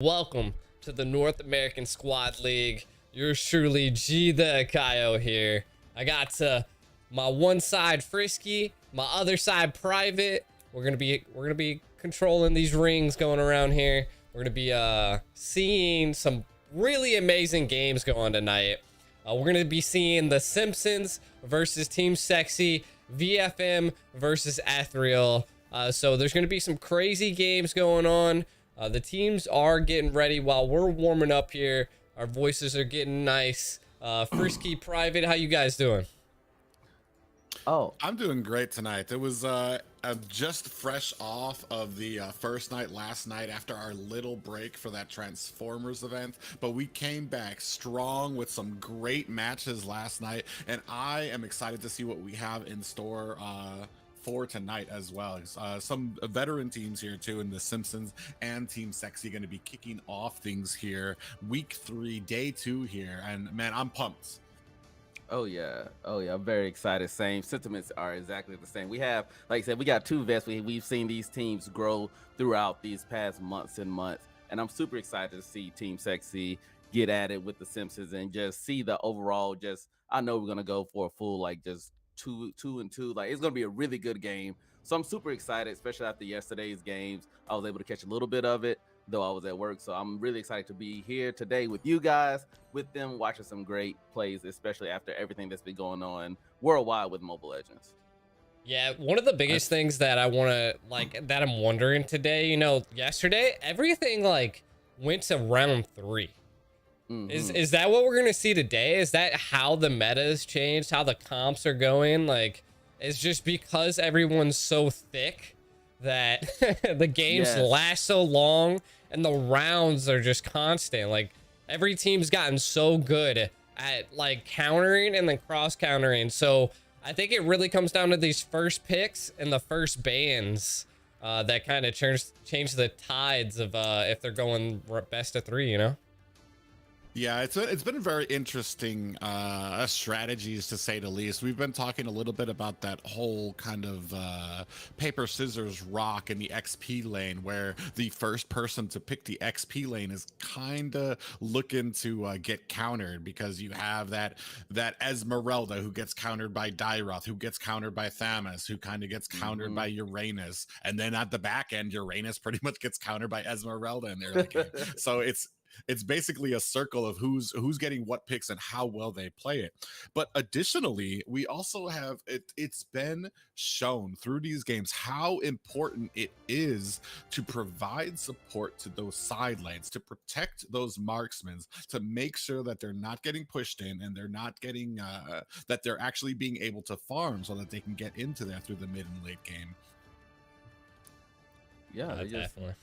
Welcome to the North American Squad League. Yours truly, G the Akayo here. I got my one side Frisky, my other side Private. We're gonna be controlling these rings going around here. We're gonna be seeing some really amazing games go on tonight. We're gonna be seeing the Simpsons versus Team Sexy, VFM versus Ethereal. So there's gonna be some crazy games going on. The teams are getting ready while we're warming up here. Our voices are getting nice. Frisky, Private, how you guys doing? Oh, I'm doing great tonight. It was just fresh off of the first night last night after our little break for that Transformers event, but we came back strong with some great matches last night, and I am excited to see what we have in store for tonight as well. Some veteran teams here too, in the Simpsons and Team Sexy going to be kicking off things here week 3, day 2 here, and man, I'm pumped. oh yeah, I'm very excited. Same sentiments are exactly the same. We have, like I said, we got two vets. We've seen these teams grow throughout these past months and months, and I'm super excited to see Team Sexy get at it with the Simpsons and just see the overall. Just I know we're gonna go for a full just two and two. Like it's gonna be a really good game. So I'm super excited, especially after yesterday's games. I was able to catch a little bit of it, though I was at work. So I'm really excited to be here today with you guys, with them, watching some great plays, especially after everything that's been going on worldwide with Mobile Legends. Yeah, one of the biggest things that I want to that I'm wondering today, yesterday everything went to round 3. Is that what we're gonna see today? Is that how the meta has changed, how the comps are going? Like, it's just because everyone's so thick that the games last so long and the rounds are just constant. Like, every team's gotten so good at countering and then cross countering. So I think it really comes down to these first picks and the first bans that kind of change the tides of if they're going best of 3. Yeah, it's been very interesting strategies, to say the least. We've been talking a little bit about that whole kind of paper, scissors, rock in the XP lane, where the first person to pick the XP lane is kind of looking to get countered, because you have that Esmeralda who gets countered by Dyroth, who gets countered by Thamus, who kind of gets countered by Uranus, and then at the back end, Uranus pretty much gets countered by Esmeralda in their game. So it's basically a circle of who's getting what picks and how well they play it. But additionally, we also have it's been shown through these games how important it is to provide support to those side lanes, to protect those marksmen, to make sure that they're not getting pushed in and they're not getting that they're actually being able to farm so that they can get into there through the mid and late game. Yeah, Definitely.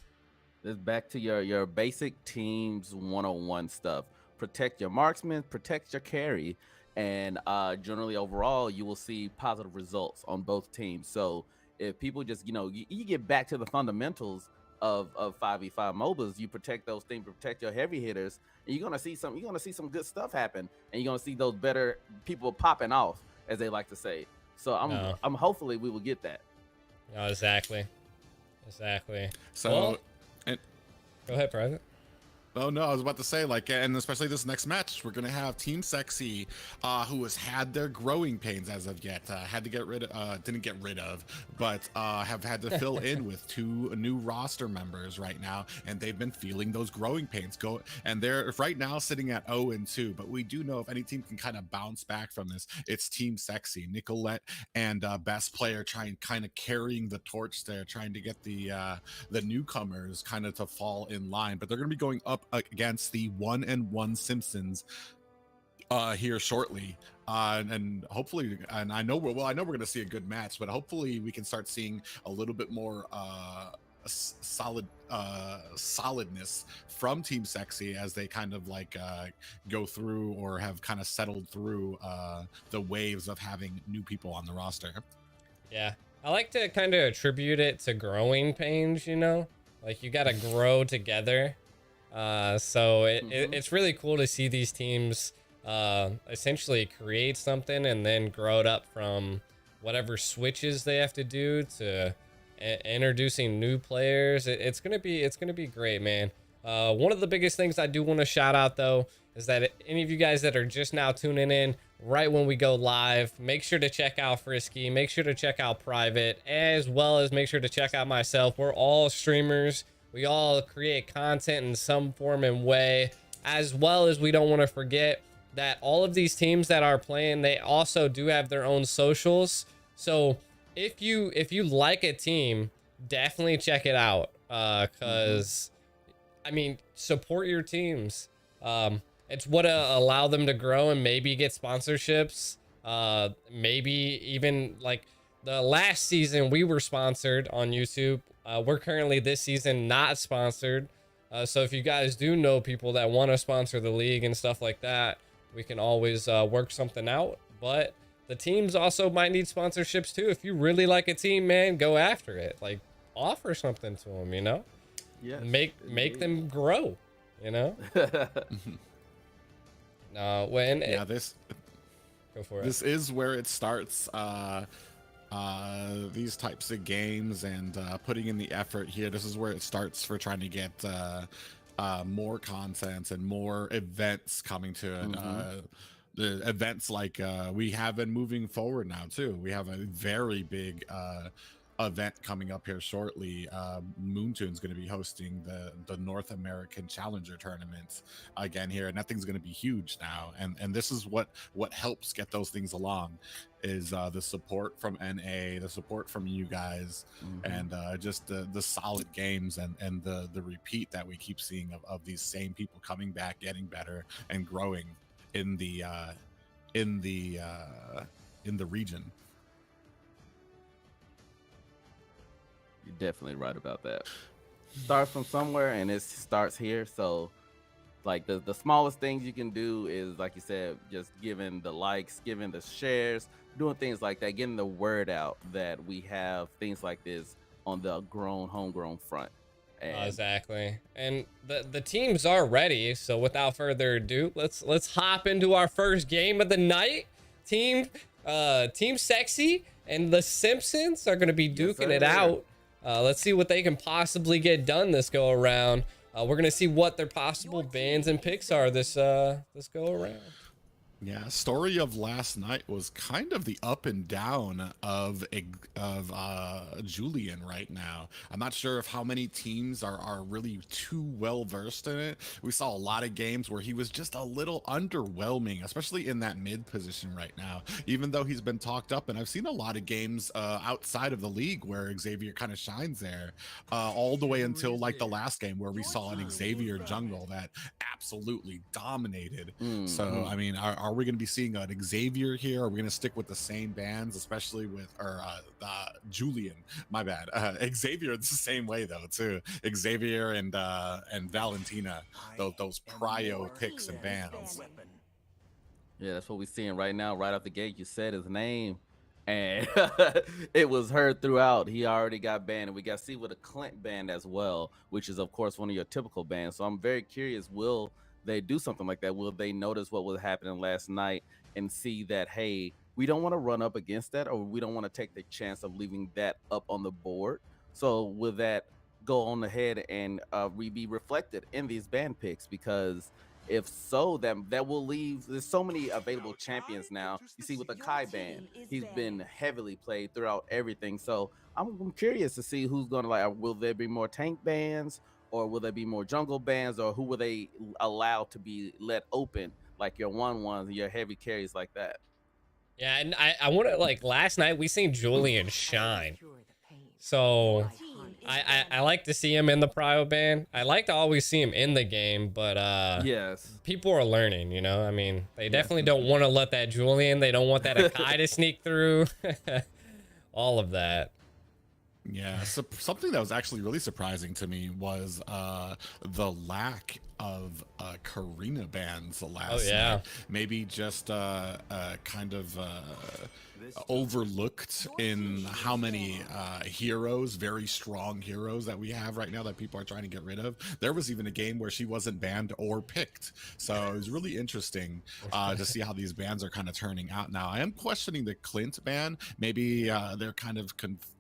It's back to your basic teams 101 stuff. Protect your marksman, protect your carry, and generally overall you will see positive results on both teams. So if people just you get back to the fundamentals of 5v5 MOBAs, you protect those things, protect your heavy hitters, and you're gonna see some good stuff happen, and you're gonna see those better people popping off, as they like to say. So I'm hopefully we will get that. No, exactly. So well, go ahead, Private. Oh no, I was about to say, and especially this next match, we're gonna have Team Sexy, who has had their growing pains as of yet, had to get rid of, didn't get rid of, but have had to fill in with 2 new roster members right now, and they've been feeling those growing pains. And they're right now sitting at 0-2, but we do know if any team can kind of bounce back from this, it's Team Sexy. Nicolette and Best Player kind of carrying the torch there, trying to get the newcomers kind of to fall in line, but they're gonna be going up against the 1-1 Simpsons here shortly, and hopefully, and I know we're going to see a good match, but hopefully we can start seeing a little bit more solidness from Team Sexy as they kind of go through, or have kind of settled through the waves of having new people on the roster. Yeah, I like to kind of attribute it to growing pains. Like, you got to grow together. So it's really cool to see these teams essentially create something and then grow it up from whatever switches they have to do to introducing new players. It's gonna be great, man. One of the biggest things I do want to shout out though is that any of you guys that are just now tuning in right when we go live, make sure to check out Frisky, make sure to check out Private, as well as make sure to check out myself. We're all streamers. We all create content in some form and way, as well as we don't want to forget that all of these teams that are playing, they also do have their own socials. So if you like a team, definitely check it out, because I mean, support your teams. It's what allow them to grow and maybe get sponsorships. Maybe even like the last season we were sponsored on YouTube. We're currently this season not sponsored. So if you guys do know people that want to sponsor the league and stuff like that, we can always work something out. But the teams also might need sponsorships too. If you really like a team, man, go after it. Like, offer something to them, you know? Yeah. Make them grow, you know? No, when Yeah, go for it. this is where it starts. These types of games and putting in the effort here. This is where it starts for trying to get more content and more events coming to it. The events like we have been moving forward now too. We have a very big event coming up here shortly. Moontoon's going to be hosting the North American Challenger tournament again here, and that thing's going to be huge now. And this is what helps get those things along is the support from NA, the support from you guys, and just the solid games and the repeat that we keep seeing of these same people coming back, getting better, and growing in the region. You're definitely right about that. Starts from somewhere and it starts here. So like the smallest things you can do is, like you said, just giving the likes, giving the shares, doing things like that, getting the word out that we have things like this on the homegrown front. And exactly. And the teams are ready. So without further ado, let's hop into our first game of the night. Team Sexy and the Simpsons are going to be duking it out. Let's see what they can possibly get done this go around. We're going to see what their possible bans and picks are this go around. Yeah, story of last night was kind of the up and down of Julian right now. I'm not sure if how many teams are really too well versed in it. We saw a lot of games where he was just a little underwhelming, especially in that mid position right now, even though he's been talked up. And I've seen a lot of games outside of the league where Xavier kind of shines there, all the way until like the last game where we saw an Xavier jungle that absolutely dominated. So, I mean, are we going to be seeing an Xavier here? Are we going to stick with the same bands, especially with Julian? My bad. Xavier, it's the same way though too. Xavier and Valentina, those prio picks and bands. yeah, that's what we're seeing right now. Right off the gate, you said his name, and it was heard throughout. He already got banned, and we got to see with a Clint banned as well, which is of course one of your typical bans. So I'm very curious, will they do something like that? Will they notice what was happening last night and see that, hey, we don't want to run up against that, or we don't want to take the chance of leaving that up on the board? So will that go on ahead and be reflected in these ban picks? Because if so, that will leave, there's so many available champions now. You see with the Kai ban, he's been heavily played throughout everything. So I'm curious to see who's going to, like, will there be more tank bans, or will there be more jungle bans, or who will they allow to be let open, like your 1-1s, your heavy carries like that? Yeah, and I want to, like, last night we seen Julian shine. So I like to see him in the prio ban. I like to always see him in the game, but yes, people are learning, you know? I mean, they definitely don't want to let that Julian, they don't want that Akai to sneak through. All of that. Yeah, so something that was actually really surprising to me was the lack of Karina bans last night. Maybe just kind of overlooked in how many heroes, very strong heroes that we have right now that people are trying to get rid of. There was even a game where she wasn't banned or picked. So it was really interesting to see how these bans are kind of turning out now. I am questioning the Clint ban. Maybe they're kind of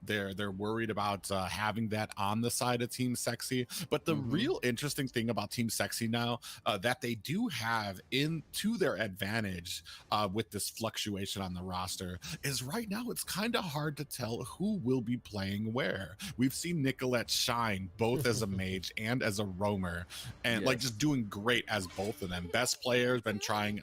they're worried about having that on the side of Team Sexy. But the real interesting thing about Team Sexy now that they do have into their advantage with this fluctuation on the roster is right now it's kind of hard to tell who will be playing where. We've seen Nicolette shine both as a mage and as a roamer, and like just doing great as both of them. Best player's been trying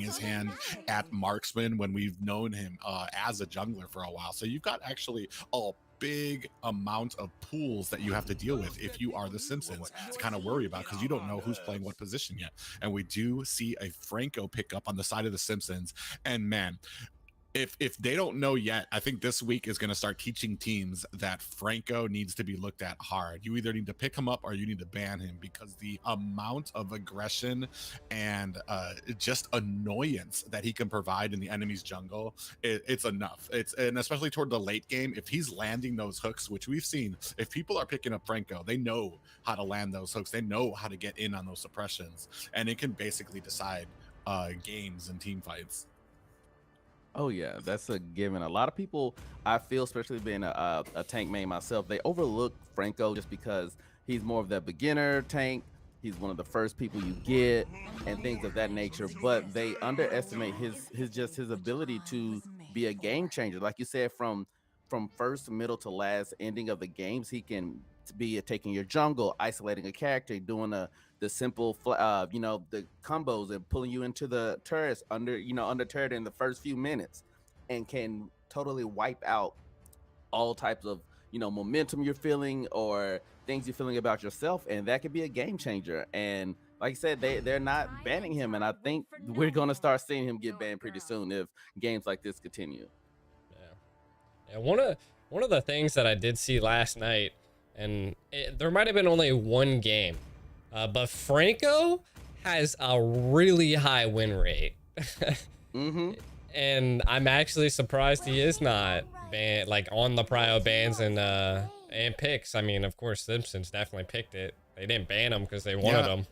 his hand at marksman when we've known him as a jungler for a while. So you've got actually a big amount of pools that you have to deal with if you are the Simpsons to kind of worry about, because you don't know who's playing what position yet. And we do see a Franco pickup on the side of the Simpsons, and man, if they don't know yet, I think this week is going to start teaching teams that Franco needs to be looked at hard. You either need to pick him up or you need to ban him, because the amount of aggression and just annoyance that he can provide in the enemy's jungle, it's enough. And especially toward the late game, if he's landing those hooks, which we've seen, if people are picking up Franco, they know how to land those hooks. They know how to get in on those suppressions, and it can basically decide games and team fights. Oh yeah, that's a given. A lot of people, I feel, especially being a tank main myself, they overlook Franco just because he's more of that beginner tank. He's one of the first people you get and things of that nature. But they underestimate his ability to be a game changer. Like you said, from first, middle to last ending of the games, he can be taking your jungle, isolating a character, doing the simple the combos and pulling you into the turrets under turret in the first few minutes, and can totally wipe out all types of momentum you're feeling or things you're feeling about yourself, and that could be a game changer. And like I said, they're not banning him, and I think we're going to start seeing him get banned pretty soon if games like this continue. Yeah, one of the things that I did see last night, and there might have been only one game, but Franco has a really high win rate. And I'm actually surprised he is not banned, like on the prio bans and picks. I mean, of course, Simpsons definitely picked it. They didn't ban him because they wanted him.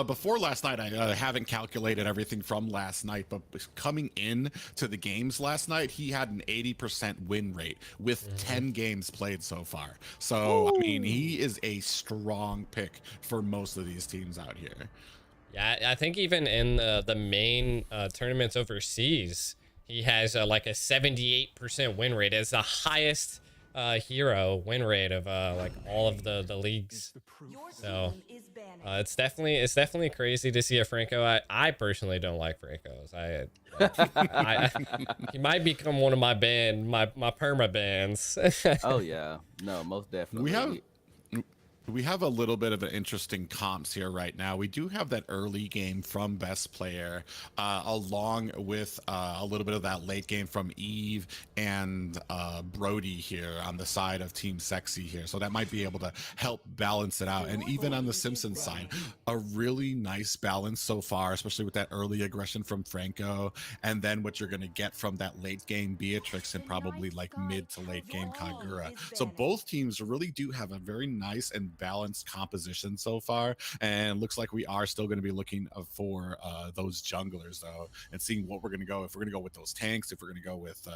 Before last night, I haven't calculated everything from last night, but coming in to the games last night, he had an 80% win rate with 10 games played so far. So, I mean, he is a strong pick for most of these teams out here. Yeah, I think even in the main tournaments overseas, he has like a 78% win rate. It's the highest hero win rate of like all of the leagues. So it's definitely crazy to see a Franco. I personally don't like Francos. He might become one of my perma bans. Oh yeah, no, most definitely. We have a little bit of an interesting comps here right now. We do have that early game from Best Player, along with a little bit of that late game from Eve and Brody here on the side of Team Sexy here. So that might be able to help balance it out. And even on the Simpsons side, a really nice balance so far, especially with that early aggression from Franco, and then what you're going to get from that late game Beatrix and probably like mid to late game Kagura. So both teams really do have a very nice and balanced composition so far, and looks like we are still going to be looking for those junglers though, and seeing what we're going to go, if we're going to go with those tanks, if we're going to go with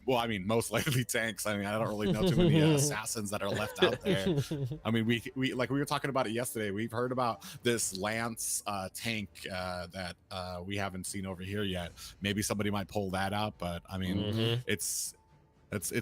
I mean, most likely tanks. I mean, I don't really know too many assassins that are left out there. I mean, we like we were talking about it yesterday. We've heard about this Lance tank that we haven't seen over here yet. Maybe somebody might pull that out, but I mean, it's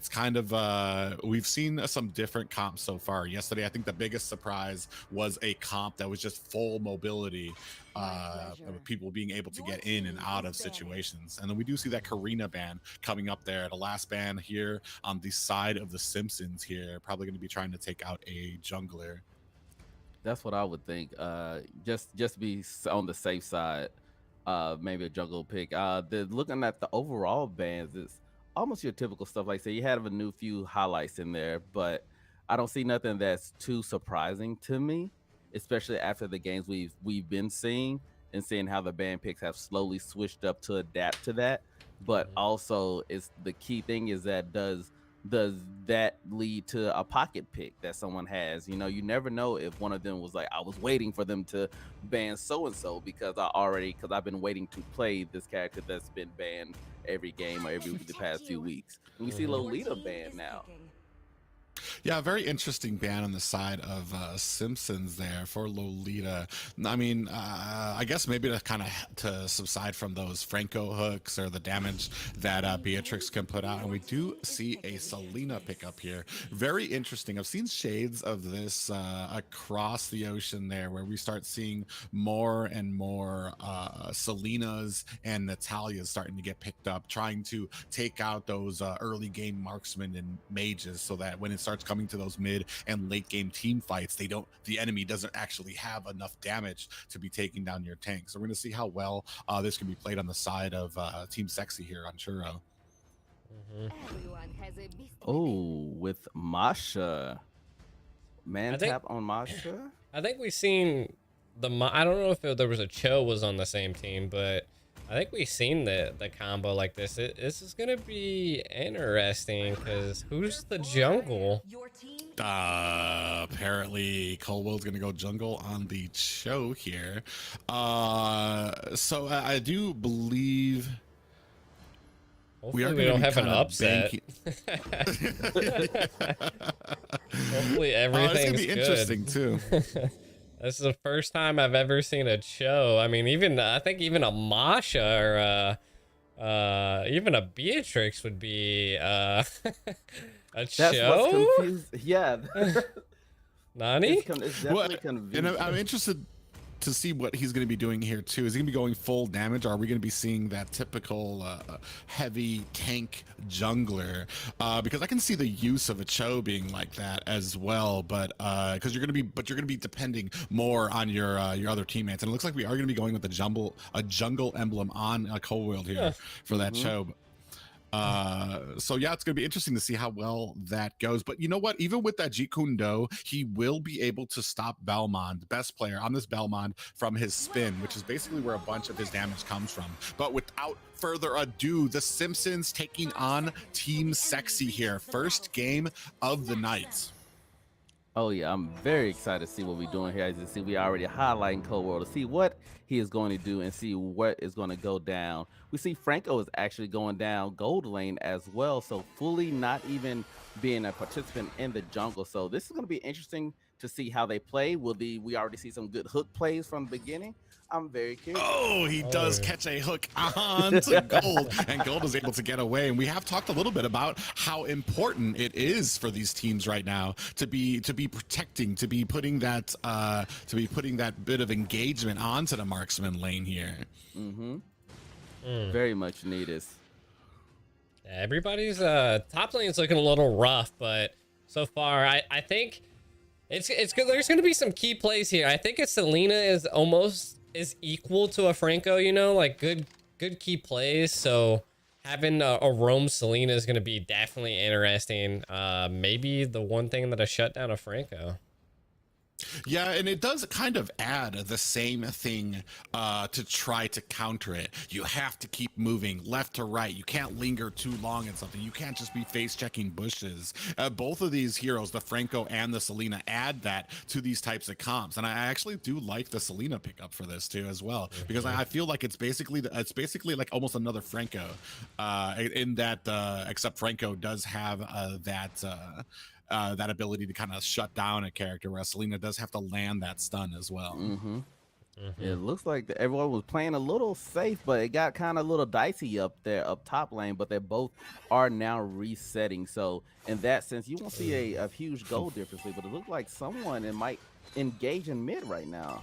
kind of we've seen some different comps so far. Yesterday, I think the biggest surprise was a comp that was just full mobility, of people being able to get in and out of situations. And then we do see that Karina ban coming up there, the last ban here on the side of the Simpsons here, probably going to be trying to take out a jungler. That's what I would think. Just be on the safe side, maybe a jungle pick. Looking at the overall bans, it's almost your typical stuff. Like say you have a new few highlights in there, but I don't see nothing that's too surprising to me, especially after the games we've been seeing and seeing how the ban picks have slowly switched up to adapt to that. but also it's the key thing is that does that lead to a pocket pick that someone has? You know, you never know if one of them was like, I was waiting for them to ban so and so because I've been waiting to play this character that's been banned every game or every the past few weeks. And we see Lolita banned now. Yeah, very interesting ban on the side of Simpsons there for Lolita. I mean, I guess maybe to kind of to subside from those Franco hooks or the damage that Beatrix can put out. And we do see a Selena pickup here. Very interesting. I've seen shades of this across the ocean there, where we start seeing more and more Selenas and Natalias starting to get picked up, trying to take out those early game marksmen and mages, so that when it starts coming to those mid and late game team fights, the enemy doesn't actually have enough damage to be taking down your tank. So we're going to see how well this can be played on the side of Team Sexy here on Churro. Oh, with Masha. Tap on Masha. I think we've seen I don't know if there was a Cho was on the same team, but I think we've seen the combo like this. This is gonna be interesting because who's the jungle? Apparently Colwell's gonna go jungle on the Cho here. So I do believe Hopefully we don't have an upset. Hopefully everything's it's gonna be good. interesting too. This is the first time I've ever seen a Cho. I mean, I think even a Masha or even a Beatrix would be a Cho. Yeah. Nani? It's definitely confusing. And I'm interested to see what he's going to be doing here too. Is he going to be going full damage, or are we going to be seeing that typical heavy tank jungler? Because I can see the use of a Cho being like that as well, but because you're going to be depending more on your other teammates, and it looks like we are going to be going with a jungle emblem on a Cold here for that Cho. So yeah, it's gonna be interesting to see how well that goes. But you know what? Even with that Jeet Kune Do, he will be able to stop Belmond, the best player on this Belmond, from his spin, which is basically where a bunch of his damage comes from. But without further ado, the Simpsons taking on Team Sexy here. First game of the night. Oh yeah, I'm very excited to see what we're doing here. As you see, we already highlighting Cold World to see what he is going to do and see what is going to go down. We see Franco is actually going down gold lane as well, so fully not even being a participant in the jungle. So this is going to be interesting to see how they play. We already see some good hook plays from the beginning. I'm very curious. Oh, he does catch a hook on to Gold, and Gold is able to get away. And we have talked a little bit about how important it is for these teams right now to be protecting, to be putting that bit of engagement onto the marksman lane here. Very much needed. Everybody's top lane is looking a little rough, but so far I think it's good. There's going to be some key plays here. I think Selena is equal to a Franco, you know, like good key plays. So having a roam Selena is going to be definitely interesting. Maybe the one thing that I shut down a Franco. Yeah, and it does kind of add the same thing to try to counter it. You have to keep moving left to right. You can't linger too long at something. You can't just be face checking bushes. Both of these heroes, the Franco and the Selena, add that to these types of comps. And I actually do like the Selena pickup for this too as well, because I feel like it's basically like almost another Franco in that except Franco does have that ability to kind of shut down a character, where Selena does have to land that stun as well. It looks like everyone was playing a little safe, but it got kind of a little dicey up top lane, but they both are now resetting. So in that sense, you won't see a huge goal difference, but it looks like someone might engage in mid right now.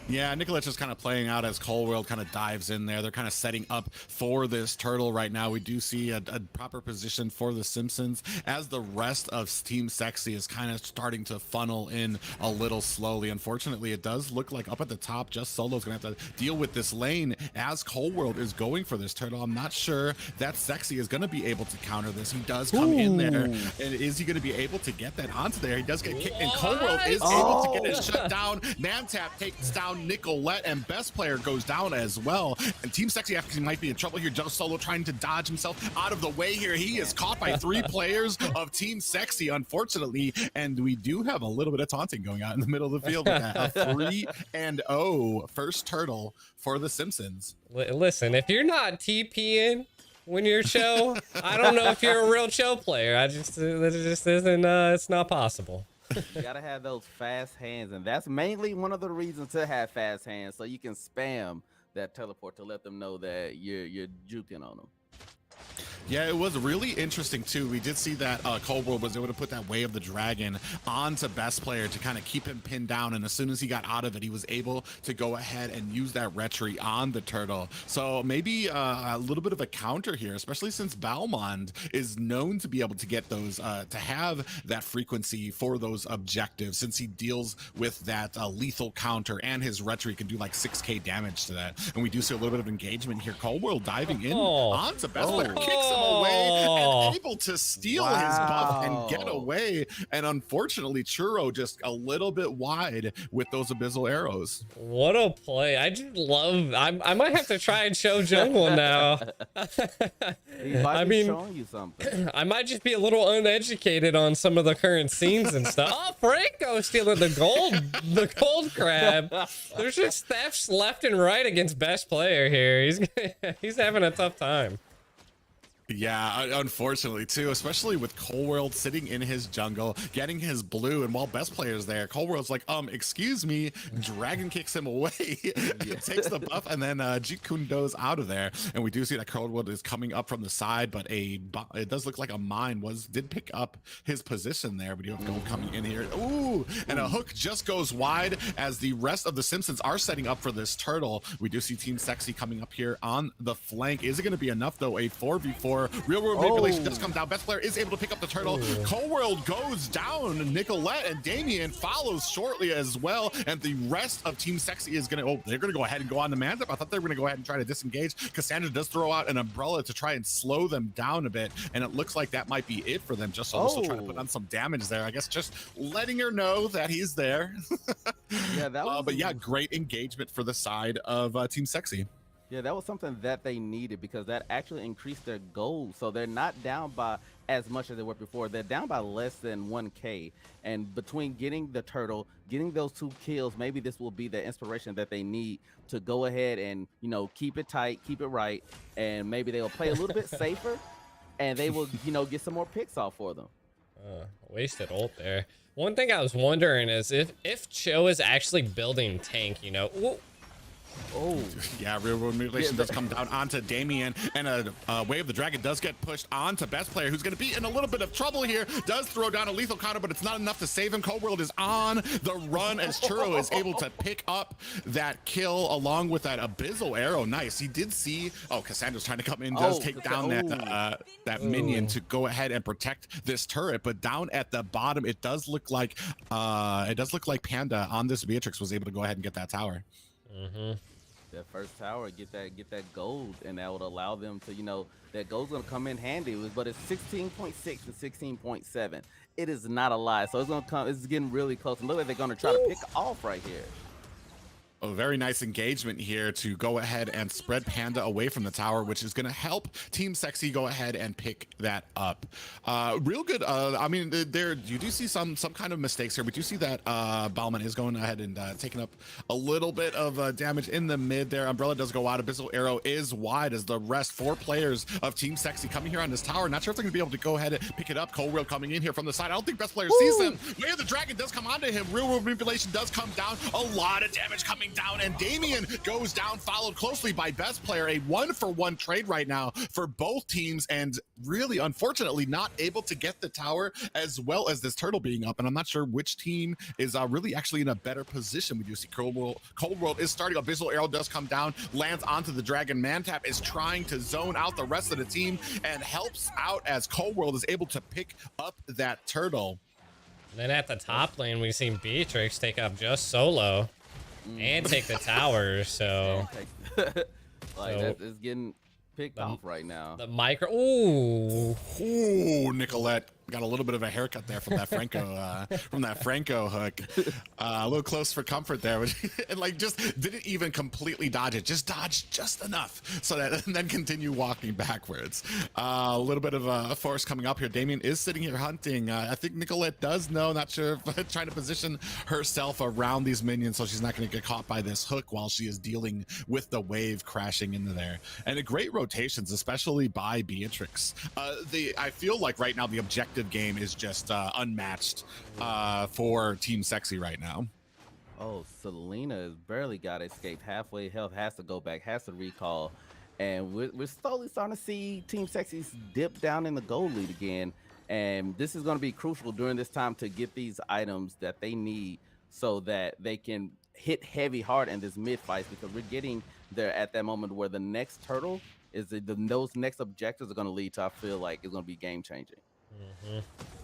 Yeah, Nicolet's just kind of playing out as Cold kind of dives in there. They're kind of setting up for this turtle right now. We do see a proper position for the Simpsons, as the rest of Team Sexy is kind of starting to funnel in a little slowly. Unfortunately, it does look like up at the top, Just Solo's going to have to deal with this lane as Cold is going for this turtle. I'm not sure that Sexy is going to be able to counter this. He does come in there, and is he going to be able to get that onto there? He does get kicked, and Cold is able to get it shut down. Namtap takes down down Nicolette, and Best Player goes down as well. And Team Sexy actually might be in trouble here. Just Solo trying to dodge himself out of the way here. He is caught by 3 players of Team Sexy, unfortunately. And we do have a little bit of taunting going on in the middle of the field with that. A 3-0 first turtle for the Simpsons. Listen, if you're not TPing when you're show, I don't know if you're a real show player. That just isn't, it's not possible. You gotta have those fast hands, and that's mainly one of the reasons to have fast hands, so you can spam that teleport to let them know that you're juking on them. Yeah, it was really interesting too. We did see that Cold World was able to put that Way of the Dragon onto Best Player to kind of keep him pinned down, and as soon as he got out of it, he was able to go ahead and use that retry on the turtle. So maybe a little bit of a counter here, especially since Balmond is known to be able to get those, to have that frequency for those objectives, since he deals with that lethal counter, and his retry can do like 6k damage to that. And we do see a little bit of engagement here. Cold World diving in onto Best Player, kicks him away, and able to steal his buff and get away. And unfortunately, Churro just a little bit wide with those abyssal arrows. What a play. I just love, I might have to try and show jungle now. I mean, showing you something. I might just be a little uneducated on some of the current scenes and stuff. Oh, Franco stealing the gold crab. There's just thefts left and right against Best Player here. He's having a tough time. Yeah, unfortunately too, especially with Cold World sitting in his jungle, getting his blue, and while Best Player's there, Cold World's like, excuse me, Dragon kicks him away, takes the buff, and then Jeet Kune Do's out of there. And we do see that Cold World is coming up from the side, but it does look like a mine did pick up his position there. We do have Gold coming in here. Ooh, and a hook just goes wide as the rest of the Simpsons are setting up for this turtle. We do see Team Sexy coming up here on the flank. Is it going to be enough though? A 4v4. Real world manipulation does come down. Best Player is able to pick up the turtle. Cold World goes down. Nicolette and Damien follows shortly as well. And the rest of Team Sexy is going to, they're going to go ahead and go on the man up. I thought they were going to go ahead and try to disengage. Cassandra does throw out an umbrella to try and slow them down a bit. And it looks like that might be it for them. Just so also trying to put on some damage there. I guess just letting her know that he's there. Yeah, that was but yeah, great engagement for the side of Team Sexy. Yeah, that was something that they needed, because that actually increased their goals. So they're not down by as much as they were before. They're down by less than 1k. And between getting the turtle, getting those 2 kills, maybe this will be the inspiration that they need to go ahead and, keep it tight, keep it right. And maybe they'll play a little bit safer, and they will, get some more picks off for them. Wasted ult there. One thing I was wondering is if Cho is actually building tank, Yeah, real world manipulation does come down onto Damien, and a Way of the Dragon does get pushed onto Best Player, who's going to be in a little bit of trouble here. Does throw down a lethal counter, but it's not enough to save him. Cold World is on the run as Churro is able to pick up that kill along with that abyssal arrow. Nice. He did see, Cassandra's trying to come in, does take down that minion to go ahead and protect this turret, but down at the bottom, it does look like Panda on this Beatrix was able to go ahead and get that tower. That first tower, get that gold, and that would allow them to, that gold's gonna come in handy. But it's 16.6 to 16.7. It is not a lie. So it's gonna come. It's getting really close. And look like they're gonna try to pick off right here. A very nice engagement here to go ahead and spread Panda away from the tower, which is going to help Team Sexy go ahead and pick that up. Real good. I mean, you do see some kind of mistakes here. We do see that Balman is going ahead and taking up a little bit of damage in the mid there. Umbrella does go out. Abyssal Arrow is wide as the rest 4 players of Team Sexy coming here on this tower. Not sure if they're going to be able to go ahead and pick it up. Cold World coming in here from the side. I don't think Best Player sees them. Way of the Dragon does come onto him. Real world manipulation does come down. A lot of damage coming down, and Damien goes down, followed closely by Best Player. A 1-for-1 trade right now for both teams, and really unfortunately not able to get the tower as well as this turtle being up. And I'm not sure which team is really actually in a better position. We do see Cold World is starting. Abyssal Arrow does come down, lands onto the Dragon. Mantap is trying to zone out the rest of the team and helps out as Cold World is able to pick up that turtle. Then at the top lane, we've seen Beatrix take up just Solo and take the tower. So that is getting picked off right now. The micro. Ooh, Nicolette got a little bit of a haircut there from that Franco hook. A little close for comfort there, and like just didn't even completely dodge it, just dodged just enough so that and then continue walking backwards. A little bit of a force coming up here. Damien is sitting here hunting. I think Nicolette does know, not sure if trying to position herself around these minions so she's not going to get caught by this hook while she is dealing with the wave crashing into there. And a great rotations, especially by Beatrix. I feel like right now the objective game is just unmatched for Team Sexy right now. Oh, Selena has barely got escaped. Halfway health, has to go back, has to recall. And we're slowly starting to see Team Sexy's dip down in the gold lead again. And this is going to be crucial during this time to get these items that they need so that they can hit heavy hard in this mid fight, because we're getting there at that moment where the next turtle is those next objectives are going to lead to, I feel like it's going to be game changing. Mm-hmm.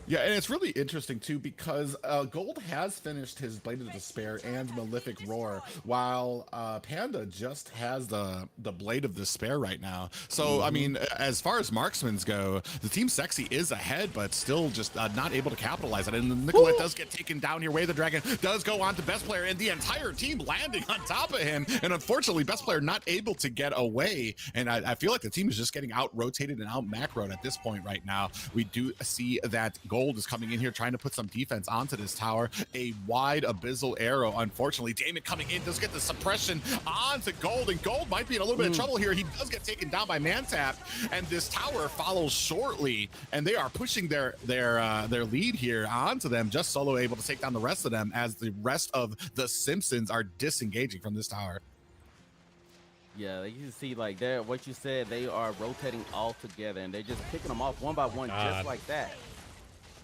Yeah, and it's really interesting too because Gold has finished his Blade of Despair and Malefic Roar, while Panda just has the Blade of Despair right now. So I mean, as far as marksmans go, the Team Sexy is ahead, but still just not able to capitalize on it. And Nicolette does get taken down here. Way the Dragon does go on to Best Player, and the entire team landing on top of him. And unfortunately, Best Player not able to get away. And I feel like the team is just getting out rotated and out macroed at this point right now. We do see that Gold is coming in here trying to put some defense onto this tower. A wide abyssal arrow, unfortunately. Damon coming in does get the suppression onto Gold, and Gold might be in a little bit of trouble here. He does get taken down by Mantap, and this tower follows shortly, and they are pushing their lead here onto them. Just Solo able to take down the rest of them as the rest of the Simpsons are disengaging from this tower. Yeah, you can see like there, what you said, they are rotating all together, and they're just picking them off one by one, just like that.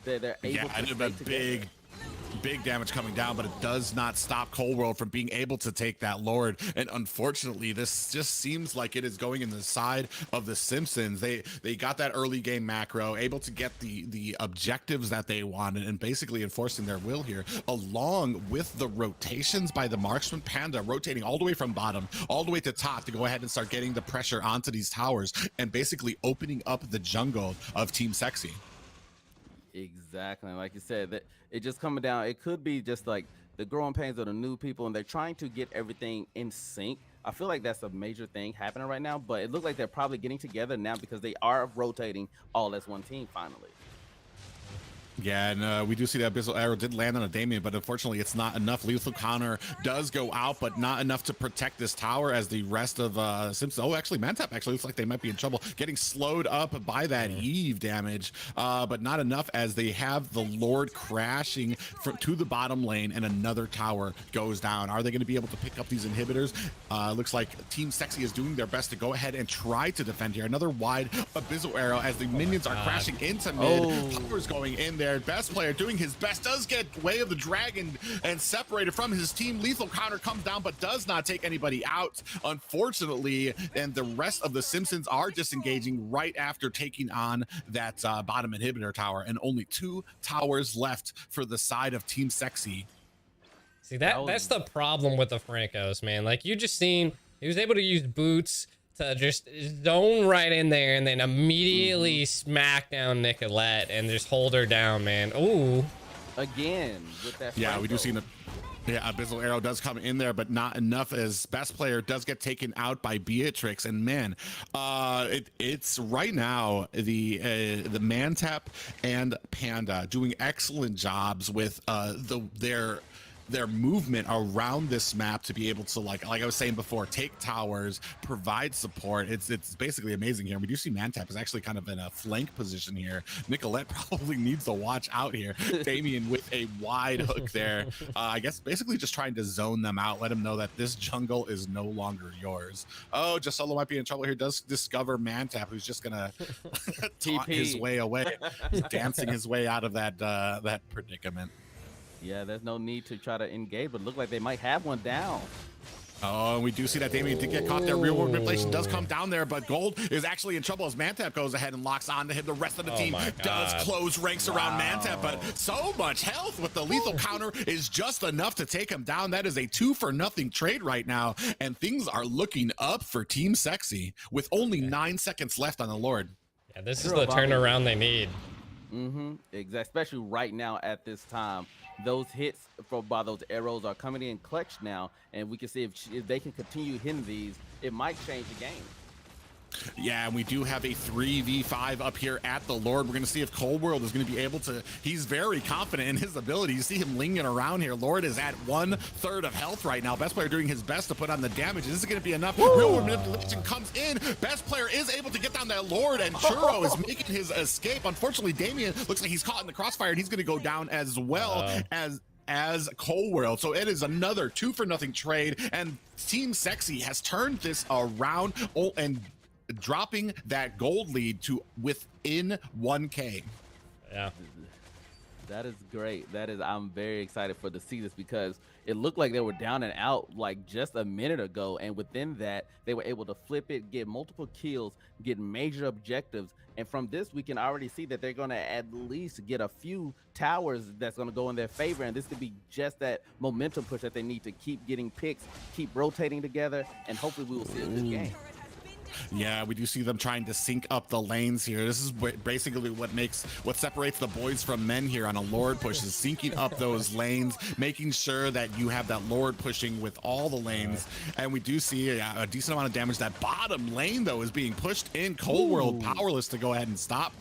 They're able to stay together. Big damage coming down, but it does not stop Cold World from being able to take that Lord. And unfortunately, this just seems like it is going in the side of the Simpsons. They got that early game macro, able to get the objectives that they wanted, and basically enforcing their will here, along with the rotations by the marksman. Panda rotating all the way from bottom all the way to top to go ahead and start getting the pressure onto these towers and basically opening up the jungle of Team Sexy. Exactly, like you said, that it just coming down. It could be just like the growing pains of the new people, and they're trying to get everything in sync. I feel like that's a major thing happening right now, but it looks like they're probably getting together now because they are rotating all as one team finally. Yeah, and we do see that Abyssal Arrow did land on a Damien, but unfortunately it's not enough. Lethal Counter does go out, but not enough to protect this tower as the rest of Simpson. Oh, actually, Mantap actually looks like they might be in trouble. Getting slowed up by that Eve damage, but not enough as they have the Lord crashing to the bottom lane, and another tower goes down. Are they going to be able to pick up these inhibitors? Looks like Team Sexy is doing their best to go ahead and try to defend here. Another wide Abyssal Arrow as the minions are crashing into mid. Towers going in there. Best Player doing his best, does get Way of the Dragon and separated from his team. Lethal Counter comes down but does not take anybody out, unfortunately, and the rest of the Simpsons are disengaging right after taking on that bottom inhibitor tower, and only 2 towers left for the side of Team Sexy. See, that's the problem with the Francos, man. Like, you just seen he was able to use boots to just zone right in there and then immediately smack down Nicolette and just hold her down, man. Ooh. Again, with that. Yeah, we do see the Abyssal Arrow does come in there, but not enough, as Best Player does get taken out by Beatrix. And man, it's right now the Mantap and Panda doing excellent jobs with their movement around this map to be able to, like I was saying before, take towers, provide support. It's basically amazing here. We do see Mantap is actually kind of in a flank position here. Nicolette probably needs to watch out here. Damien with a wide hook there. I guess basically just trying to zone them out, let them know that this jungle is no longer yours. Oh, just Solo might be in trouble here. Does discover Mantap, who's just gonna taunt his way away. He's dancing his way out of that predicament. Yeah, there's no need to try to engage, but look like they might have one down. Oh, and we do see that Damien did get caught there. Real world manipulation does come down there, but Gold is actually in trouble as Mantap goes ahead and locks on to him. The rest of the team does close ranks around Mantap, but so much health with the lethal counter is just enough to take him down. That is a 2-for-0 trade right now, and things are looking up for Team Sexy with only 9 seconds left on the Lord. Yeah, this is the turnaround they need. Exactly. Especially right now at this time, those hits by those arrows are coming in clutch now, and we can see if they can continue hitting these, it might change the game. Yeah, and we do have a 3v5 up here at the Lord. We're going to see if Cold World is going to be able to. He's very confident in his ability. You see him lingering around here. Lord is at 1/3 of health right now. Best player doing his best to put on the damage. This is going to be enough. Real world manipulation comes in. Best player is able to get down that Lord, and Churro is making his escape. Unfortunately, Damien looks like he's caught in the crossfire, and he's going to go down as well as Cold World. So it is another 2-for-0 trade, and Team Sexy has turned this around and dropping that gold lead to within 1K. Yeah, that is great. I'm very excited to see this, because it looked like they were down and out like just a minute ago, and within that they were able to flip it, get multiple kills, get major objectives, and from this we can already see that they're going to at least get a few towers that's going to go in their favor, and this could be just that momentum push that they need to keep getting picks, keep rotating together, and hopefully we will see a good game. Yeah, we do see them trying to sync up the lanes here. This is basically what separates the boys from men here on a Lord push, is syncing up those lanes, making sure that you have that Lord pushing with all the lanes. And we do see a decent amount of damage. That bottom lane, though, is being pushed in. Cold World powerless to go ahead and stop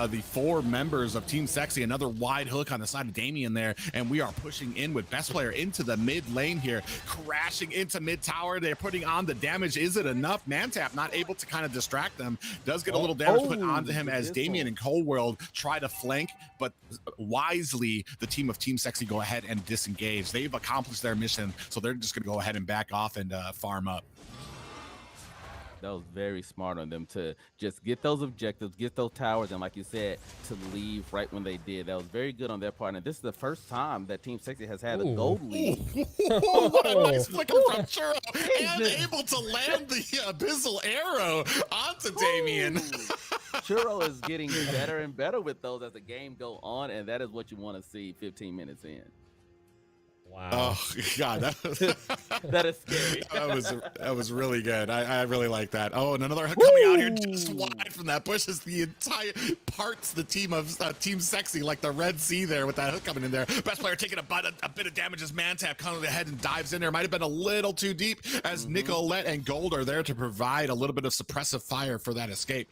the 4 members of Team Sexy. Another wide hook on the side of Damien there, and we are pushing in with best player into the mid lane here, crashing into mid tower. They're putting on the damage. Is it enough? Mantap not able to kind of distract them. Does get a little damage put onto him as Damien and Cold World try to flank, but wisely the team of Team Sexy go ahead and disengage. They've accomplished their mission, so they're just going to go ahead and back off and farm up. That was very smart on them to just get those objectives, get those towers, and like you said, to leave right when they did. That was very good on their part. And this is the first time that Team Sexy has had a gold lead. What a nice flicker from Churro, and able to land the abyssal arrow onto Damien. Churro is getting better and better with those as the game go on, and that is what you want to see 15 minutes in. Wow. Oh God, that is scary. that was really good. I really like that. Oh, and another hook coming out here just wide from that bush is the entire parts the team of Team Sexy, like the Red Sea there with that hook coming in there. Best player taking a bit of damage as Mantap comes ahead and dives in there. Might have been a little too deep as Nicolette and Gold are there to provide a little bit of suppressive fire for that escape.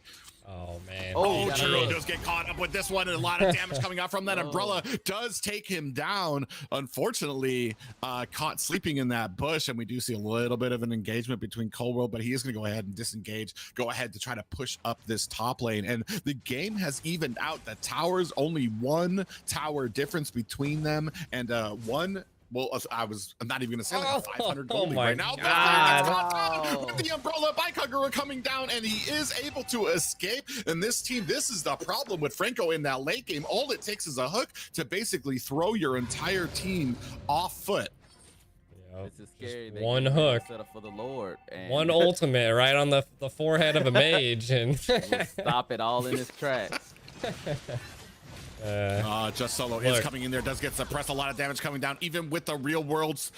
Oh man. Oh, Churro does get caught up with this one, and a lot of damage coming out from that umbrella does take him down. Unfortunately, caught sleeping in that bush, and we do see a little bit of an engagement between Cold World, but he is going to go ahead and disengage, go ahead to try to push up this top lane. And the game has evened out. The towers, only 1 tower difference between them, and well, I'm not even gonna say like a 500 gold lead right now. But the umbrella by Kagura coming down, and he is able to escape. And this team, this is the problem with Franco in that late game. All it takes is a hook to basically throw your entire team off foot. This is scary. One hook, set up for the Lord, and one ultimate right on the forehead of a mage, and stop it all in its tracks. Just Solo is coming in there, does get suppressed, a lot of damage coming down, even with the real world's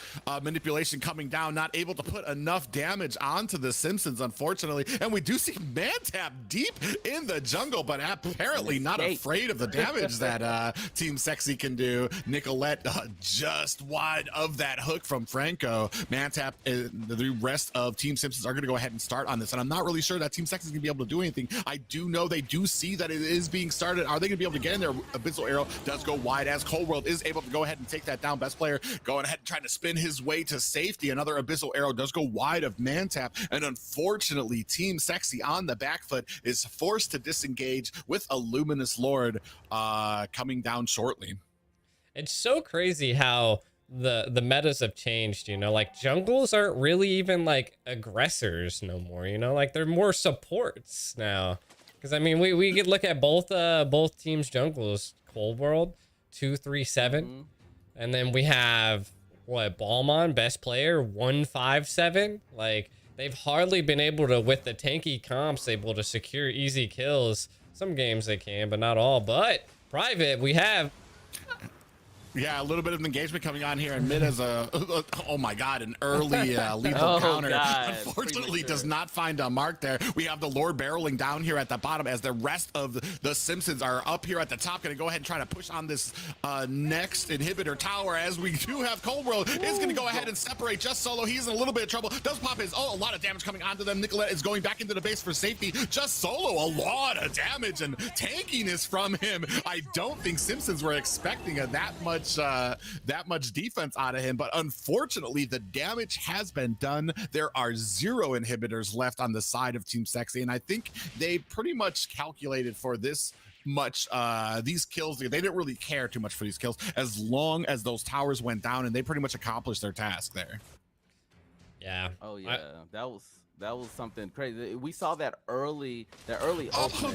manipulation coming down, not able to put enough damage onto the Simpsons, unfortunately. And we do see Mantap deep in the jungle, but apparently not afraid of the damage that Team Sexy can do. Nicolette just wide of that hook from Franco. Mantap, the rest of Team Simpsons are going to go ahead and start on this, and I'm not really sure that Team Sexy is going to be able to do anything. I do know they do see that it is being started. Are they going to be able to get in there? Abyssal arrow does go wide as Cold World is able to go ahead and take that down. Best player going ahead and trying to spin his way to safety. Another abyssal arrow does go wide of Mantap, and unfortunately Team Sexy on the back foot is forced to disengage with a Luminous Lord coming down shortly. It's so crazy how the metas have changed, you know, like jungles aren't really even like aggressors no more, you know, like they're more supports now. Because I mean, we could look at both teams' jungles. Cold World 237, and then we have what, Balmon, best player 157. Like they've hardly been able to, with the tanky comps, able to secure easy kills. Some games they can, but not all. But private, we have. Yeah, a little bit of engagement coming on here, and mid as a oh my god, an early lethal counter. God. Unfortunately, does not find a mark there. We have the Lord barreling down here at the bottom as the rest of the Simpsons are up here at the top. Going to go ahead and try to push on this next inhibitor tower, as we do have Cold World is going to go ahead and separate Just Solo. He's in a little bit of trouble. Does pop his a lot of damage coming onto them. Nicolette is going back into the base for safety. Just Solo, a lot of damage and tankiness from him. I don't think Simpsons were expecting that much defense out of him, but unfortunately the damage has been done. There are 0 inhibitors left on the side of Team Sexy, and I think they pretty much calculated for this much these kills. They didn't really care too much for these kills as long as those towers went down, and they pretty much accomplished their task there. Yeah. Oh yeah, that was something crazy. We saw that early Oh,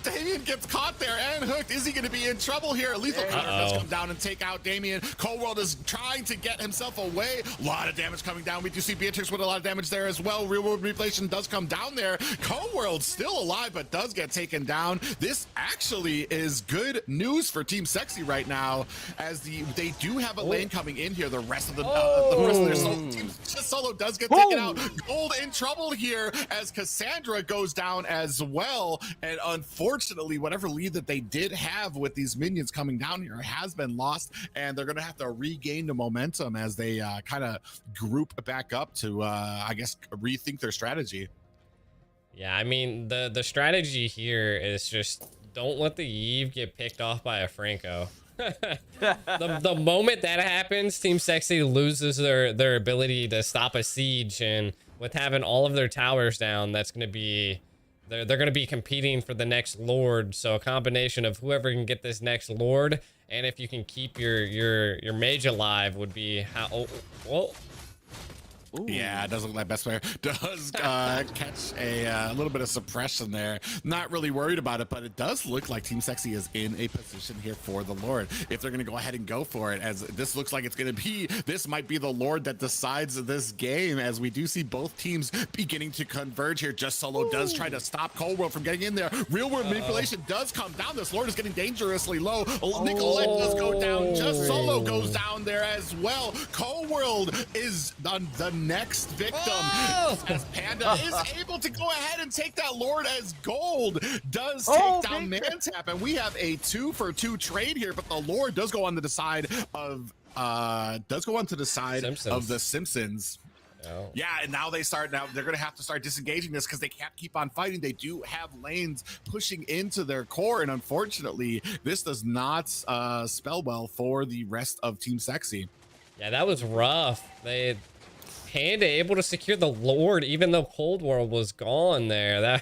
Damien gets caught there and hooked. Is he going to be in trouble here? Lethal Counter does come down and take out Damien. Cold World is trying to get himself away. A lot of damage coming down. We do see Beatrix with a lot of damage there as well. Real World Manipulation does come down there. Cold World still alive, but does get taken down. This actually is good news for Team Sexy right now, as they do have a lane coming in here. The rest of their team Solo does get taken out. Gold in trouble here as Cassandra goes down as well, and unfortunately whatever lead that they did have with these minions coming down here has been lost, and they're going to have to regain the momentum as they kind of group back up to I guess rethink their strategy. Yeah, I mean the strategy here is just don't let the Eve get picked off by a Franco. the moment that happens, Team Sexy loses their ability to stop a siege, and with having all of their towers down, that's going to be they're going to be competing for the next Lord. So a combination of whoever can get this next Lord, and if you can keep your mage alive, would be how. Well. Ooh. Yeah, it doesn't look like best player does catch a little bit of suppression there. Not really worried about it, but it does look like Team Sexy is in a position here for the Lord. If they're going to go ahead and go for it, as this looks like it's going to be, this might be the Lord that decides this game, as we do see both teams beginning to converge here. Just Solo does try to stop Cold World from getting in there. Real World Manipulation does come down. This Lord is getting dangerously low. Nicolette does go down. Just Solo goes down there as well. Cold World is on the next victim, as Panda is able to go ahead and take that Lord, as Gold does take down Mantap, and we have a 2-for-2 trade here, but the Lord does go on to the side of the Simpsons. Oh. Yeah, and now they're going to have to start disengaging this because they can't keep on fighting. They do have lanes pushing into their core, and unfortunately this does not spell well for the rest of Team Sexy. Yeah, that was rough. Panda able to secure the Lord even though Cold World was gone there.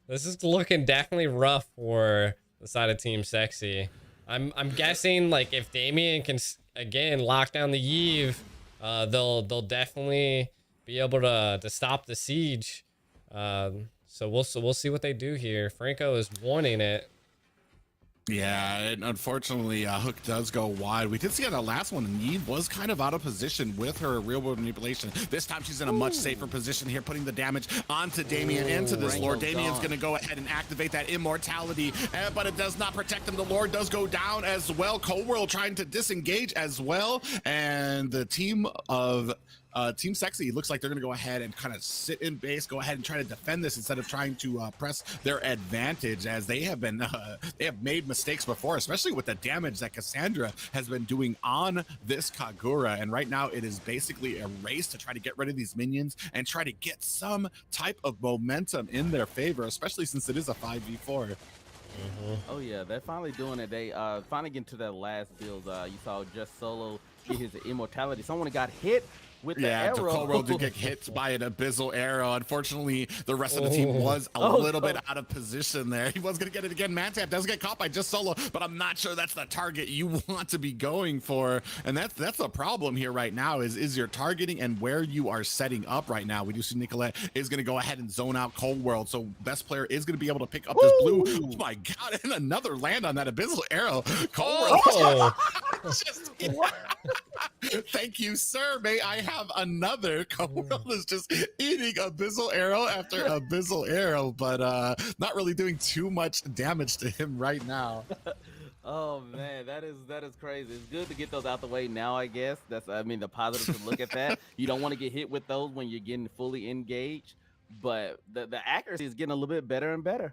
This is looking definitely rough for the side of Team Sexy. I'm guessing like if Damien can again lock down the Eve, they'll definitely be able to stop the siege. So we'll see what they do here. Franco is wanting it. Yeah, and unfortunately, Hook does go wide. We did see on the last one, Eve was kind of out of position with her Real World Manipulation. This time she's in a much safer position here, putting the damage onto Damien and to this Lord. Damien's going to go ahead and activate that immortality, but it does not protect him. The Lord does go down as well. Cold World trying to disengage as well, and the team of Team Sexy looks like they're going to go ahead and kind of sit in base, go ahead and try to defend this instead of trying to press their advantage, as they have made mistakes before, especially with the damage that Cassandra has been doing on this Kagura. And right now it is basically a race to try to get rid of these minions and try to get some type of momentum in their favor, especially since it is a 5v4. Oh yeah, they're finally doing it. They finally get to that last build. You saw Just Solo get his immortality. Someone got hit with the arrow. Cold World did get hit by an abyssal arrow. Unfortunately, the rest of the team was a little bit out of position there. He was going to get it again. Mantap does get caught by Just Solo, but I'm not sure that's the target you want to be going for. And that's the problem here right now is your targeting and where you are setting up right now. We do see Nicolette is going to go ahead and zone out Cold World, so best player is going to be able to pick up this blue. Oh my god, and another land on that abyssal arrow. Cold World. Thank you, sir. May I have another? Cold World is just eating abyssal arrow after abyssal arrow, but not really doing too much damage to him right now. Oh man, that is crazy. It's good to get those out the way now, I guess. I mean, the positive to look at that. You don't want to get hit with those when you're getting fully engaged, but the accuracy is getting a little bit better and better.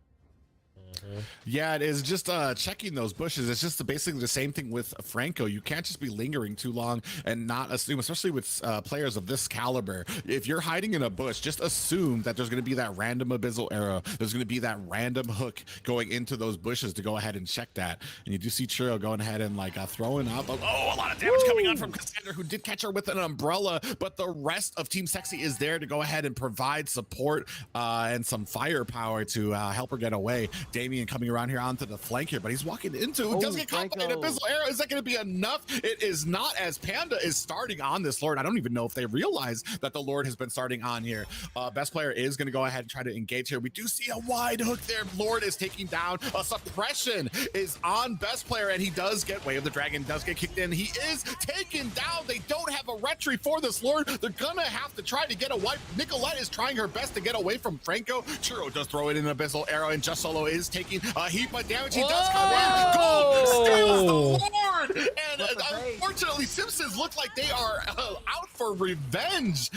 Yeah, it is just checking those bushes. It's just basically the same thing with Franco. You can't just be lingering too long and not assume, especially with players of this caliber. If you're hiding in a bush, just assume that there's going to be that random abyssal arrow. There's going to be that random hook going into those bushes to go ahead and check that. And you do see Churro going ahead and like throwing up. Oh, a lot of damage coming on from Cassandra, who did catch her with an umbrella, but the rest of Team Sexy is there to go ahead and provide support and some firepower to help her get away. Damien coming around here onto the flank here, but he's walking into does get caught by an abyssal arrow. Is that going to be enough? It is not, as Panda is starting on this Lord. I don't even know if they realize that the Lord has been starting on here. Best player is going to go ahead and try to engage here. We do see a wide hook there. Lord is taking down. A suppression is on best player, and he does get Way of the Dragon, does get kicked in. He is taken down. They don't have a retry for this Lord. They're gonna have to try to get a wipe. Nicolette is trying her best to get away from Franco. Churro does throw it in an abyssal arrow, and Just Solo is taking a heap of damage. He does come in. Gold steals the Lord, and unfortunately Simpsons look like they are out for revenge.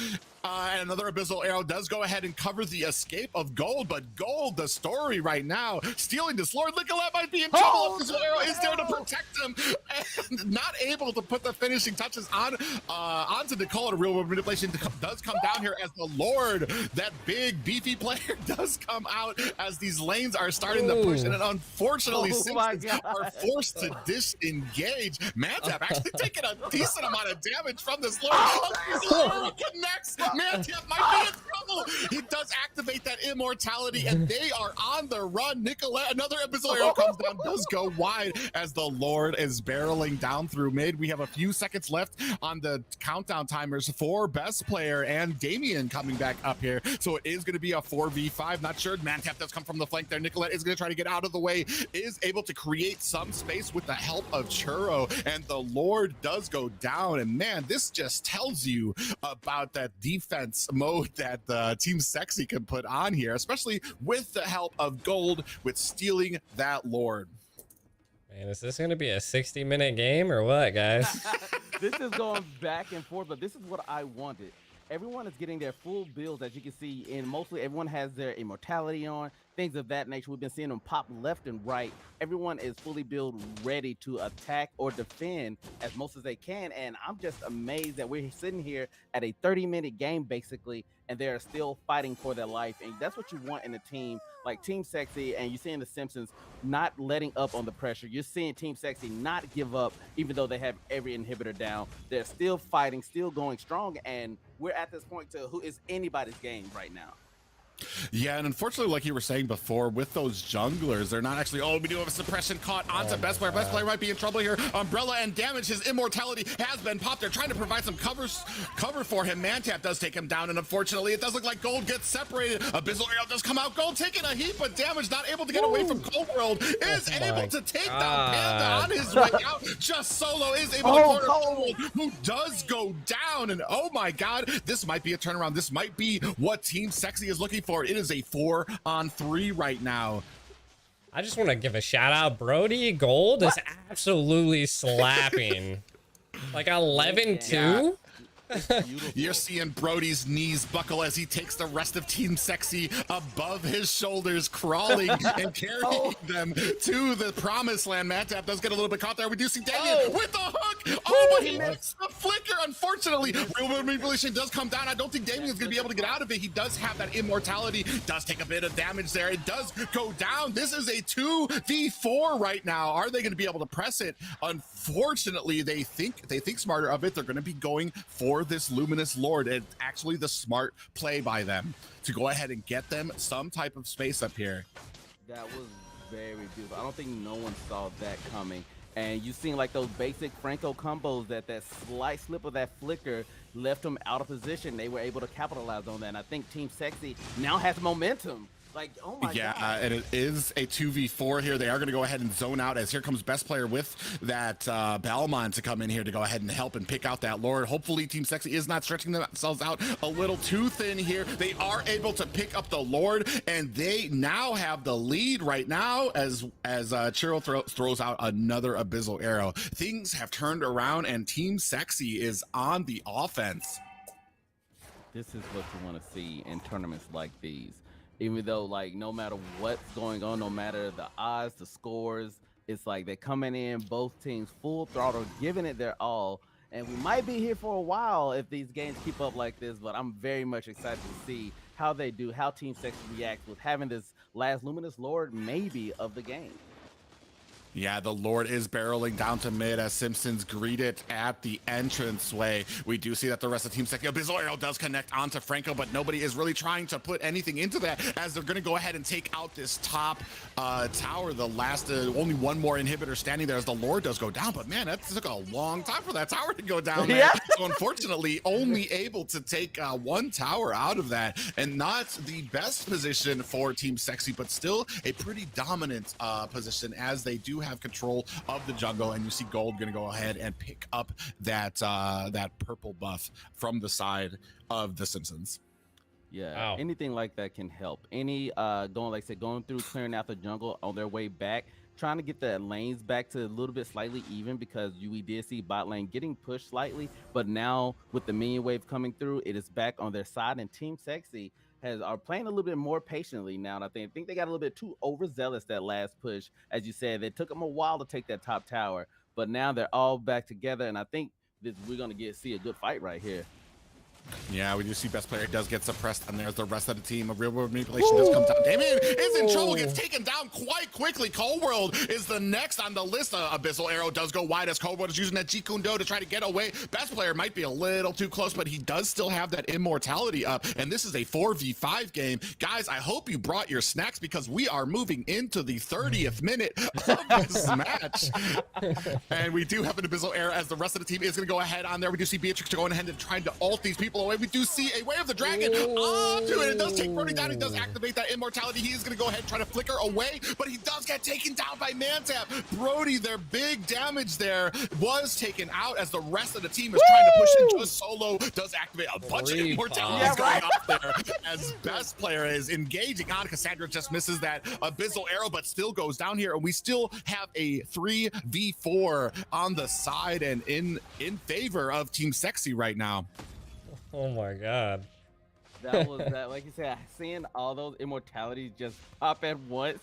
And another abyssal arrow does go ahead and cover the escape of Gold, but Gold, the story right now, stealing this Lord. Nicolette might be in trouble. Abyssal arrow is there to protect him, and not able to put the finishing touches on onto Nicole. And real world manipulation does come down here as the Lord, that big beefy player, does come out as these lanes are starting to push, and unfortunately Simpsons are forced to disengage. Mantap actually taking a decent amount of damage from this Lord. Abyssal arrow connects. Mantap might be in trouble. He does activate that immortality, and they are on the run. Nicolette, another abyssal arrow comes down, does go wide as the Lord is barreling down through mid. We have a few seconds left on the countdown timers for best player and Damien coming back up here. So it is going to be a 4v5. Not sure. Mantap does come from the flank there. Nicolette is going to try to get out of the way, is able to create some space with the help of Churro, and the Lord does go down. And man, this just tells you about that defense mode that Team Sexy can put on here, especially with the help of Gold with stealing that Lord. Man, is this going to be a 60-minute game or what, guys? This is going back and forth, but this is what I wanted. Everyone is getting their full builds, as you can see, and mostly everyone has their immortality on, things of that nature. We've been seeing them pop left and right. Everyone is fully built, ready to attack or defend as most as they can, and I'm just amazed that we're sitting here at a 30-minute game, basically, and they're still fighting for their life, and that's what you want in a team like Team Sexy. And you're seeing the Simpsons not letting up on the pressure. You're seeing Team Sexy not give up, even though they have every inhibitor down. They're still fighting, still going strong, and we're at this point to who is anybody's game right now. Yeah, and unfortunately, like you were saying before, with those junglers, they're not actually, we do have a suppression caught onto best player. Best player might be in trouble here. Umbrella and damage. His immortality has been popped. They're trying to provide some cover for him. Mantap does take him down, and unfortunately, it does look like Gold gets separated. Abyssal arrow does come out. Gold taking a heap of damage, not able to get away from Cold World, is able to take down Panda on his way out. Just Solo is able to corner Cold World, who does go down, and oh my god, this might be a turnaround. This might be what Team Sexy is looking for. It is a 4-on-3 right now. I just want to give a shout out. Brody Gold is absolutely slapping. Like 11-2. You're seeing Brody's knees buckle as he takes the rest of Team Sexy above his shoulders, crawling and carrying them to the promised land. Mantap does get a little bit caught there. We do see Damien with the hook. But he missed the flicker. Unfortunately, real world manipulation does come down. I don't think Damien's going to be able to get out of it. He does have that immortality, does take a bit of damage there. It does go down. This is a 2v4 right now. Are they going to be able to press it? Unfortunately, they think smarter of it. They're going to be going for this Luminous Lord. It's actually the smart play by them to go ahead and get them some type of space up here. That was very beautiful. I don't think no one saw that coming. And you seen like those basic Franco combos, that slight slip of that flicker left them out of position. They were able to capitalize on that. And I think Team Sexy now has momentum Like, oh my Yeah, god. and it is a 2v4 here. They are going to go ahead and zone out as here comes best player with that Balmon to come in here to go ahead and help and pick out that Lord. Hopefully Team Sexy is not stretching themselves out a little too thin here. They are able to pick up the Lord, and they now have the lead right now as Chiro throws out another Abyssal Arrow. Things have turned around, and Team Sexy is on the offense. This is what you want to see in tournaments like these. Even though, like, no matter what's going on, no matter the odds, the scores, it's like they're coming in, both teams full throttle, giving it their all. And we might be here for a while if these games keep up like this, but I'm very much excited to see how they do, how Team Sexy reacts with having this last Luminous Lord maybe of the game. Yeah, the Lord is barreling down to mid as Simpsons greet it at the entranceway. We do see that the rest of Team Sexy, Abyssal Arrow does connect onto Franco, but nobody is really trying to put anything into that as they're going to go ahead and take out this top tower. The last, only one more inhibitor standing there as the Lord does go down, but man, that took a long time for that tower to go down there. Yeah. So unfortunately, only able to take one tower out of that, and not the best position for Team Sexy, but still a pretty dominant position as they do have control of the jungle. And you see Gold going to go ahead and pick up that that purple buff from the side of the Simpsons. Yeah, Wow. anything like that can help. Any going, like I said, going through clearing out the jungle on their way back, trying to get the lanes back to a little bit slightly even, because we did see bot lane getting pushed slightly, but now with the minion wave coming through, it is back on their side, and Team Sexy are playing a little bit more patiently now. And I think they got a little bit too overzealous that last push. As you said, it took them a while to take that top tower, but now they're all back together, and I think we're gonna see a good fight right here. Yeah, we do see best player does get suppressed, and there's the rest of the team. A real world manipulation does come down. Damien is in trouble, gets taken down quite quickly. Cold World is the next on the list. Abyssal Arrow does go wide as Cold World is using that G Kundo to try to get away. Best player might be a little too close, but he does still have that immortality up, and this is a 4v5 game. Guys, I hope you brought your snacks because we are moving into the 30th minute of this match. And we do have an Abyssal Arrow as the rest of the team is going to go ahead on there. We do see Beatrix going ahead and trying to ult these people away. We do see a Way of the Dragon onto it. It does take Brody down. He does activate that immortality. He is going to go ahead and try to flicker away, but he does get taken down by Mantap. Brody, their big damage there, was taken out as the rest of the team is trying to push in. Just Solo does activate a bunch of immortalities going up there as best player is engaging on. Cassandra just misses that Abyssal Arrow, but still goes down here. And we still have a 3v4 on the side and in favor of Team Sexy right now. Oh my god. That was that, like you said, seeing all those immortalities just pop at once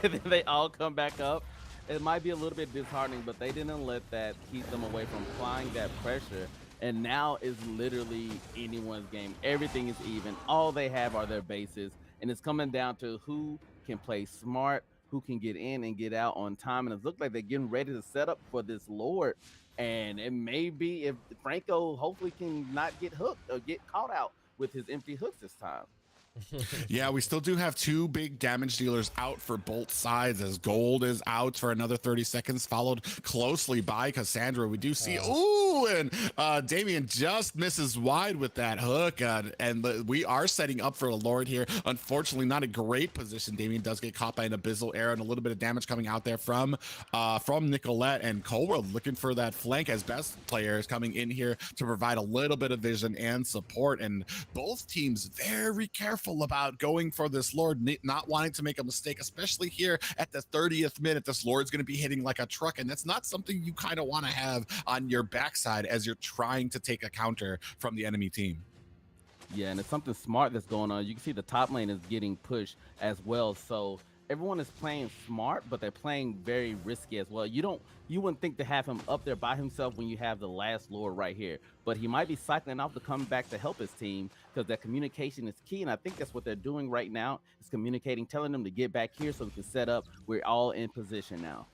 and then they all come back up. It might be a little bit disheartening, but they didn't let that keep them away from applying that pressure. And now is literally anyone's game. Everything is even. All they have are their bases, and it's coming down to who can play smart, who can get in and get out on time. And it looks like they're getting ready to set up for this Lord. And it may be if Franco hopefully can not get hooked or get caught out with his empty hooks this time. Yeah, we still do have two big damage dealers out for both sides as Gold is out for another 30 seconds, followed closely by Cassandra. We do see, and Damien just misses wide with that hook, and we are setting up for a Lord here. Unfortunately, not a great position. Damien does get caught by an Abyssal Arrow and a little bit of damage coming out there from Nicolette, and Coldworld looking for that flank as best players coming in here to provide a little bit of vision and support, and both teams very careful about going for this Lord, not wanting to make a mistake, especially here at the 30th minute. This Lord's going to be hitting like a truck, and that's not something you kind of want to have on your backside as you're trying to take a counter from the enemy team. Yeah, and it's something smart that's going on. You can see the top lane is getting pushed as well, so everyone is playing smart, but they're playing very risky as well. You wouldn't think to have him up there by himself when you have the last Lord right here, but he might be cycling off to come back to help his team, because that communication is key. And I think that's what they're doing right now, is communicating, telling them to get back here so we can set up. We're all in position now.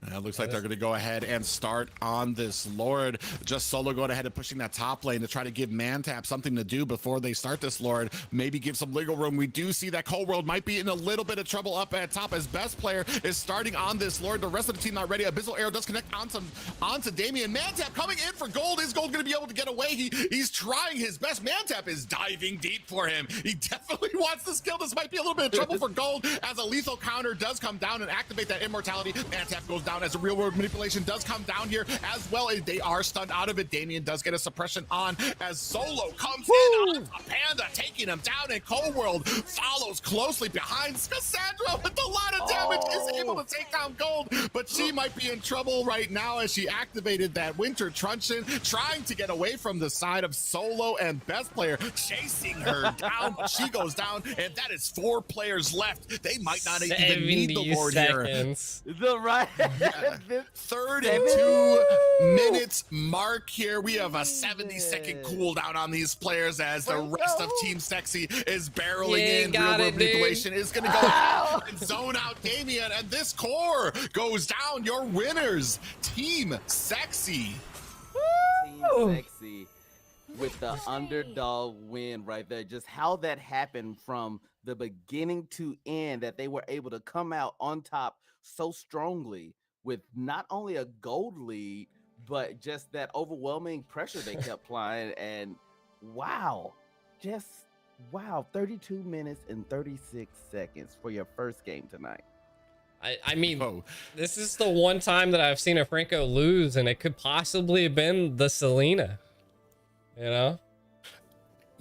It looks like they're going to go ahead and start on this Lord. Just Solo going ahead and pushing that top lane to try to give Mantap something to do before they start this Lord. Maybe give some legal room. We do see that Cold World might be in a little bit of trouble up at top as best player is starting on this Lord. The rest of the team not ready. Abyssal Arrow does connect onto Damien. Mantap coming in for gold. Is gold going to be able to get away? He's trying his best. Mantap is diving deep for him. He definitely wants this kill. This might be a little bit of trouble for gold as a lethal counter does come down and activate that immortality. Mantap goes down as a real world manipulation does come down here as well. They are stunned out of it. Damien does get a suppression on as Solo comes in on Panda, taking him down, and Cold World follows closely behind. Cassandra with a lot of damage is able to take down gold, but she might be in trouble right now as she activated that Winter Truncheon, trying to get away from the side of Solo and best player chasing her down. She goes down, and that is 4 players left. They might not even need the Lord seconds. here. The right. Yeah. 32 minutes mark here. We have a 70-second cooldown on these players as the rest of Team Sexy is barreling in. Real world manipulation is going to go ahead and zone out Damien, and this core goes down. Your winners, Team Sexy. Team Sexy with the underdog win right there. Just how that happened from the beginning to end, that they were able to come out on top so strongly with not only a gold lead, but just that overwhelming pressure they kept applying. And wow, just wow, 32 minutes and 36 seconds for your first game tonight. I mean, this is the one time that I've seen a Franco lose, and it could possibly have been the Selena, you know?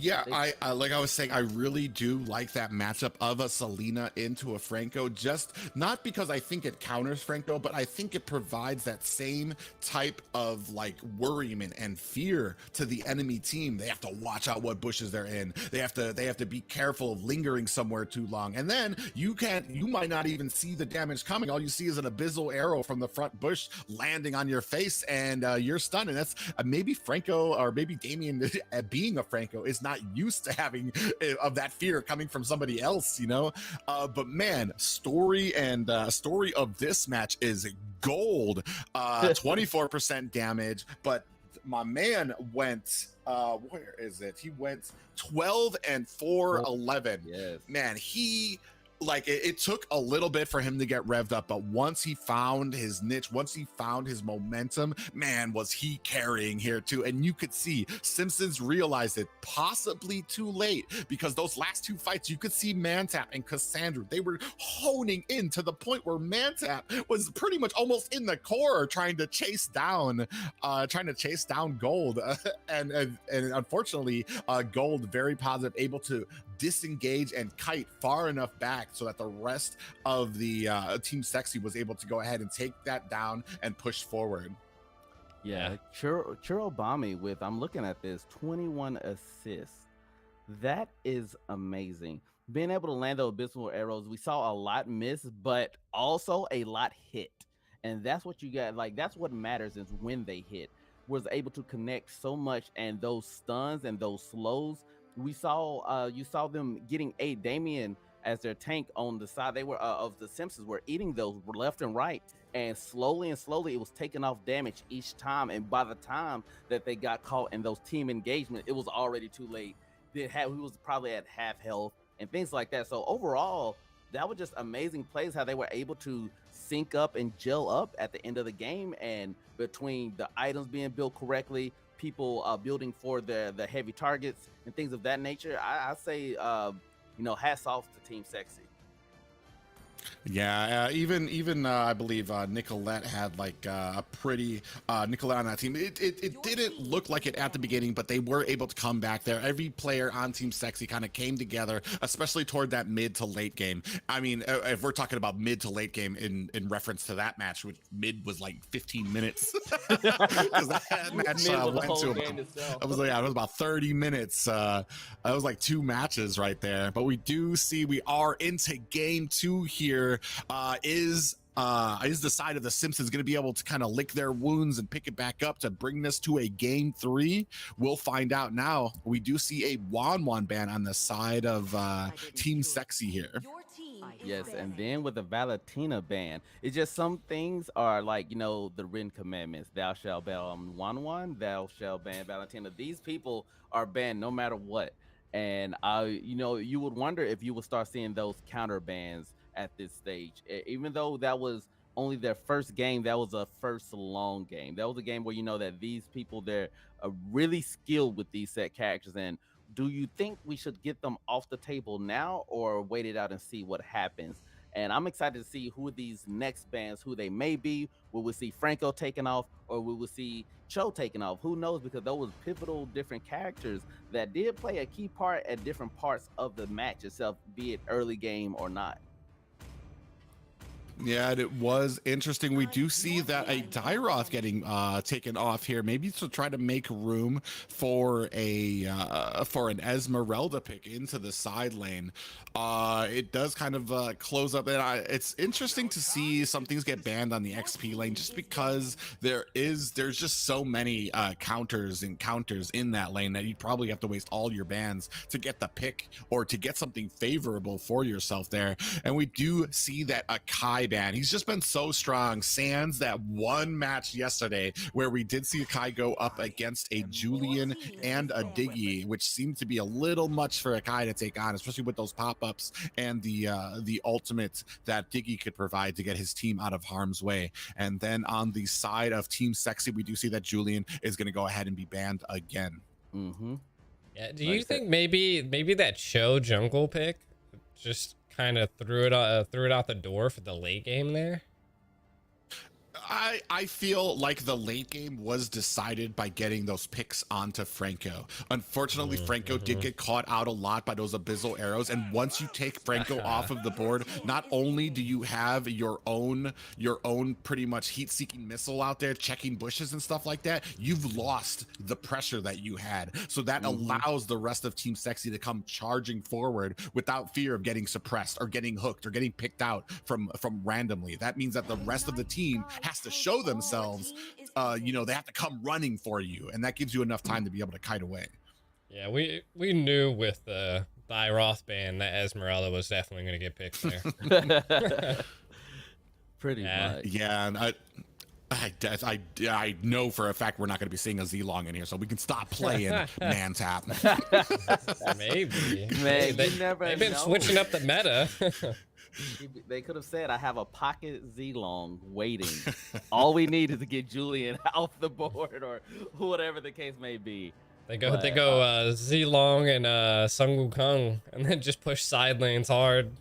Yeah, I like I was saying, I really do like that matchup of a Selena into a Franco, just not because I think it counters Franco, but I think it provides that same type of like worriment and fear to the enemy team. They have to watch out what bushes they're in. They have to be careful of lingering somewhere too long. And then you might not even see the damage coming. All you see is an abyssal arrow from the front bush landing on your face, and you're stunned. And that's maybe Franco, or maybe Damien being a Franco is not used to having of that fear coming from somebody else, you know. But man, story of this match is gold. 24% damage, but my man went where is it? He went 12 and 4-11. Yes. Man, it took a little bit for him to get revved up, but once he found his niche, once he found his momentum, man, was he carrying here too. And you could see Simpsons realized it possibly too late, because those last 2 fights, you could see Mantap and Cassandra, they were honing in to the point where Mantap was pretty much almost in the core trying to chase down Gold. And unfortunately, Gold, very positive, able to disengage and kite far enough back so that the rest of the Team Sexy was able to go ahead and take that down and push forward. Yeah, Churobami with, I'm looking at this, 21 assists. That is amazing. Being able to land those abyssal arrows, we saw a lot miss, but also a lot hit. And that's what you got, like, that's what matters, is when they hit. Was able to connect so much, and those stuns and those slows, we saw you saw them getting Damien as their tank on the side. They were of the Simpsons were eating those left and right, and slowly it was taking off damage each time. And by the time that they got caught in those team engagement, it was already too late. He was probably at half health and things like that. So overall, that was just amazing plays, how they were able to sync up and gel up at the end of the game, and between the items being built correctly, people building for the heavy targets and things of that nature. I say, hats off to Team Sexy. Yeah, even I believe Nicolette had like a pretty Nicolette on that team. It didn't look like it at the beginning, but they were able to come back there. Every player on Team Sexy kind of came together, especially toward that mid to late game. I mean, if we're talking about mid to late game in reference to that match, which mid was like 15 minutes, because that match went to it was about 30 minutes. That was like 2 matches right there. But we do see we are into game 2 here. Is the side of the Simpsons going to be able to kind of lick their wounds and pick it back up to bring this to a game 3? We'll find out now. We do see a Wan ban on the side of Team Sexy here. Your team Yes, and then with the Valentina ban, it's just some things are like, the written commandments. Thou shalt ban one, thou shalt ban Valentina. These people are banned no matter what. And you would wonder if you would start seeing those counter bans at this stage. Even though that was only their first game, that was a first long game. That was a game where you know that these people they're really skilled with these set characters. And do you think we should get them off the table now or wait it out and see what happens? And I'm excited to see who these next bands, who they may be. Will we see Franco taking off or will we see Cho taking off? Who knows? Because those were pivotal different characters that did play a key part at different parts of the match itself, be it early game or not. Yeah, and it was interesting. We do see that a Dyroth getting taken off here, maybe to try to make room for an Esmeralda pick into the side lane. It does kind of close up, and it's interesting to see some things get banned on the XP lane, just because there's just so many counters in that lane that you'd probably have to waste all your bans to get the pick or to get something favorable for yourself there. And we do see that Akai ban, he's just been so strong, sans that one match yesterday where we did see Akai go up against a Julian and a Diggy, which seemed to be a little much for Akai to take on, especially with those pop-ups and the ultimate that Diggy could provide to get his team out of harm's way. And then on the side of Team Sexy, we do see that Julian is going to go ahead and be banned again. Yeah, do you think maybe that Cho jungle pick just kind of threw it out the door for the late game there? I feel like the late game was decided by getting those picks onto Franco. Unfortunately, Franco did get caught out a lot by those abyssal arrows, and once you take Franco off of the board, not only do you have your own pretty much heat-seeking missile out there checking bushes and stuff like that, you've lost the pressure that you had. So that allows the rest of Team Sexy to come charging forward without fear of getting suppressed or getting hooked or getting picked out from randomly. That means that the rest of the team has to show themselves, they have to come running for you, and that gives you enough time to be able to kite away. Yeah, we knew with the Dyroth ban that Esmeralda was definitely going to get picked there. Pretty much. Yeah, and I know for a fact we're not going to be seeing a Z-Long in here, so we can stop playing Mantap. Maybe. Man, they've been switching up the meta. They could have said, I have a pocket Z-Long waiting. All we need is to get Julian off the board or whatever the case may be. They go Z-Long and Sun Wukong, and then just push side lanes hard.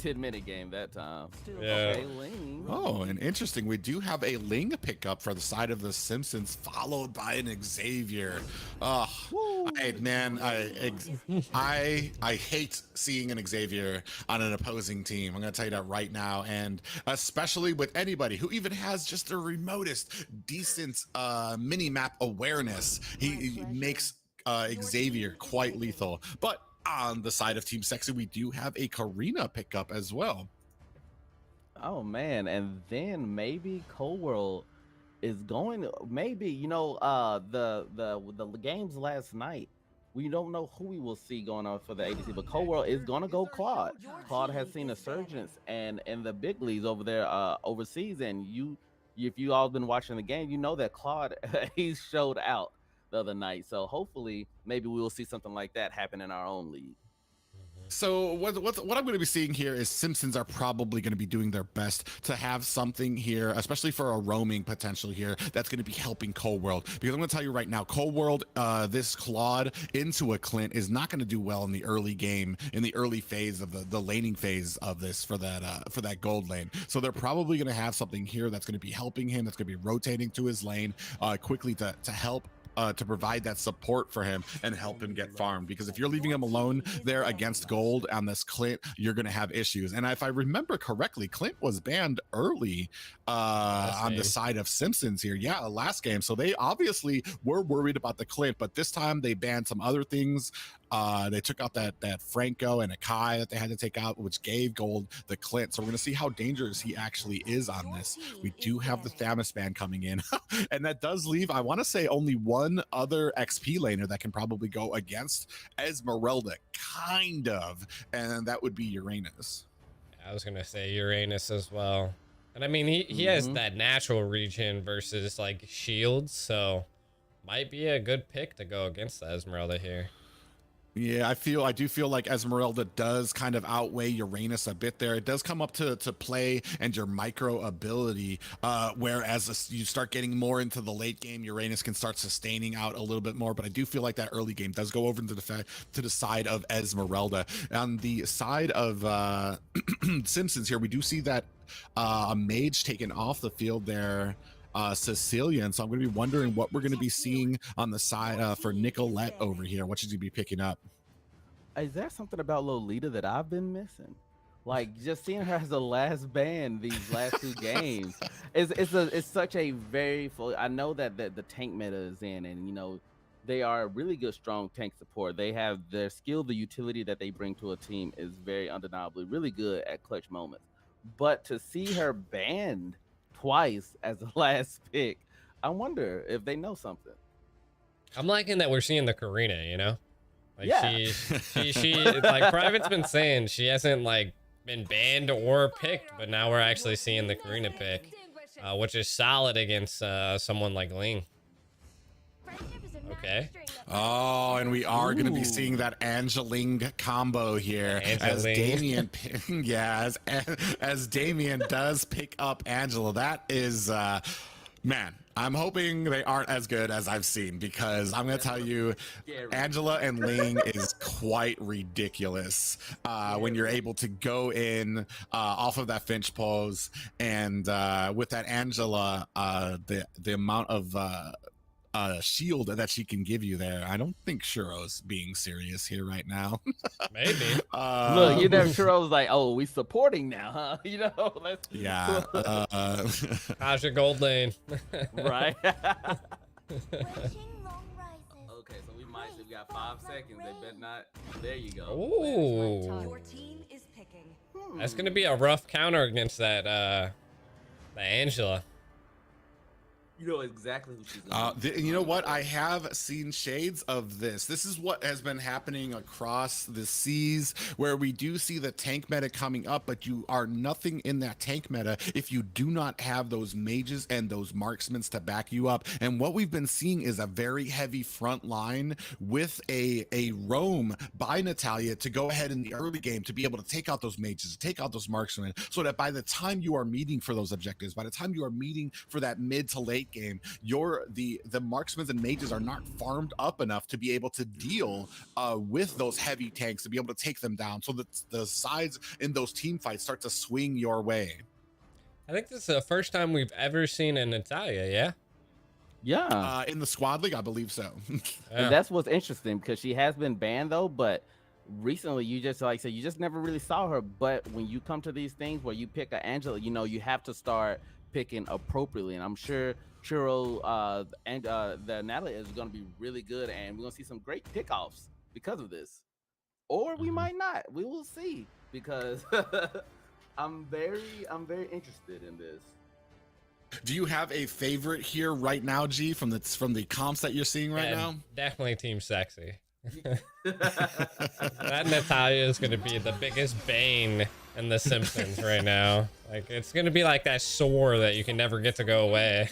10-minute game that time. Yeah. Okay, Ling. Oh, and interesting. We do have a Ling pickup for the side of the Simpsons, followed by an Xavier. I hate seeing an Xavier on an opposing team. I'm going to tell you that right now, and especially with anybody who even has just the remotest decent mini-map awareness, he makes Xavier quite lethal. But on the side of Team Sexy, we do have a Karina pickup as well. Oh man, and then maybe Cold World is going. Maybe the games last night. We don't know who we will see going on for the ADC, but Cold World is going to go Claude. Claude has seen a surgence and in the big leagues over there overseas, and if you all been watching the game, you know that Claude he showed out the other night. So hopefully, maybe we will see something like that happen in our own league. So what I'm going to be seeing here is Simpsons are probably going to be doing their best to have something here, especially for a roaming potential here, that's going to be helping Cold World. Because I'm going to tell you right now, Cold World, this Claude into a Clint is not going to do well in the early game, in the early phase of the laning phase of this for that gold lane. So they're probably going to have something here that's going to be helping him, that's going to be rotating to his lane quickly to help to provide that support for him and help him get farmed. Because if you're leaving him alone there against gold on this Clint, you're going to have issues. And if I remember correctly, Clint was banned early on the side of Simpsons here. Yeah, last game. So they obviously were worried about the Clint, but this time they banned some other things. They took out that Franco and a Kai that they had to take out, which gave Gold the Clint. So we're going to see how dangerous he actually is on this. We do have the Thamus ban coming in, and that does leave, I want to say, only one other XP laner that can probably go against Esmeralda, kind of, and that would be Uranus. I was gonna say Uranus as well. And I mean, he has that natural region versus like shields, so might be a good pick to go against the Esmeralda here. Yeah, I do feel like Esmeralda does kind of outweigh Uranus a bit there. It does come up to play and your micro ability, whereas you start getting more into the late game, Uranus can start sustaining out a little bit more. But I do feel like that early game does go over to the side of Esmeralda. On the side of Simpsons here, we do see that a mage taken off the field there, Cecilian. So I'm going to be wondering what we're going to be seeing on the side for Nicolette over here. What should you be picking up? Is there something about Lolita that I've been missing? Like just seeing her as the last band these last two games. It's such a very full. I know that the tank meta is in, and you know they are really good, strong tank support. They have their skill, the utility that they bring to a team is very undeniably really good at clutch moments. But to see her banned twice as the last pick, I wonder if they know something. I'm liking that we're seeing the Karina, you know? Like Yeah. she like Private's been saying she hasn't like been banned or picked, but now we're actually seeing the Karina pick, which is solid against someone like Ling. Okay. Oh, and we are going to be seeing that Angeling combo here as Damien, yeah, as Damien does pick up Angela. That is, man, I'm hoping they aren't as good as I've seen, because I'm going to tell you, Angela and Ling is quite ridiculous when you're able to go in off of that Finch pose, and with that Angela, the amount of shield that she can give you there. I don't think Shuro's being serious here right now. Maybe. Look, you know, Shuro's like, oh, we supporting now, huh? You know, let's. Yeah. How's your gold lane? Right. Okay, so we might. We got 5 seconds. They bet not. There you go. Ooh. Your team is picking. That's gonna be a rough counter against that the Angela. You know exactly who she's going to be. You know what? I have seen shades of this. This is what has been happening across the seas, where we do see the tank meta coming up, but you are nothing in that tank meta if you do not have those mages and those marksmen to back you up. And what we've been seeing is a very heavy front line with a roam by Natalia to go ahead in the early game to be able to take out those mages, take out those marksmen, so that by the time you are meeting for those objectives, by the time you are meeting for that mid to late game, the marksmen and mages are not farmed up enough to be able to deal with those heavy tanks, to be able to take them down, so that the sides in those team fights start to swing your way. I think this is the first time we've ever seen a Natalia, yeah? Yeah. In the squad league, I believe so. And that's what's interesting, because she has been banned though, but recently you just, like I said, you just never really saw her. But when you come to these things where you pick an Angela, you know, you have to start picking appropriately. And I'm sure Churro and the Natalie is going to be really good, and we're going to see some great pickoffs because of this. Or we might not. We will see, because I'm very interested in this. Do you have a favorite here right now, G, from the comps that you're seeing right now? Definitely Team Sexy. That Natalia is going to be the biggest bane in The Simpsons right now. Like, it's going to be like that sore that you can never get to go away.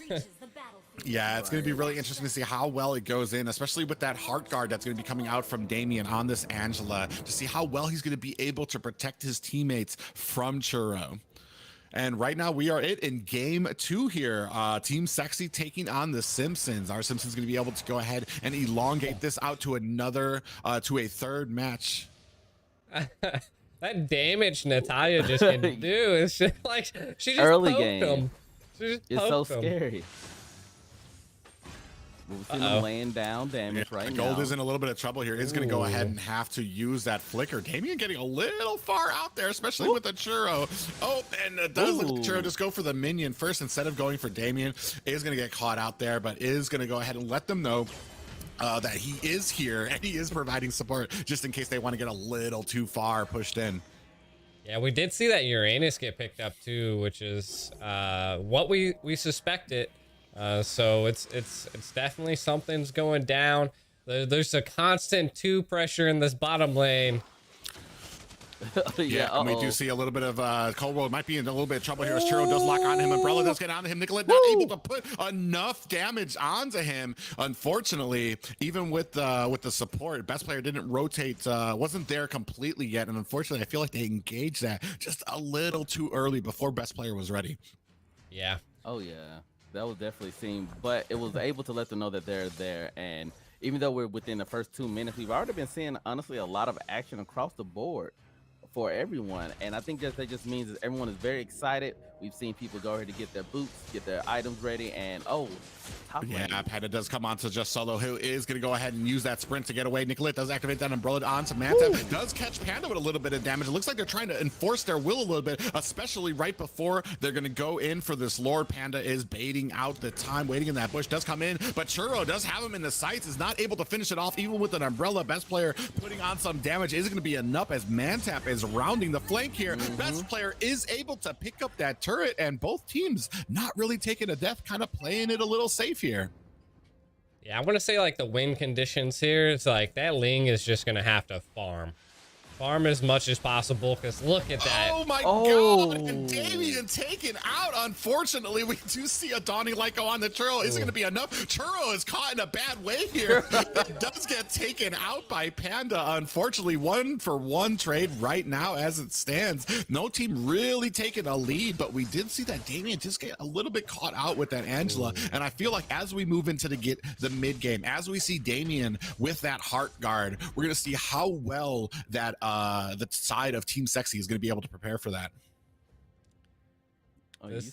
Yeah, it's going to be really interesting to see how well it goes in, especially with that heart guard that's going to be coming out from Damien on this Angela, to see how well he's going to be able to protect his teammates from Churro. And right now we are in game 2 here. Team Sexy taking on the Simpsons. Our Simpsons going to be able to go ahead and elongate this out to to a third match. That damage Natalia just can do is just like, she just early poked game. him. It's so scary. We'll see them laying down damage right now. Gold is in a little bit of trouble here. He's going to go ahead and have to use that flicker. Damien getting a little far out there, especially with the Churro. Oh, and it does look Churro just go for the minion first instead of going for Damien. Is going to get caught out there, but is going to go ahead and let them know that he is here and he is providing support just in case they want to get a little too far pushed in. Yeah, we did see that Uranus get picked up too, which is what we suspected. So it's definitely something's going down. There's a constant 2 pressure in this bottom lane. Yeah, and we do see a little bit of Coldwell might be in a little bit of trouble here as Churro does lock on him. Umbrella does get onto him. Nicolette not able to put enough damage onto him. Unfortunately, even with the support, best player didn't rotate, wasn't there completely yet. And unfortunately, I feel like they engaged that just a little too early before best player was ready. Yeah. Oh yeah, that was definitely seen, but it was able to let them know that they're there. And even though we're within the first 2 minutes, we've already been seeing honestly a lot of action across the board for everyone, and I think that just means that everyone is very excited. We've seen people go ahead to get their boots, get their items ready, and top lane. Yeah, Panda does come on to just Solo, who is going to go ahead and use that sprint to get away. Nicolette does activate that Umbrella onto Manta. Does catch Panda with a little bit of damage. It looks like they're trying to enforce their will a little bit, especially right before they're going to go in for this Lord. Panda is baiting out the time, waiting in that bush. Does come in, but Churro does have him in the sights, is not able to finish it off, even with an Umbrella. Best player putting on some damage. Isn't going to be enough as Mantap is rounding the flank here. Best player is able to pick up that turret, and both teams not really taking a death, kind of playing it a little safe here. Yeah, I want to say like the win conditions here, it's like that Ling is just gonna have to farm as much as possible, because look at that. Oh my god, and Damien taken out. Unfortunately, we do see a Dawning Light go on the Churro. Isn't going to be enough. Churro is caught in a bad way here. It does get taken out by Panda. Unfortunately, 1-for-1 trade right now as it stands. No team really taking a lead, but we did see that Damien just get a little bit caught out with that Angela. And I feel like as we move into the mid game, as we see Damien with that Heart Guard, we're going to see how well that the side of Team Sexy is going to be able to prepare for that. Oh, this is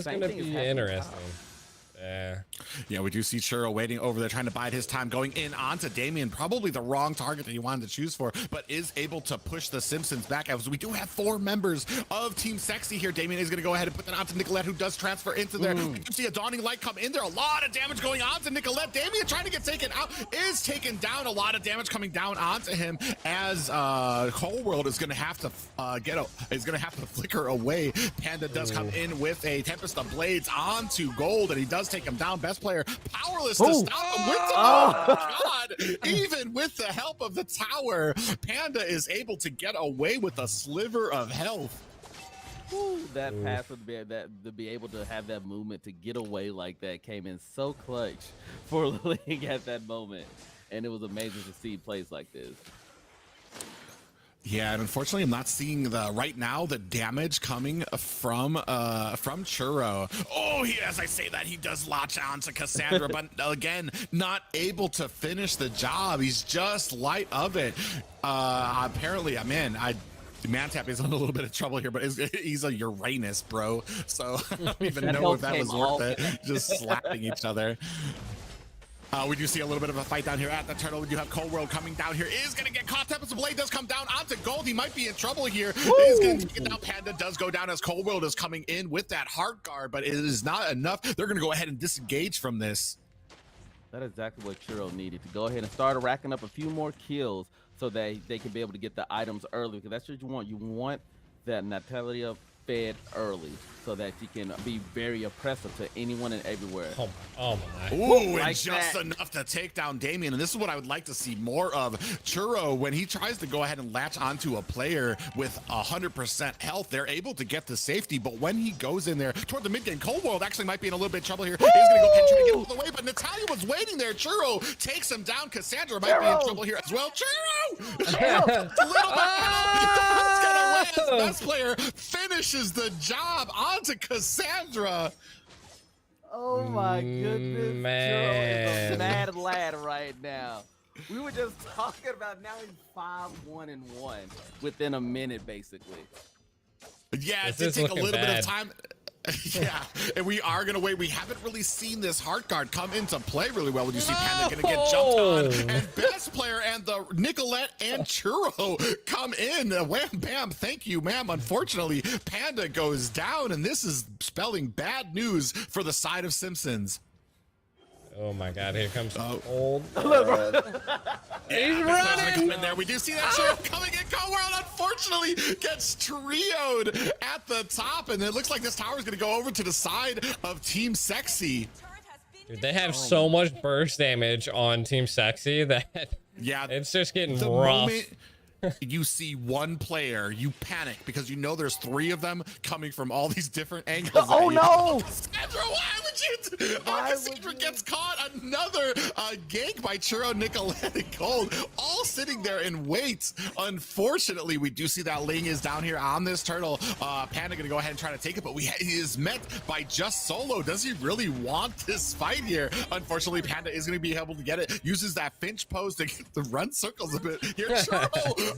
going to be interesting. Yeah, we do see Churro waiting over there, trying to bide his time, going in onto Damien. Probably the wrong target that he wanted to choose for, but is able to push the Simpsons back. As we do have 4 members of Team Sexy here. Damien is going to go ahead and put that onto Nicolette, who does transfer into there. We do see a Dawning Light come in there. A lot of damage going on to Nicolette. Damien trying to get taken out, is taken down. A lot of damage coming down onto him as Whole World is going to have to flicker away. Panda does come in with a Tempest of Blades onto Gold, and he does take him down. Best player powerless to stop him. God! Even with the help of the tower, Panda is able to get away with a sliver of health. That pass would be to be able to have that movement to get away like that came in so clutch for Ling at that moment, and it was amazing to see plays like this. Yeah, and unfortunately, I'm not seeing right now the damage coming from Churro. Oh, as I say that, he does latch on to Cassandra, but again, not able to finish the job. He's just light of it. Apparently, Mantap is in a little bit of trouble here, but he's a Uranus, bro. So I don't even know if that was worth it. Just slapping each other. We do see a little bit of a fight down here at the turtle. We do have Cold World coming down here. Is going to get caught. Tempest Blade does come down onto Gold. He might be in trouble here. Is going to take it down. Panda does go down as Cold World is coming in with that Heart Guard, but it is not enough. They're going to go ahead and disengage from this. That is exactly what Churro needed, to go ahead and start racking up a few more kills so that they can be able to get the items early, because that's what you want. You want that Natalia fed early so that you can be very oppressive to anyone and everywhere. Oh my. Ooh, and just enough to take down Damien. And this is what I would like to see more of. Churro, when he tries to go ahead and latch onto a player with 100% health, they're able to get the safety. But when he goes in there toward the mid game, Cold World actually might be in a little bit of trouble here. He's going to go ahead and try to get out of the way, but Natalia was waiting there. Churro takes him down. Cassandra might be in trouble here as well. Churro! Little best player finishes the job onto Cassandra. Oh my goodness, man. Churro is a mad lad right now. We were just talking about now he's 5-1-1 within a minute, basically. Yeah, it did take a little bit of time. Yeah, and we are going to wait. We haven't really seen this Heart Guard come into play really well. When you see Panda going to get jumped on, and best player and the Nicolette and Churro come in. Wham, bam, thank you, ma'am. Unfortunately, Panda goes down, and this is spelling bad news for the side of Simpsons. Oh my God! Here comes old. He's running. In there. We do see that sheriff coming in. Coworld unfortunately gets trioed at the top, and it looks like this tower is going to go over to the side of Team Sexy. Dude, they have so much burst damage on Team Sexy that it's just getting rough. Moment you see one player, you panic because you know there's 3 of them coming from all these different angles. Oh no! Cassandra, why would you? Cassandra gets caught. Another gank by Churro, Nicolette, and Gold, all sitting there in wait. Unfortunately, we do see that Ling is down here on this turtle. Panda gonna go ahead and try to take it, but he is met by Just Solo. Does he really want this fight here? Unfortunately, Panda is gonna be able to get it. Uses that Finch pose to run circles a bit. Here, Churro.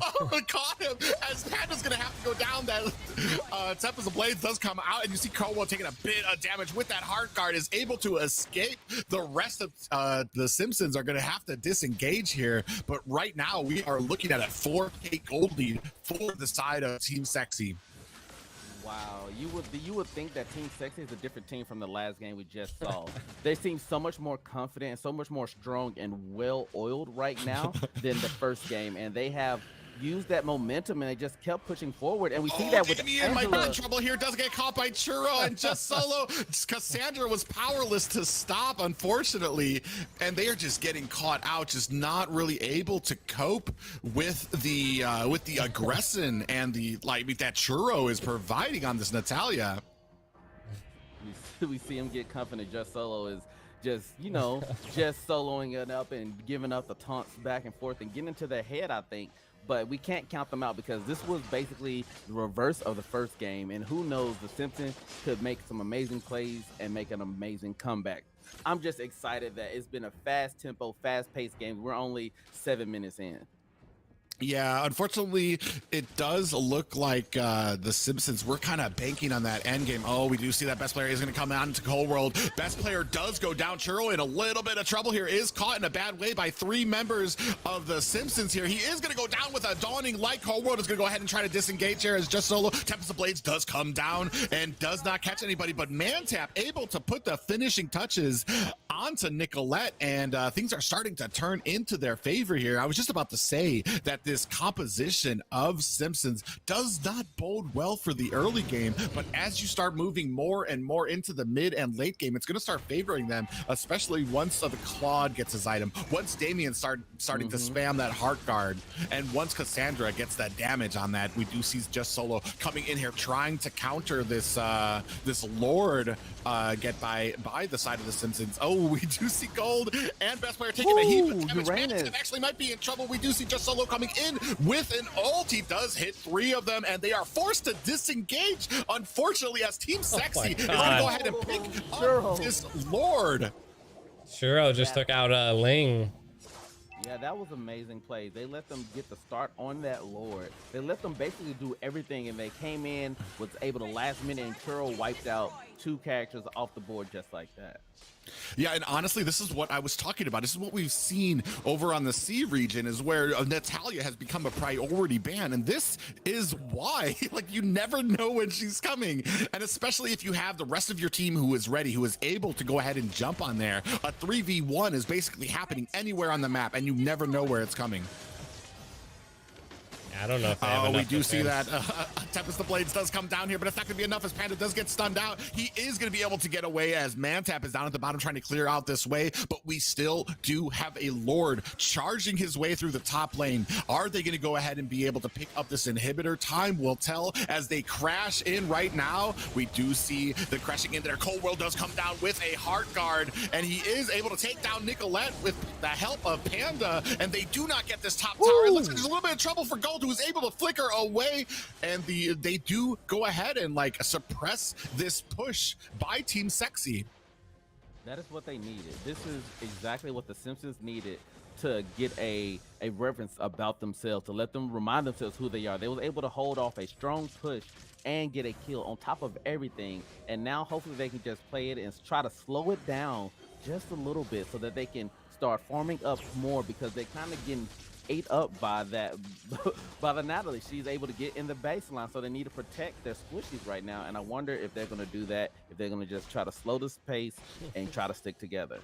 Caught him as Panda's gonna have to go down. That Tempest of Blades does come out, and you see Crowell taking a bit of damage with that hard guard, is able to escape. The rest of the Simpsons are gonna have to disengage here, but right now we are looking at a 4K gold lead for the side of Team Sexy. Wow, you would think that Team Sexy is a different team from the last game we just saw. They seem so much more confident, so much more strong and well-oiled right now than the first game, and they have used that momentum and they just kept pushing forward, and we see that with Damien might be in trouble here. Does get caught by Churro and Just Solo. Cassandra was powerless to stop, unfortunately, and they are just getting caught out, just not really able to cope with the aggression and the that Churro is providing on this Natalia. We see him get confident. Just Solo is just, just soloing it up and giving up the taunts back and forth and getting into their head, I think. But we can't count them out because this was basically the reverse of the first game. And who knows, the Simpsons could make some amazing plays and make an amazing comeback. I'm just excited that it's been a fast tempo, fast paced game. We're only 7 minutes in. Yeah, unfortunately, it does look like the Simpsons, we're kind of banking on that end game. Oh, we do see that best player is going to come out into Cold World. Best player does go down. Churro in a little bit of trouble here, is caught in a bad way by 3 members of the Simpsons here. He is going to go down with a dawning light. Cold World is going to go ahead and try to disengage here as Just Solo. Tempest of Blades does come down and does not catch anybody, but Mantap able to put the finishing touches onto Nicolette, and things are starting to turn into their favor here. I was just about to say that this composition of Simpsons does not bode well for the early game, but as you start moving more and more into the mid and late game, it's going to start favoring them, especially once the Claude gets his item, once Damien starting to spam that heart guard, and once Cassandra gets that damage on that. We do see Just Solo coming in here trying to counter this this Lord get by the side of the Simpsons. Oh, we do see Gold and best player taking a heap of damage. Manson actually might be in trouble. We do see Just Solo coming in with an ult. He does hit 3 of them, and they are forced to disengage, unfortunately, as Team Sexy is going to go ahead and pick up this Lord. Churro just took out Ling. Yeah, that was amazing play. They let them get the start on that Lord. They let them basically do everything, and they came in, was able to last minute, and Churro wiped out 2 characters off the board just like that. Yeah, and honestly, this is what I was talking about. This is what we've seen over on the C region, is where Natalia has become a priority ban, and this is why. Like, you never know when she's coming, and especially if you have the rest of your team who is ready, who is able to go ahead and jump on there. A 3v1 is basically happening anywhere on the map, and you never know where it's coming. I don't know if they have we do see that Tempest of Blades does come down here, but it's not going to be enough as Panda does get stunned out. He is going to be able to get away as Mantap is down at the bottom trying to clear out this way, but we still do have a Lord charging his way through the top lane. Are they going to go ahead and be able to pick up this inhibitor? Time will tell as they crash in right now. We do see the crashing in there. Cold World does come down with a heart guard, and he is able to take down Nicolette with the help of Panda, and they do not get this top tower. It looks like there's a little bit of trouble for Gold, who is able to flicker away, and they do go ahead and suppress this push by Team Sexy. That is what they needed. This is exactly what the Simpsons needed to get a reference about themselves, to let them remind themselves who they are. They was able to hold off a strong push and get a kill on top of everything, and now hopefully they can just play it and try to slow it down just a little bit so that they can start farming up more, because they're kind of getting ate up by that by the Natalie. She's able to get in the baseline, so they need to protect their squishies right now, and I wonder if they're going to do that, if they're going to just try to slow this pace and try to stick together.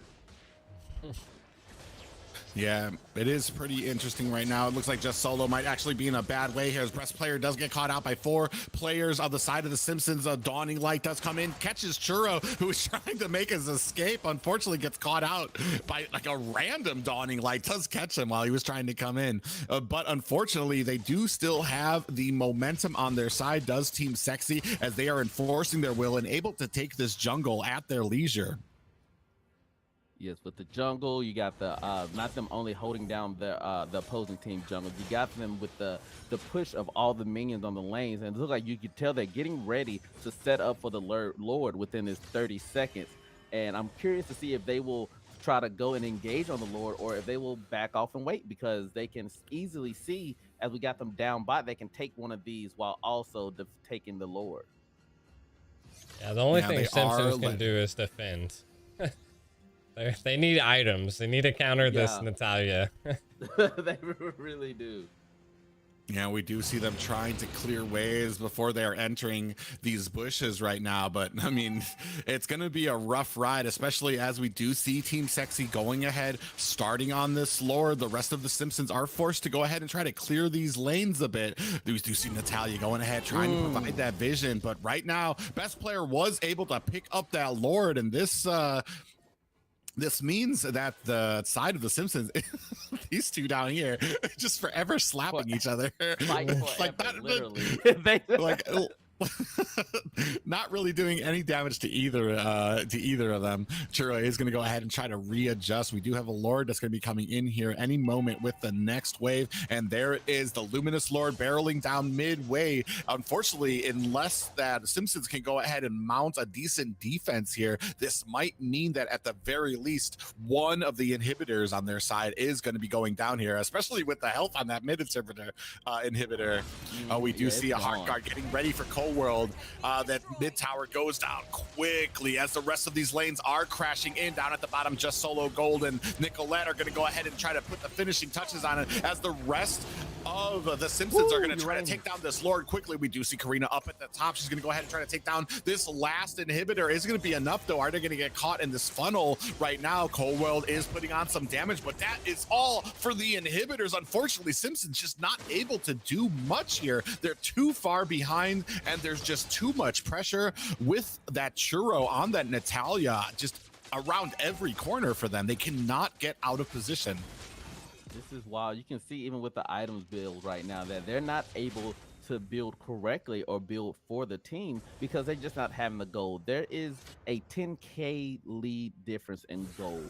Yeah, it is pretty interesting right now. It looks like Just Solo might actually be in a bad way here. His Breast player does get caught out by 4 players on the side of the Simpsons. A Dawning Light does come in, catches Churro, who is trying to make his escape. Unfortunately, gets caught out by like a random Dawning Light. Does catch him while he was trying to come in. But unfortunately, they do still have the momentum on their side, does Team Sexy, as they are enforcing their will and able to take this jungle at their leisure. Yes, with the jungle, you got the not them only holding down the opposing team jungle. You got them with the push of all the minions on the lanes, and it looks like you could tell they're getting ready to set up for the Lord within this 30 seconds. And I'm curious to see if they will try to go and engage on the Lord, or if they will back off and wait, because they can easily see, as we got them down by, they can take one of these while also taking the Lord. Yeah, the only thing Simpsons can do is defend. They need items. They need to counter this Natalia. They really do. Yeah, we do see them trying to clear waves before they are entering these bushes right now. But I mean, it's going to be a rough ride, especially as we do see Team Sexy going ahead, starting on this Lord. The rest of the Simpsons are forced to go ahead and try to clear these lanes a bit. We do see Natalia going ahead, trying to provide that vision. But right now, Best Player was able to pick up that Lord, and this means that the side of the Simpsons, these two down here, just forever slapping each other. Like that, literally. Like, not really doing any damage to either of them. Churro is going to go ahead and try to readjust. We do have a Lord that's going to be coming in here any moment with the next wave, and there it is, the Luminous Lord barreling down midway. Unfortunately, unless that Simpsons can go ahead and mount a decent defense here, this might mean that at the very least one of the inhibitors on their side is going to be going down here, especially with the health on that mid inhibitor. We do see a Heart Guard getting ready for Cold World. That mid tower goes down quickly as the rest of these lanes are crashing in. Down at the bottom, Just Solo, Gold, and Nicolette are going to go ahead and try to put the finishing touches on it, as the rest of the Simpsons are going to try to take down this Lord quickly. We do see Karina up at the top. She's going to go ahead and try to take down this last inhibitor. Is going to be enough, though. Are they going to get caught in this funnel right now? Cold World is putting on some damage, but that is all for the inhibitors. Unfortunately, Simpsons just not able to do much here. They're too far behind, and there's just too much pressure with that Churro on that Natalia just around every corner for them. They cannot get out of position. This is wild. You can see even with the items build right now that they're not able to build correctly or build for the team because they're just not having the gold. There is a 10K lead difference in gold.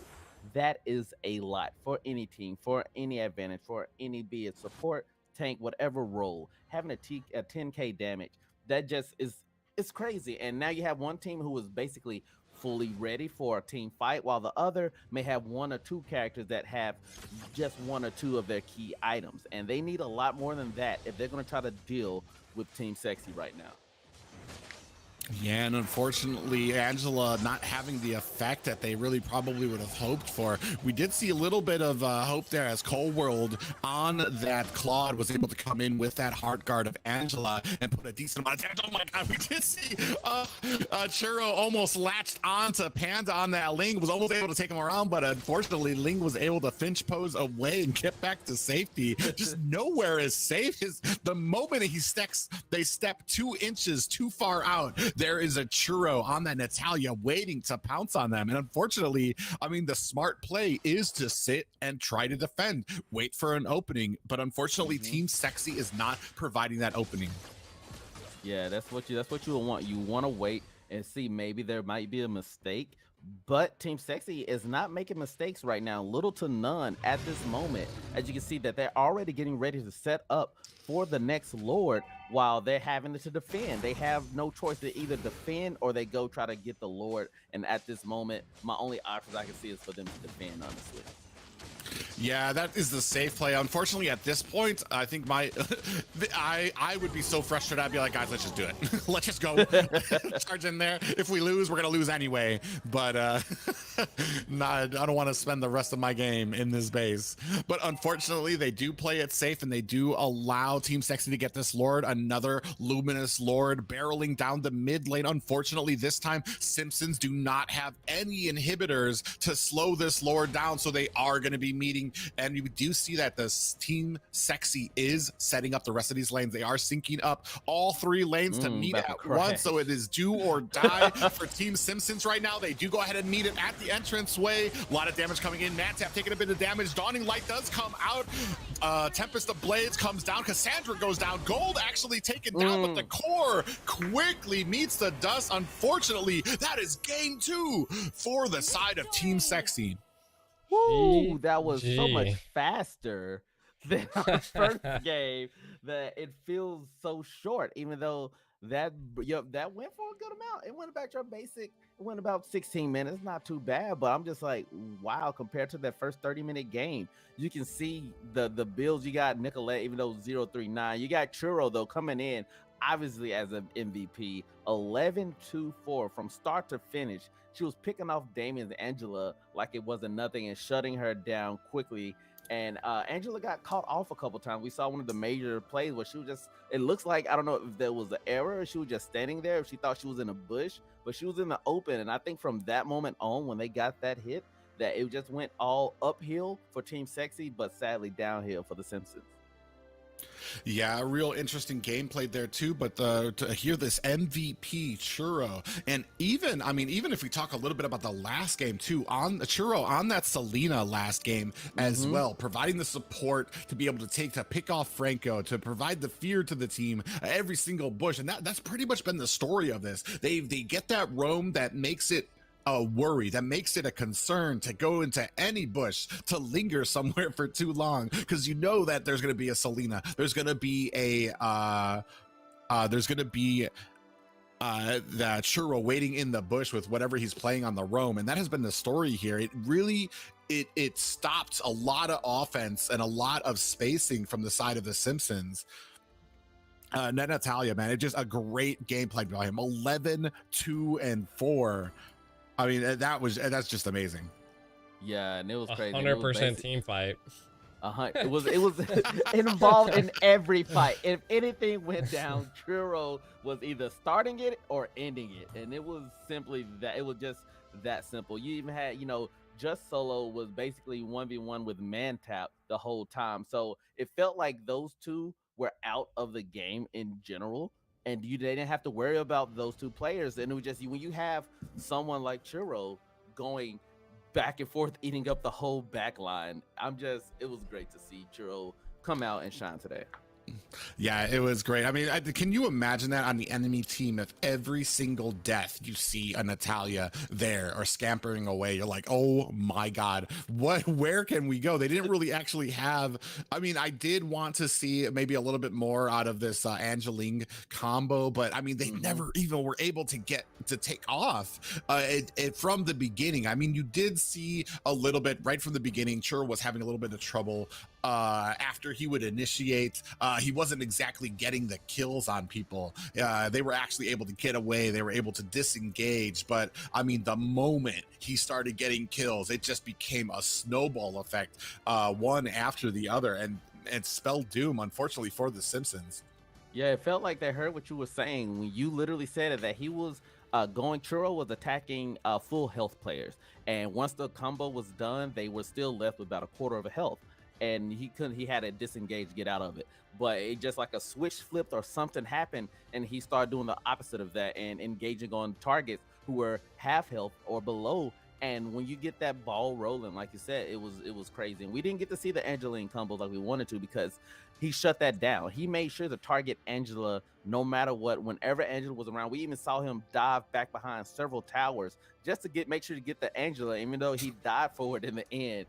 That is a lot for any team, for any advantage, for any, be it support, tank, whatever role. Having a 10K damage, that just is, it's crazy. And now you have one team who is basically fully ready for a team fight, while the other may have one or two characters that have just one or two of their key items, and they need a lot more than that if they're going to try to deal with Team Sexy right now. Yeah, and unfortunately, Angela not having the effect that they really probably would have hoped for. We did see a little bit of hope there as Cold World on that Claude was able to come in with that Heart Guard of Angela and put a decent amount of damage. Oh my god, we did see Churro almost latched onto Panda on that. Ling was almost able to take him around, but unfortunately, Ling was able to finch pose away and get back to safety. Just nowhere is safe. The moment they step 2 inches too far out, there is a Churro on that Natalia waiting to pounce on them. And unfortunately, I mean, the smart play is to sit and try to defend, wait for an opening. But unfortunately, Team Sexy is not providing that opening. Yeah, that's what you want. You want to wait and see, maybe there might be a mistake. But Team Sexy is not making mistakes right now, little to none at this moment. As you can see that they're already getting ready to set up for the next Lord while they're having to defend. They have no choice to either defend or they go try to get the Lord. And at this moment, my only options I can see is for them to defend, honestly. Yeah, that is the safe play. Unfortunately, at this point, I think I would be so frustrated. I'd be like, guys, let's just do it. Let's just go charge in there. If we lose, we're gonna lose anyway. But I don't want to spend the rest of my game in this base. But unfortunately, they do play it safe and they do allow Team Sexy to get this Lord, another Luminous Lord barreling down the mid lane. Unfortunately, this time Simpsons do not have any inhibitors to slow this Lord down, so they are going to be meeting. And you do see that the Team Sexy is setting up the rest of these lanes. They are syncing up all 3 lanes to meet at once, so it is do or die for Team Simpsons right now. They do go ahead and meet it at the entranceway. A lot of damage coming in. Mantap taking a bit of damage. Dawning Light does come out. Tempest of Blades comes down. Cassandra goes down. Gold actually taken down, but the core quickly meets the dust. Unfortunately, that is game 2 for the side of Team Sexy. Woo, that was so much faster than our first game that it feels so short, even though that went for a good amount. It went back to our basic. It went about 16 minutes, not too bad, but I'm just like, wow, compared to that first 30-minute game, you can see the builds. You got Nicolette, even though 0-3-9. You got Churro, though, coming in, obviously, as an MVP, 11-2-4 from start to finish. She was picking off Damien's Angela like it wasn't nothing and shutting her down quickly. And Angela got caught off a couple times. We saw one of the major plays where she was just, it looks like, I don't know if there was an error or she was just standing there, if she thought she was in a bush, but she was in the open. And I think from that moment on, when they got that hit, that it just went all uphill for Team Sexy, but sadly downhill for the Simpsons. Yeah, a real interesting gameplay there too, but to hear this MVP Churro, and even if we talk a little bit about the last game too, on Churro on that Selena last game as well, providing the support to be able to pick off Franco, to provide the fear to the team every single bush, and that's pretty much been the story of this. They get that roam that makes it a worry, that makes it a concern to go into any bush, to linger somewhere for too long, because you know that there's going to be a Selena, there's going to be that Churro waiting in the bush with whatever he's playing on the roam, and that has been the story here. It really it stopped a lot of offense and a lot of spacing from the side of the Simpsons. Natalia, man, it's just a great gameplay by him. 11-2-4. I mean, that's just amazing. Yeah, and it was crazy. 100% team fight. It was involved in every fight. If anything went down, Churro was either starting it or ending it, and it was simply that. It was just that simple. You even had, Just Solo was basically 1v1 with Mantap the whole time, so it felt like those two were out of the game in general. And they didn't have to worry about those two players. And it was just, when you have someone like Churro going back and forth, eating up the whole back line, it was great to see Churro come out and shine today. Yeah, it was great. I mean, can you imagine that on the enemy team? If every single death you see a Natalia there or scampering away, you're like, oh my God, where can we go? They didn't really actually have, I mean, I did want to see maybe a little bit more out of this Angeline combo, but I mean, they never even were able to get to take off from the beginning. I mean, you did see a little bit right from the beginning. Churro was having a little bit of trouble after he would initiate. He wasn't exactly getting the kills on people. They were actually able to get away. They were able to disengage. But I mean, the moment he started getting kills, it just became a snowball effect, one after the other, and spelled doom, unfortunately, for the Simpsons. Yeah, it felt like they heard what you were saying when you literally said it, that he was Churro was attacking full health players. And once the combo was done, they were still left with about a quarter of a health. And he had to disengage, get out of it. But it just like a switch flipped or something happened, and he started doing the opposite of that and engaging on targets who were half health or below. And when you get that ball rolling, like you said, it was crazy. And we didn't get to see the Angeline combo like we wanted to, because he shut that down. He made sure to target Angela no matter what. Whenever Angela was around, we even saw him dive back behind several towers just to make sure to get the Angela. Even though he died for it in the end,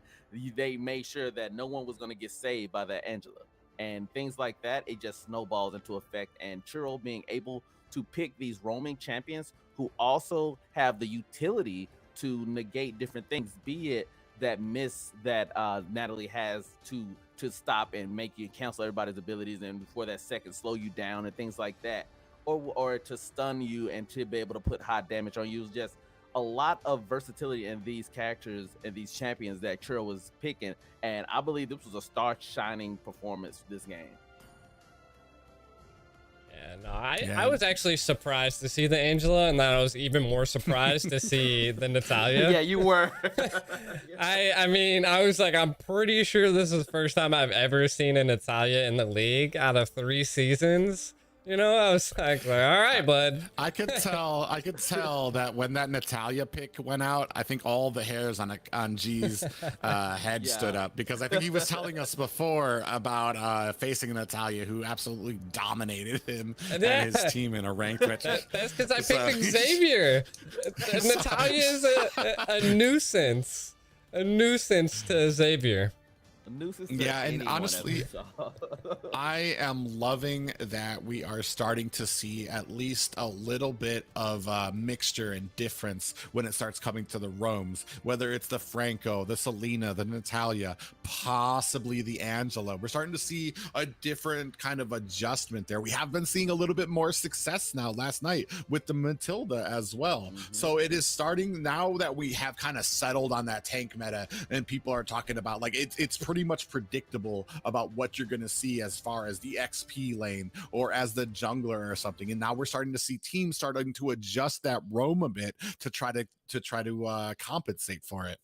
they made sure that no one was going to get saved by that Angela. And things like that, it just snowballs into effect. And Churro being able to pick these roaming champions who also have the utility to negate different things, be it that miss that Natalie has to stop and make you cancel everybody's abilities, and before that second slow you down and things like that, or to stun you and to be able to put hot damage on you. Just a lot of versatility in these characters and these champions that Churro was picking, and I believe this was a star shining performance this game. Yeah, no, I was actually surprised to see the Angela, and then I was even more surprised to see the Natalia. Yeah, you were. I mean, I was like, I'm pretty sure this is the first time I've ever seen a Natalia in the league out of 3 seasons. You know, I was like, all right, bud. I could tell that when that Natalia pick went out, I think all the hairs on G's head stood up, because I think he was telling us before about facing Natalia, who absolutely dominated him and his team in a ranked match. That's because I picked Xavier. Natalia is a nuisance. A nuisance to Xavier. Yeah, and honestly, I am loving that we are starting to see at least a little bit of mixture and difference when it starts coming to the roams, whether it's the Franco, the Selena, the Natalia, possibly the Angela. We're starting to see a different kind of adjustment there. We have been seeing a little bit more success now last night with the Matilda as well. So it is starting now that we have kind of settled on that tank meta, and people are talking about, like, it's pretty much predictable about what you're going to see as far as the XP lane or as the jungler or something. And now we're starting to see teams starting to adjust that roam a bit to try to compensate for it.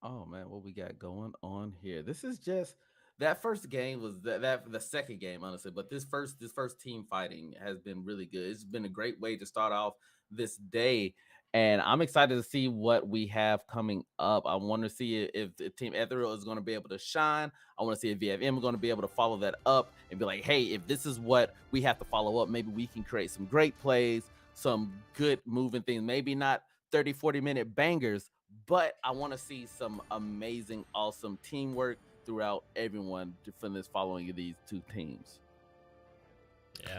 Oh man, what we got going on here? This is just that first game was that the second game, honestly, but this first team fighting has been really good. It's been a great way to start off this day, and I'm excited to see what we have coming up. I want to see if the team Ethereal is going to be able to shine. I want to see if VFM is going to be able to follow that up and be like, hey, if this is what we have to follow up, maybe we can create some great plays, some good moving things, maybe not 30-40 minute bangers, but I want to see some amazing, awesome teamwork throughout everyone from this following these two teams.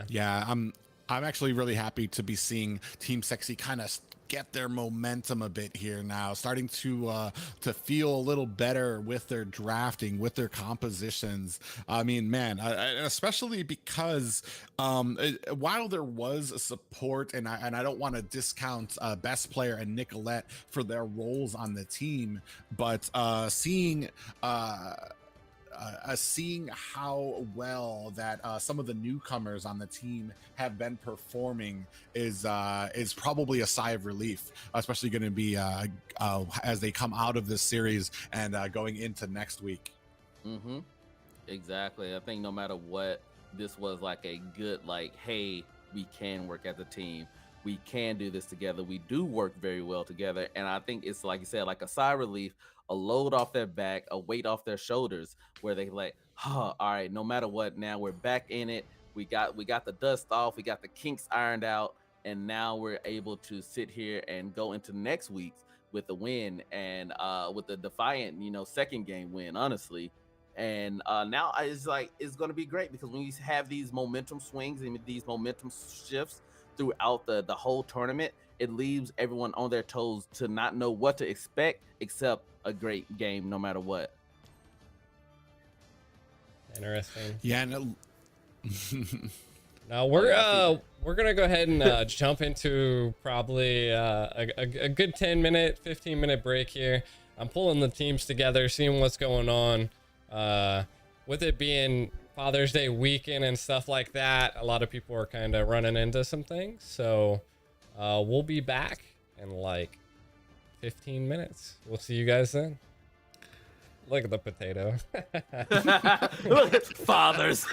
Yeah, I'm actually really happy to be seeing Team Sexy kind of get their momentum a bit here now, starting to feel a little better with their drafting, with their compositions. I mean, man, especially because while there was a support, and I don't want to discount Best Player and Nicolette for their roles on the team, but seeing how well that some of the newcomers on the team have been performing is probably a sigh of relief, especially going to be as they come out of this series and going into next week. Exactly. I think no matter what, this was like a good, like, hey, we can work as a team. We can do this together. We do work very well together. And I think it's, like you said, like a sigh of relief, a load off their back, a weight off their shoulders, where they like, oh, all right, no matter what, now we're back in it. We got the dust off, we got the kinks ironed out, and now we're able to sit here and go into next week's with the win, and with the defiant, second game win, honestly. And now it's like, it's going to be great, because when you have these momentum swings and these momentum shifts throughout the whole tournament, it leaves everyone on their toes to not know what to expect except a great game no matter what. Interesting. Yeah, no. Now we're gonna go ahead and jump into probably a good 10-minute, 15-minute break here. I'm pulling the teams together, seeing what's going on. With it being Father's Day weekend and stuff like that, a lot of people are kind of running into some things. So we'll be back in like 15 minutes. We'll see you guys then. Look at the potato. Look, fathers.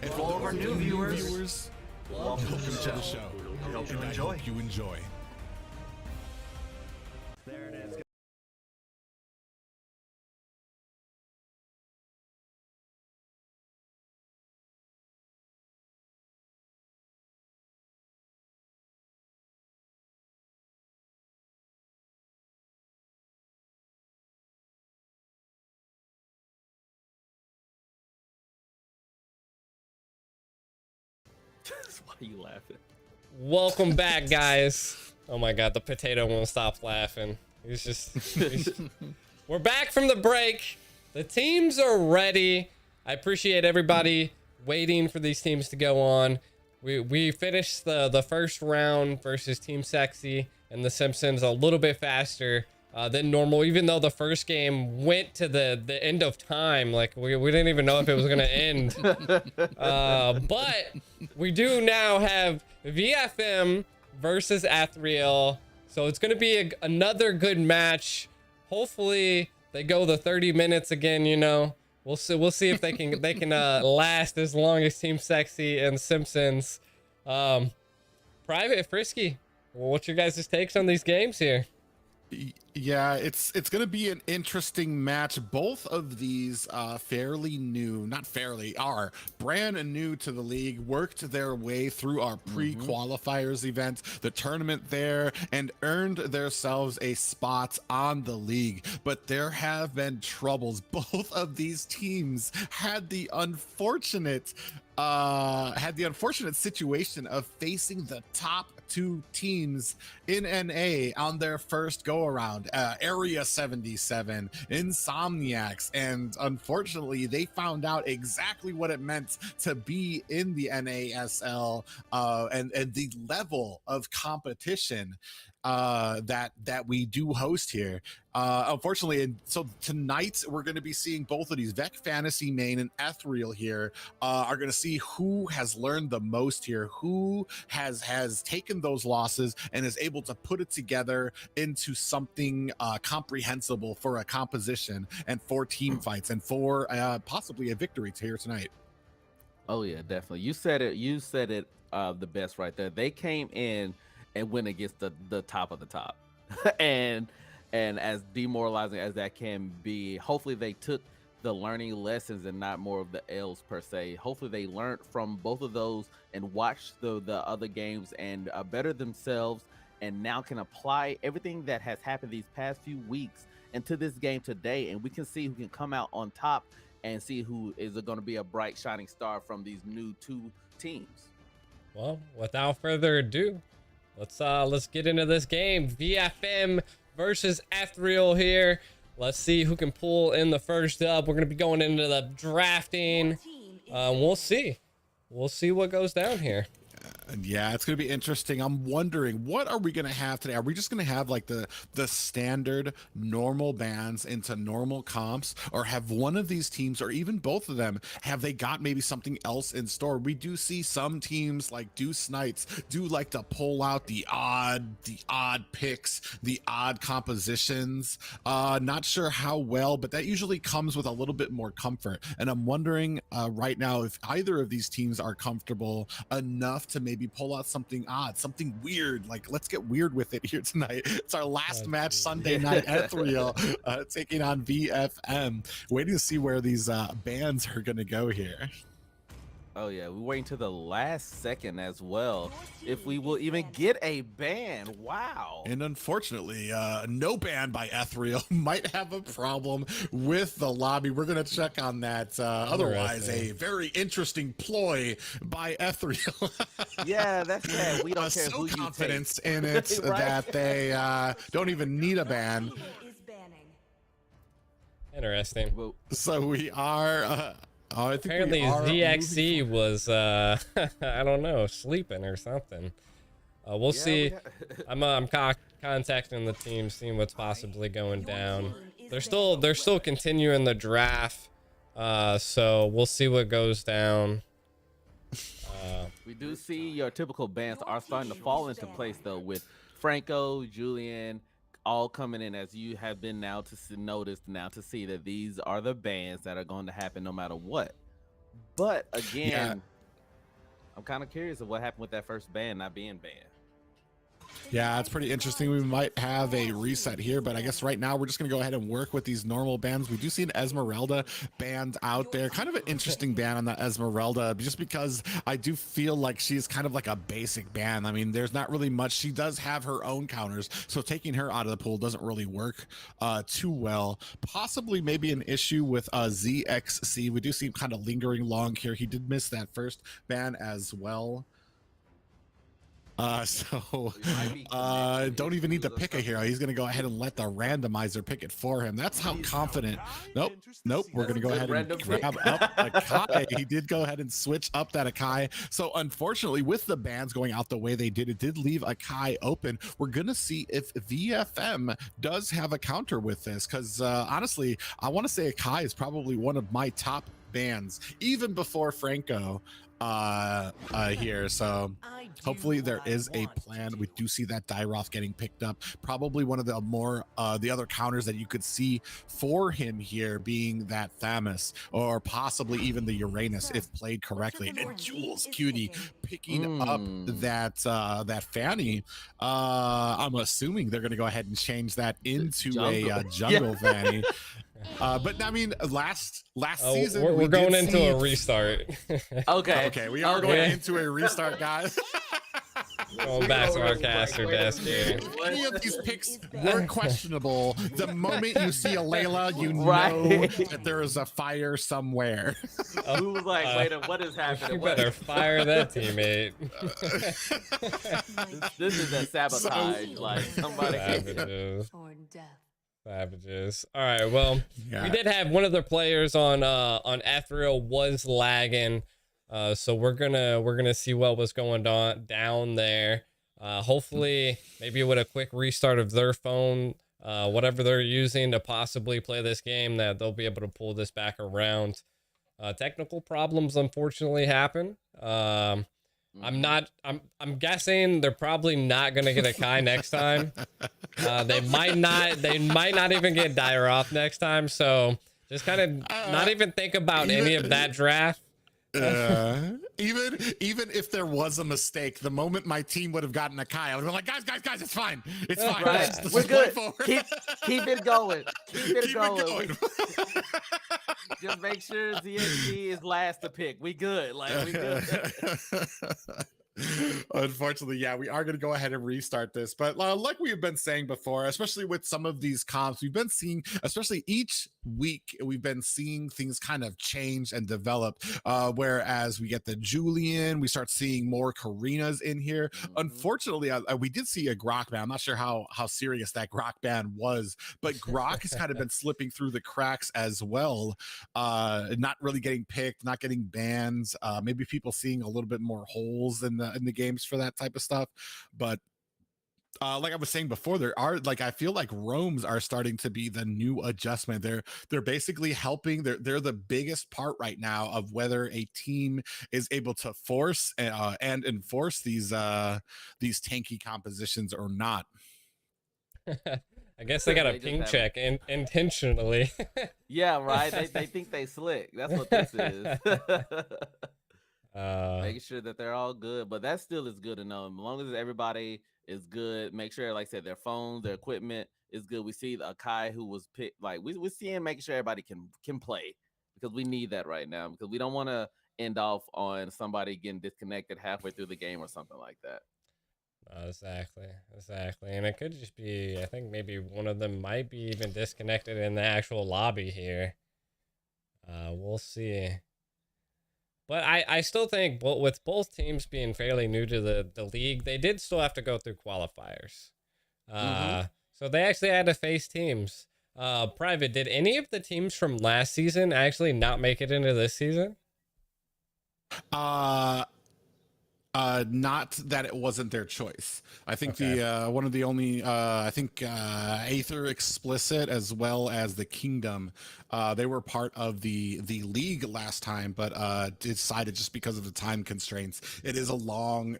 And For all of our new viewers, welcome welcome to the show. We hope you And I enjoy. hope you enjoy. There it is. Why are you laughing? Welcome back, guys. Oh my god, the potato won't stop laughing. We're back from the break. The teams are ready. I appreciate everybody waiting for these teams to go on. We finished the first round versus Team Sexy and the Simpsons a little bit faster than normal, even though the first game went to the end of time. Like we didn't even know if it was gonna end. But we do now have VFM versus Athriel, so it's gonna be another good match. Hopefully they go the 30 minutes again. You know, we'll see if they can last as long as Team Sexy and Simpsons. Private Frisky, what's your guys' takes on these games here? Yeah, it's going to be an interesting match. Both of these fairly new, not fairly, are brand new to the league, worked their way through our pre-qualifiers event, the tournament there, and earned themselves a spot on the league. But there have been troubles. Both of these teams had the unfortunate situation of facing the top two teams in NA on their first go around, Area 77, Insomniacs, and unfortunately they found out exactly what it meant to be in the NASL and the level of competition that we do host here. Unfortunately, and so tonight we're going to be seeing both of these. Vec Fantasy Main and Ethereal here are going to see who has learned the most here, who has taken those losses and is able to put it together into something comprehensible for a composition and for team fights and for possibly a victory here tonight. Oh yeah, definitely. You said it the best right there. They came in and went against the top of the top. and as demoralizing as that can be, hopefully they took the learning lessons and not more of the L's per se. Hopefully they learned from both of those and watched the other games and better themselves, and now can apply everything that has happened these past few weeks into this game today, and we can see who can come out on top and see who is going to be a bright shining star from these new two teams. Well, without further ado, let's get into this game. VFM versus Ethereal here. Let's see who can pull in the first dub. We're gonna be going into the drafting. We'll see what goes down here. Yeah, it's going to be interesting. I'm wondering, what are we going to have today? Are we just going to have like the standard normal bans into normal comps, or have one of these teams, or even both of them, have they got maybe something else in store? We do see some teams like Deuce Knights do like to pull out the odd picks, the odd compositions. Not sure how well, but that usually comes with a little bit more comfort. And I'm wondering right now if either of these teams are comfortable enough to maybe pull out something odd, something weird. Like, let's get weird with it here tonight. It's our last match Sunday night. Ethereal taking on VFM. Waiting to see where these bands are going to go here. Oh yeah, we're waiting to the last second as well if we will even get a ban. Wow. And unfortunately, no ban by Ethereal. Might have a problem with the lobby. We're going to check on that. Otherwise, a very interesting ploy by Ethereal. Yeah, that's bad. We don't care so who you confidence take. in it Right? that they don't even need a ban. Interesting. So we are... I think Apparently ZXC was I don't know, sleeping or something. We'll see. I'm contacting the team, seeing what's possibly going down. They're still continuing the draft, so we'll see what goes down. We do see your typical bans are starting to fall into place though, with Franco, Julian, all coming in, as you have been now to notice now to see that these are the bans that are going to happen no matter what. But again, I'm kind of curious of what happened with that first ban not being banned. Yeah, it's pretty interesting. We might have a reset here, but I guess right now we're just going to go ahead and work with these normal bans. We do see an Esmeralda band out there. Kind of an interesting ban on that Esmeralda, just because I do feel like she's kind of like a basic ban. I mean, there's not really much. She does have her own counters, so taking her out of the pool doesn't really work too well. Possibly maybe an issue with ZXC. We do see him kind of lingering long here. He did miss that first ban as well. Don't even need to pick a hero. He's going to go ahead and let the randomizer pick it for him. That's how confident. Nope. We're going to go ahead and grab up Akai. He did go ahead and switch up that Akai. So unfortunately, with the bans going out the way they did, it did leave Akai open. We're going to see if VFM does have a counter with this, because honestly, I want to say Akai is probably one of my top bans, even before Franco here. So hopefully there is a plan. We do see that Dyroth getting picked up. Probably one of the more the other counters that you could see for him here being that Thamus, or possibly even the Uranus if played correctly. And Jules Cutie picking up that that Fanny. I'm assuming they're going to go ahead and change that into a jungle Fanny. But I mean, last season we're going into a restart. Okay, we are going into a restart, guys. Going back to our caster desk here. Any of these picks were questionable. The moment you see a Layla, you know that there is a fire somewhere. Who was like, wait, what is happening? You better fire that teammate. This is a sabotage. Like somebody. Savages. All right. Well, we did have one of the players on Ethereal was lagging. So we're gonna see what was going on down there. Hopefully, maybe with a quick restart of their phone, whatever they're using to possibly play this game, that they'll be able to pull this back around. Technical problems unfortunately happen. I'm guessing they're probably not gonna get a Kai next time. They might not even get Dyroth next time. So just kind of not even think about any of that draft. Even if there was a mistake, the moment my team would have gotten a Kai, I would have been like, guys, it's fine. It's fine. Right. Let's We're good. forward. Keep it going. Keep it going. Just make sure ZXG is last to pick. We good. Like we good. Unfortunately, yeah, we are going to go ahead and restart this. But like we've been saying before, especially with some of these comps, we've been seeing, especially each week, we've been seeing things kind of change and develop. Whereas we get the Julian, we start seeing more Karinas in here. Unfortunately, we did see a Grok ban. I'm not sure how serious that Grok ban was, but Grok has kind of been slipping through the cracks as well. Not really getting picked, not getting bans. Maybe people seeing a little bit more holes in the games for that type of stuff. But like I was saying before, there are, like, I feel like roams are starting to be the new adjustment. They're basically helping. They're the biggest part right now of whether a team is able to force and enforce these tanky compositions or not. I guess they got a ping check intentionally. Yeah, right. They think they slick. That's what this is. Making sure that they're all good, but that still is good enough. As long as everybody is good, make sure, like I said, their phones, their equipment is good. We see the Akai who was picked. Like we're seeing, making sure everybody can play, because we need that right now, because we don't want to end off on somebody getting disconnected halfway through the game or something like that. Exactly. And it could just be, I think maybe one of them might be even disconnected in the actual lobby here. We'll see. But I still think with both teams being fairly new to the league, they did still have to go through qualifiers. So they actually had to face teams. Private, did any of the teams from last season actually not make it into this season? Not that it wasn't their choice. I think Okay. the one of the only I think Aether Explicit as well as the Kingdom, they were part of the league last time, but decided just because of the time constraints. It is a long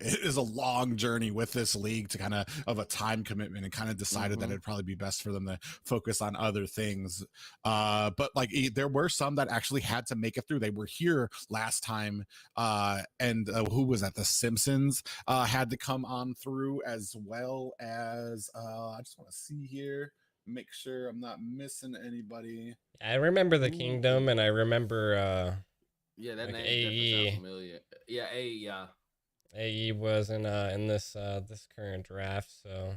journey with this league to kind of a time commitment, and kind of decided that it'd probably be best for them to focus on other things. But like there were some that actually had to make it through. They were here last time, and who was that? The Simpsons had to come on through, as well as I just want to see here, make sure I'm not missing anybody. I remember the Kingdom, and I remember Yeah, that like name definitely AE. sounds familiar. Yeah, yeah. AE was in this this current draft, so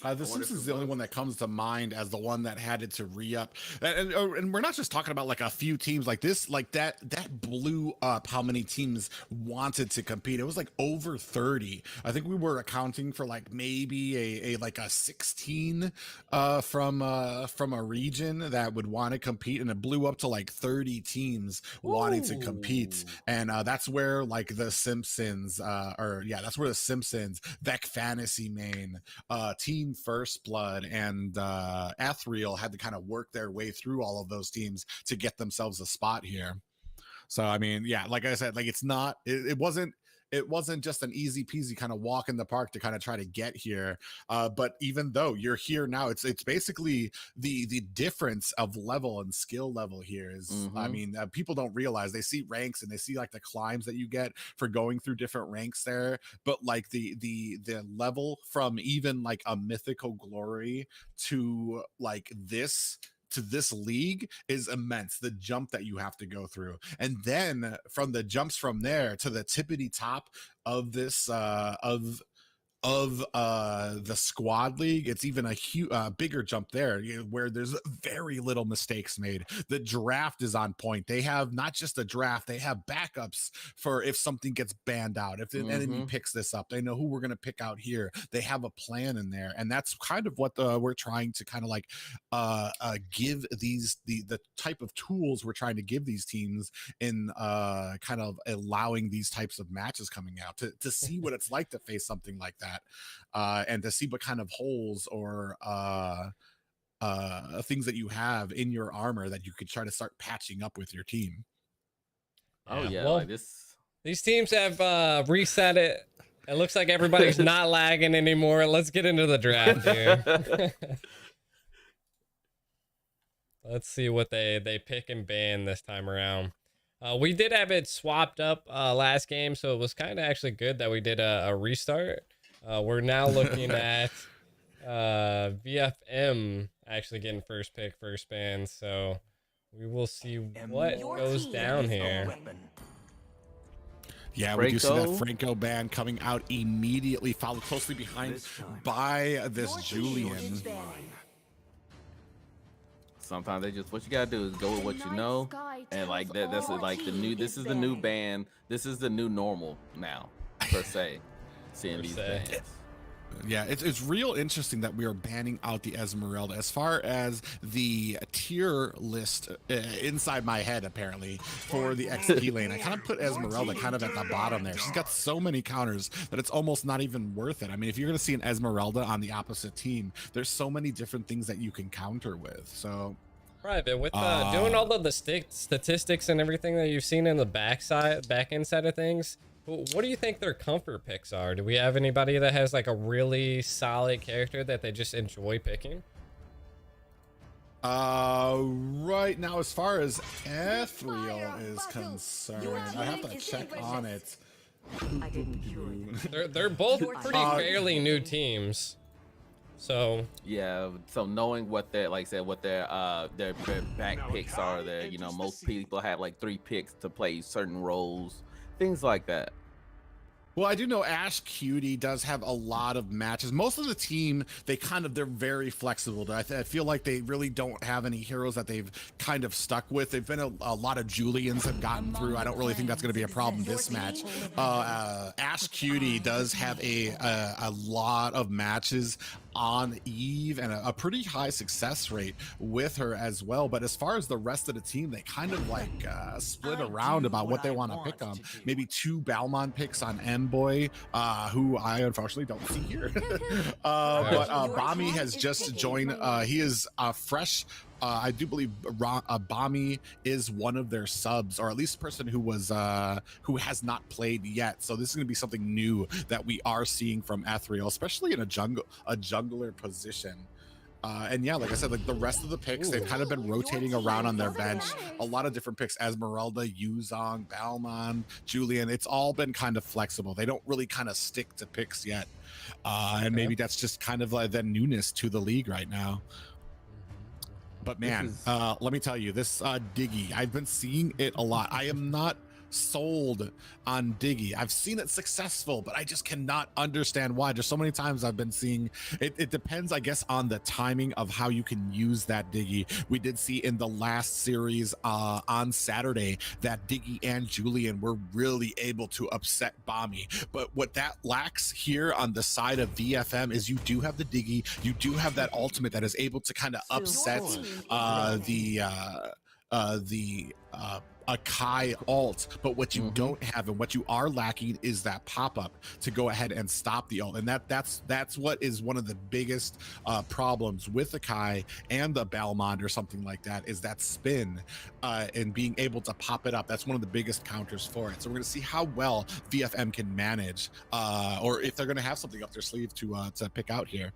The Simpsons is the only one that comes to mind as the one that had it to re-up, and we're not just talking about like a few teams like this, like that blew up how many teams wanted to compete. It was like over 30. I think we were accounting for like maybe a like a 16 from a region that would want to compete, and it blew up to like 30 teams wanting to compete. And that's where like the Simpsons that's where the Simpsons, Vec Fantasy Main, Team First Blood, and Ethereal had to kind of work their way through all of those teams to get themselves a spot here. So I mean, yeah, like I said, like it wasn't just an easy peasy kind of walk in the park to kind of try to get here. But even though you're here now, it's basically the difference of level and skill level here is, I mean, people don't realize. They see ranks and they see like the climbs that you get for going through different ranks there, but like the level from even like a mythical glory to like this league is immense. The jump that you have to go through, and then from the jumps from there to the tippity top of this the squad league, it's even a bigger jump there, where there's very little mistakes made. The draft is on point. They have not just a draft, they have backups for if something gets banned out, if the enemy picks this up, they know who we're going to pick out here. They have a plan in there, and that's kind of what we're trying to kind of like give these the type of tools we're trying to give these teams in kind of allowing these types of matches coming out to see what it's like to face something like that. And to see what kind of holes or things that you have in your armor that you could try to start patching up with your team. Oh yeah, well, like this. These teams have reset it. It looks like everybody's not lagging anymore. Let's get into the draft here. Let's see what they pick and ban this time around. We did have it swapped up last game, so it was kind of actually good that we did a restart. We're now looking at VFM actually getting first pick, first ban, so we will see what goes down here. Yeah, we do see that Franco ban coming out immediately, followed closely behind by this Julian. Sometimes they just, what you gotta do is go with what you know, and like that's like the new. This is the new ban. This is the new normal now, per se. Seeing these bans. Yeah, it's real interesting that we are banning out the Esmeralda. As far as the tier list inside my head, apparently, for the XP lane, I kind of put Esmeralda kind of at the bottom there. She's got so many counters that it's almost not even worth it. I mean, if you're going to see an Esmeralda on the opposite team, there's so many different things that you can counter with. So, Private, with doing all of the statistics and everything that you've seen in the back end side of things, what do you think their comfort picks are? Do we have anybody that has like a really solid character that they just enjoy picking? Right now, as far as Ethereal is concerned, I have to check on it. They're both pretty fairly new teams. So yeah, so knowing what their, like I said, what their back picks are, there, you know, most people have like 3 picks to play certain roles, things like that. Well, I do know Ash Cutie does have a lot of matches. Most of the team, they're very flexible. I feel like they really don't have any heroes that they've kind of stuck with. They've been a lot of Julians have gotten through. I don't really think that's going to be a problem this match. Ash Cutie does have a lot of matches on Eve and a pretty high success rate with her as well. But as far as the rest of the team, they kind of like split around about what they want to pick on. Maybe 2 Balmond picks on M-Boy, who I unfortunately don't see here. But Bami has just joined. He is fresh. I do believe Bami is one of their subs, or at least a person who was who has not played yet. So this is going to be something new that we are seeing from Ethereal, especially in a jungler position. And yeah, like I said, like the rest of the picks, they've kind of been rotating around on their bench. A lot of different picks: Esmeralda, Yuzong, Balmond, Julian. It's all been kind of flexible. They don't really kind of stick to picks yet, and maybe that's just kind of like the newness to the league right now. But man, let me tell you, this Diggy, I've been seeing it a lot. I am not sold on Diggy. I've seen it successful, but I just cannot understand why. There's so many times I've been seeing it. It depends, I guess, on the timing of how you can use that Diggy. We did see in the last series on Saturday that Diggy and Julian were really able to upset Bami. But what that lacks here on the side of VFM is you do have the Diggy, you do have that ultimate that is able to kind of upset a Kai ult, but what you don't have and what you are lacking is that pop-up to go ahead and stop the ult. And that's what is one of the biggest problems with the Kai and the Balmond or something like that, is that spin and being able to pop it up. That's one of the biggest counters for it. So we're going to see how well VFM can manage, or if they're going to have something up their sleeve to pick out here.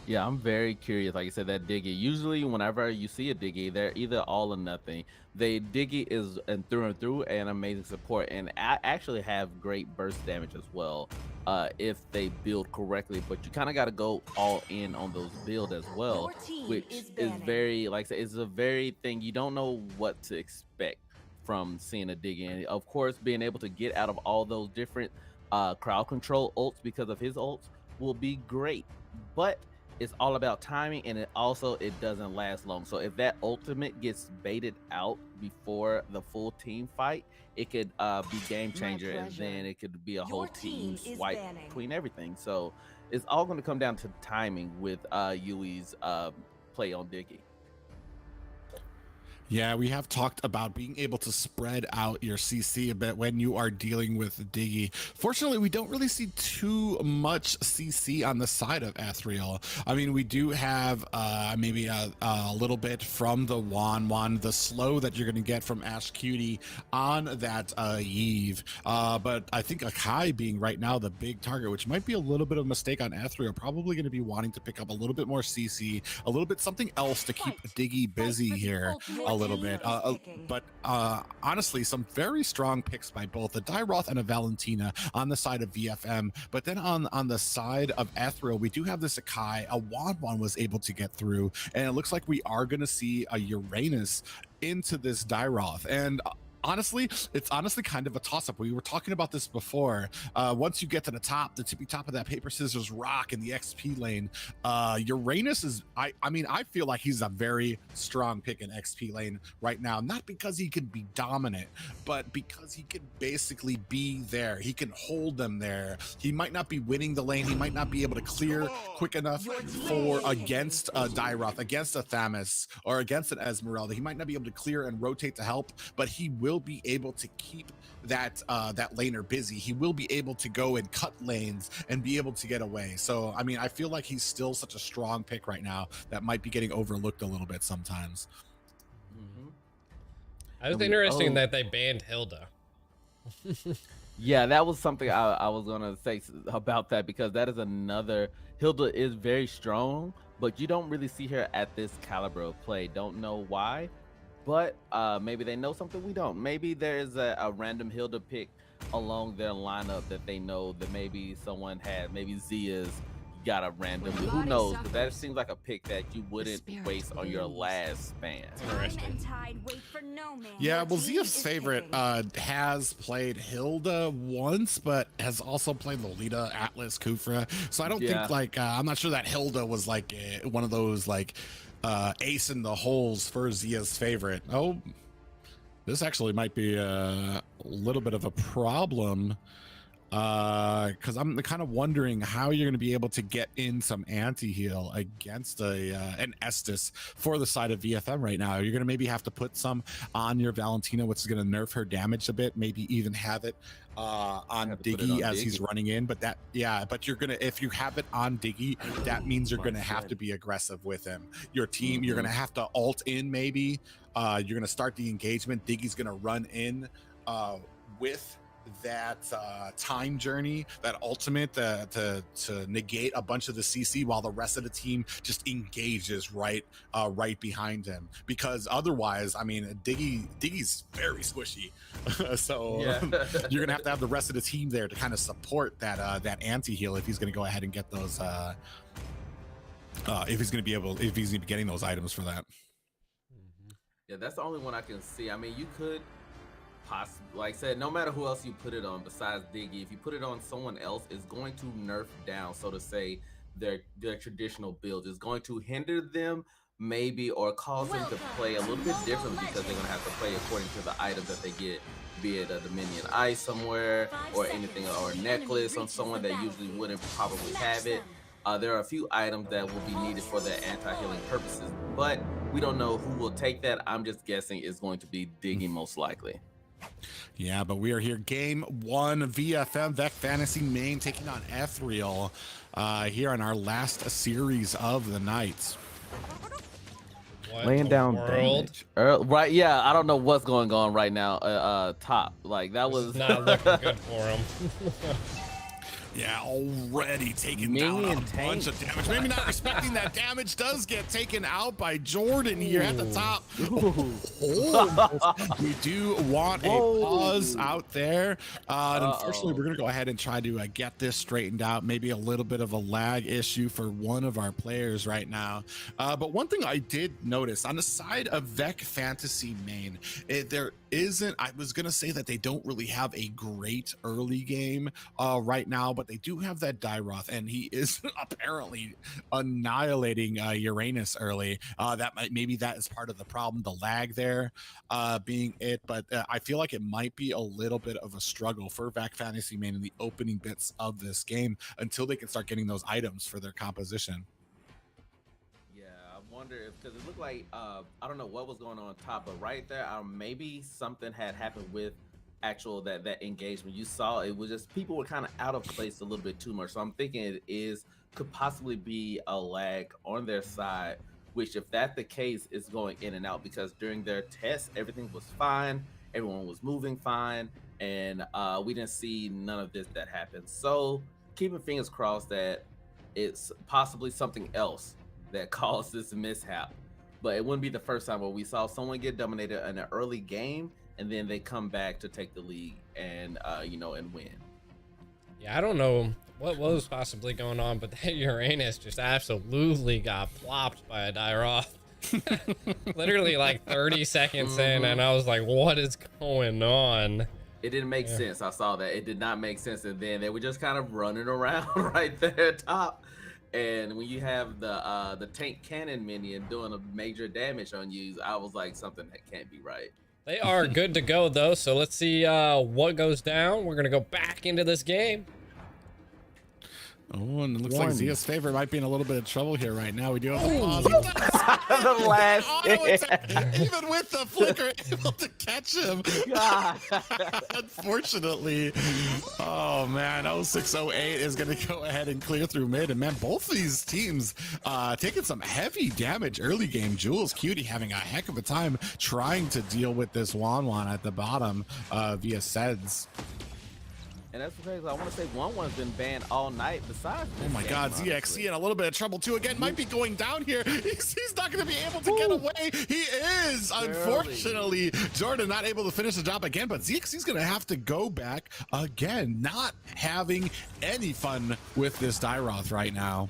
Yeah, I'm very curious. Like I said, that Diggy. Usually, whenever you see a Diggy, they're either all or nothing. Diggy is and through an amazing support, and actually have great burst damage as well, if they build correctly. But you kind of got to go all in on those builds as well, which is very, like I said, it's a very thing you don't know what to expect from seeing a Diggy. And of course, being able to get out of all those different crowd control ults because of his ults will be great, but it's all about timing, and it doesn't last long. So if that ultimate gets baited out before the full team fight, it could be game changer, and then it could be a whole team swipe between everything. So it's all going to come down to timing with Yui's play on Diggy. Yeah, we have talked about being able to spread out your CC a bit when you are dealing with Diggy. Fortunately, we don't really see too much CC on the side of Ethereal. I mean, we do have maybe a little bit from the Wan, the slow that you're going to get from Ash Cutie on that Eve. But I think Akai being right now the big target, which might be a little bit of a mistake on Ethereal, probably going to be wanting to pick up a little bit more CC, a little bit something else to keep Diggy busy here a little bit. But honestly, some very strong picks by both a Dyroth and a Valentina on the side of VFM. But then on the side of Ethereal, we do have this Akai. A Wan was able to get through, and it looks like we are going to see a Uranus into this Dyroth. And honestly, it's kind of a toss-up. We were talking about this before. Once you get to the top, the tippy top of that paper scissors rock in the XP lane, Uranus is, I mean, I feel like he's a very strong pick in XP lane right now, not because he can be dominant, but because he can basically be there. He can hold them there. He might not be winning the lane. He might not be able to clear quick enough for against a Dyroth, against a Thamus, or against an Esmeralda. He might not be able to clear and rotate to help, but he will be able to keep that laner busy. He will be able to go and cut lanes and be able to get away. So I mean, I feel like he's still such a strong pick right now that might be getting overlooked a little bit sometimes. I was interesting that they banned Hilda. Yeah, that was something I was gonna say about that, because that is another, Hilda is very strong, but you don't really see her at this caliber of play. Don't know why, but maybe they know something we don't. Maybe there's a random Hilda pick along their lineup that they know that maybe someone had. Maybe Zia's got a random, who knows, but that seems like a pick that you wouldn't waste on your last span. Yeah, well, Zia's favorite has played Hilda once, but has also played Lolita, Atlas, Kufra. So I don't think, like, I'm not sure that Hilda was like one of those like ace in the holes for Zia's favorite. Oh, this actually might be a little bit of a problem Because I'm kind of wondering how you're going to be able to get in some anti-heal against an Estus for the side of VFM right now. You're going to maybe have to put some on your Valentina, which is going to nerf her damage a bit, maybe even have it on Diggy as he's running in. But but you're gonna, if you have it on Diggy, that means you're gonna have to be aggressive with him. Your team, you're gonna have to ult in maybe. You're gonna start the engagement. Diggy's gonna run in with that time journey, that ultimate to negate a bunch of the CC while the rest of the team just engages right behind him, because otherwise, I mean, Diggy's very squishy. So you're gonna have to have the rest of the team there to kind of support that anti-heal if he's gonna go ahead and get those if he's gonna be getting those items for that. Yeah, that's the only one I can see. I mean, you could like I said, no matter who else you put it on besides Diggy, if you put it on someone else, it's going to nerf down, so to say, their traditional build. Is going to hinder them maybe, or cause them to play a little bit differently, because they're going to have to play according to the items that they get, be it a Dominion Ice somewhere or anything, or a necklace on someone that usually wouldn't probably have it. There are a few items that will be needed for their anti-healing purposes, but we don't know who will take that. I'm just guessing it's going to be Diggy most likely. Yeah, but we are here, game 1, VFM Vec Fantasy main taking on Ethereal here on our last series of the night. Laying down damage. Right, yeah, I don't know what's going on right now. Top, like that was not looking good for him. Yeah, already taking down a bunch of damage. Maybe not respecting that damage does get taken out by Jordan here at the top. We do want a pause out there. And unfortunately, we're going to go ahead and try to get this straightened out. Maybe a little bit of a lag issue for one of our players right now. But one thing I did notice on the side of Vec Fantasy main, there isn't, I was going to say that they don't really have a great early game right now, but they do have that Dyroth, and he is apparently annihilating Uranus early. Maybe that is part of the problem, the lag there being it, but I feel like it might be a little bit of a struggle for Vec Fantasy main in the opening bits of this game until they can start getting those items for their composition. Wonder if, because it looked like I don't know what was going on top, but right there maybe something had happened with actual that engagement. You saw it was just people were kind of out of place a little bit too much, so I'm thinking it could possibly be a lag on their side, which if that's the case is going in and out, because during their test everything was fine, everyone was moving fine, and we didn't see none of this that happened. So keeping fingers crossed that it's possibly something else that caused this mishap, but it wouldn't be the first time where we saw someone get dominated in an early game and then they come back to take the lead and and win. Yeah, I don't know what was possibly going on, but that Uranus just absolutely got plopped by a Dyroth. Literally like 30 seconds in, and I was like, what is going on? It didn't make sense. I saw that. It did not make sense, and then they were just kind of running around right there at top. And when you have the tank cannon minion doing a major damage on you, I was like, something that can't be right. They are good to go though, so let's see what goes down. We're gonna go back into this game. Oh, and it looks like Zia's favorite might be in a little bit of trouble here right now. We do have the pause. The last even with the flicker, able to catch him. Unfortunately. Oh, man. 0608 is going to go ahead and clear through mid. And, man, both these teams taking some heavy damage early game. Jules Cutie having a heck of a time trying to deal with this Wan at the bottom via Seds. And that's because I want to say 1-1's been banned all night besides this. Oh my God, ZXC in a little bit of trouble too. Again, might be going down here. He's not going to be able to get away. He is, unfortunately. Jordan not able to finish the job again, but ZXC's going to have to go back again. Not having any fun with this Dyroth right now.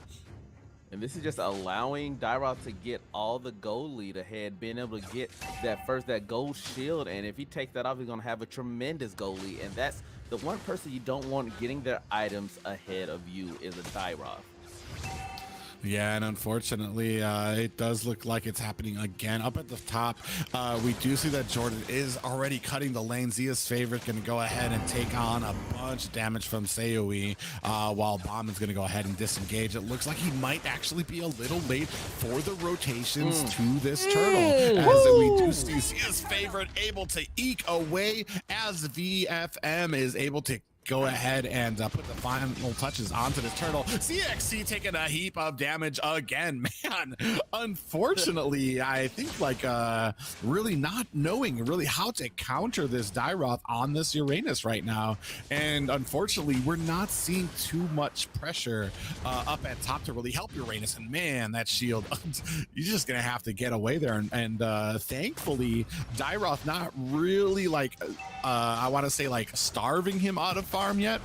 And this is just allowing Dyroth to get all the gold lead ahead, being able to get that gold shield. And if he takes that off, he's going to have a tremendous gold lead. And that's the one person you don't want getting their items ahead of you is a Dyroth. Yeah, and unfortunately, it does look like it's happening again. Up at the top, we do see that Jordan is already cutting the lane. Zia's favorite going to go ahead and take on a bunch of damage from Seoi, while Bauman's going to go ahead and disengage. It looks like he might actually be a little late for the rotations to this turtle, as we do see Zia's favorite able to eke away as VFM is able to go ahead and put the final touches onto this turtle. CXC taking a heap of damage again, man. Unfortunately, I think like really not knowing really how to counter this Dyroth on this Uranus right now. And unfortunately, we're not seeing too much pressure up at top to really help Uranus. And man, that shield, you're just gonna have to get away there. And thankfully, Dyroth not really like I want to say like starving him out of farm yet.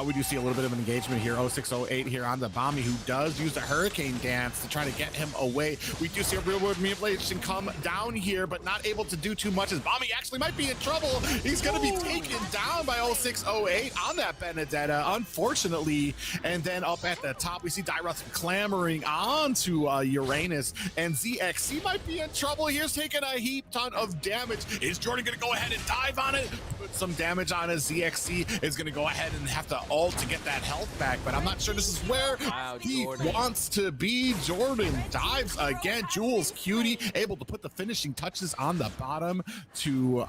We do see a little bit of an engagement here. 0608 here on the Bombi, who does use the Hurricane Dance to try to get him away. We do see a real world manipulation come down here, but not able to do too much as Bombi actually might be in trouble. He's going to be taken down by 0608 on that Benedetta, unfortunately. And then up at the top, we see Dyroth clamoring onto Uranus, and ZXC might be in trouble. Here's taking a heap ton of damage. Is Jordan going to go ahead and dive on it? Put some damage on his ZXC is going to go ahead and have to ult to get that health back, but I'm not sure this is where he wants to be. Jordan dives again. Jules Cutie able to put the finishing touches on the bottom to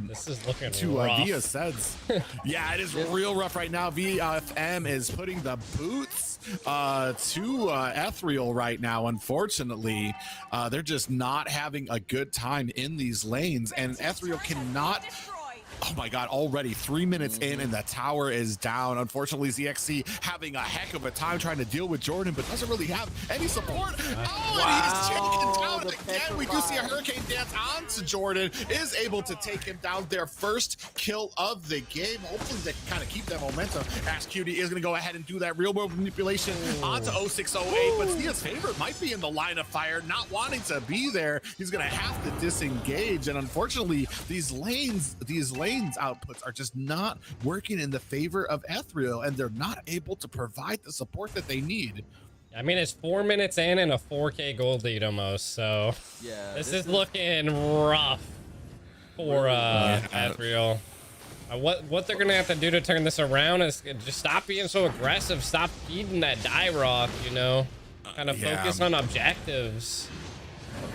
this is looking to rough. Via says. Yeah, it is real rough right now. VFM is putting the boots to Ethereal right now. Unfortunately, they're just not having a good time in these lanes, and Ethereal cannot. Oh my God, already 3 minutes in and the tower is down. Unfortunately, ZXC having a heck of a time trying to deal with Jordan, but doesn't really have any support. Oh, and he's taken down again. We do see a Hurricane Dance onto Jordan, is able to take him down, their first kill of the game. Hopefully they can kind of keep that momentum. Ash Cutie is gonna go ahead and do that real world manipulation onto 0608, but Zia's favorite might be in the line of fire, not wanting to be there. He's gonna have to disengage, and unfortunately, these lanes outputs are just not working in the favor of Ethereal, and they're not able to provide the support that they need. I mean, it's 4 minutes in and a 4K gold lead almost, so yeah, this is looking rough for Ethereal. What they're gonna have to do to turn this around is just stop being so aggressive, stop feeding that Dyroth, you know, kind of focus on objectives.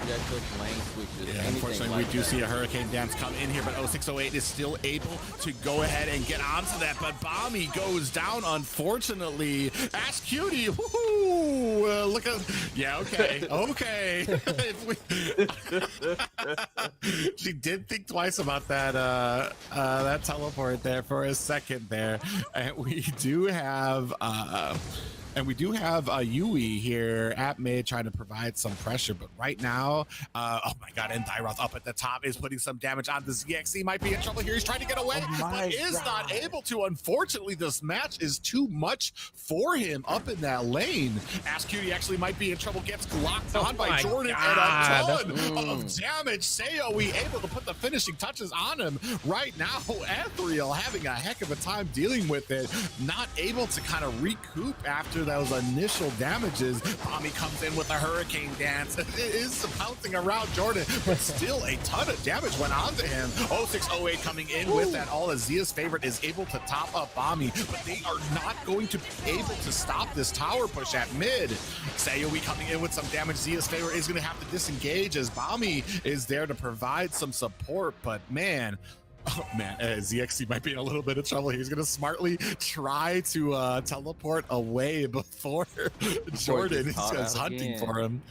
Objective lane switches. Yeah, unfortunately, we do see a Hurricane Dance come in here, but 0608 is still able to go ahead and get onto that. But Bombi goes down, unfortunately. Ash Cutie, woohoo! Look at, yeah, okay, okay. She did think twice about that that teleport there for a second there, and we do have. And we do have Yui here at mid trying to provide some pressure, but right now, oh my God, and Dyroth up at the top is putting some damage on the ZXC. Might be in trouble here. He's trying to get away, but is not able to. Unfortunately, this match is too much for him up in that lane. Ash Cutie actually might be in trouble. Gets locked on by Jordan and a ton of damage. Seoi able to put the finishing touches on him right now. Ethereal having a heck of a time dealing with it. Not able to kind of recoup after those initial damages. Bombi comes in with a Hurricane Dance. It is bouncing around Jordan, but still a ton of damage went on to him. 0608 coming in with that. All Zia's favorite is able to top up Bombi, but they are not going to be able to stop this tower push at mid. Seoi coming in with some damage. Zia's favorite is going to have to disengage as Bombi is there to provide some support, but man, oh man, ZXC might be in a little bit of trouble. He's going to smartly try to teleport away before Jordan is hunting for him.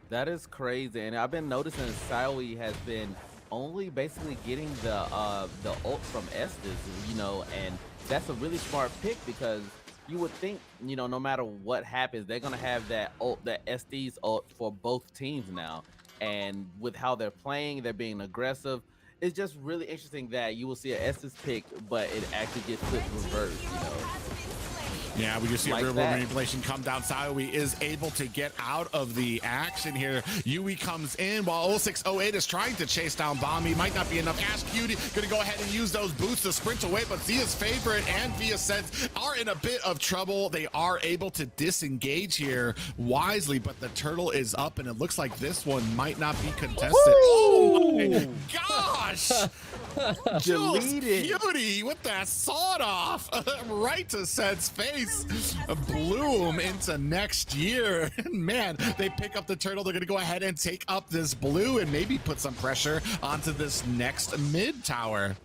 That is crazy, and I've been noticing Seoi has been only basically getting the ult from Estes, you know, and that's a really smart pick because you would think, you know, no matter what happens, they're gonna have that ult, that Estes ult for both teams now, and with how they're playing, they're being aggressive. It's just really interesting that you will see an Estes pick, but it actually gets flipped reverse, you know. Yeah, we just see Like a real that. manipulation come down. Sayowi is able to get out of the action here. Yui comes in while 0608 is trying to chase down Bombi. Might not be enough. Ash Cutie gonna go ahead and use those boots to sprint away, but Zia's favorite and Via Sense are in a bit of trouble. They are able to disengage here wisely, but the turtle is up, and it looks like this one might not be contested. Oh my gosh! Jules Deleted. Cutie with that sawed off right to Sed's face. Bloom into next year. Man, they pick up the turtle. They're going to go ahead and take up this blue and maybe put some pressure onto this next mid tower.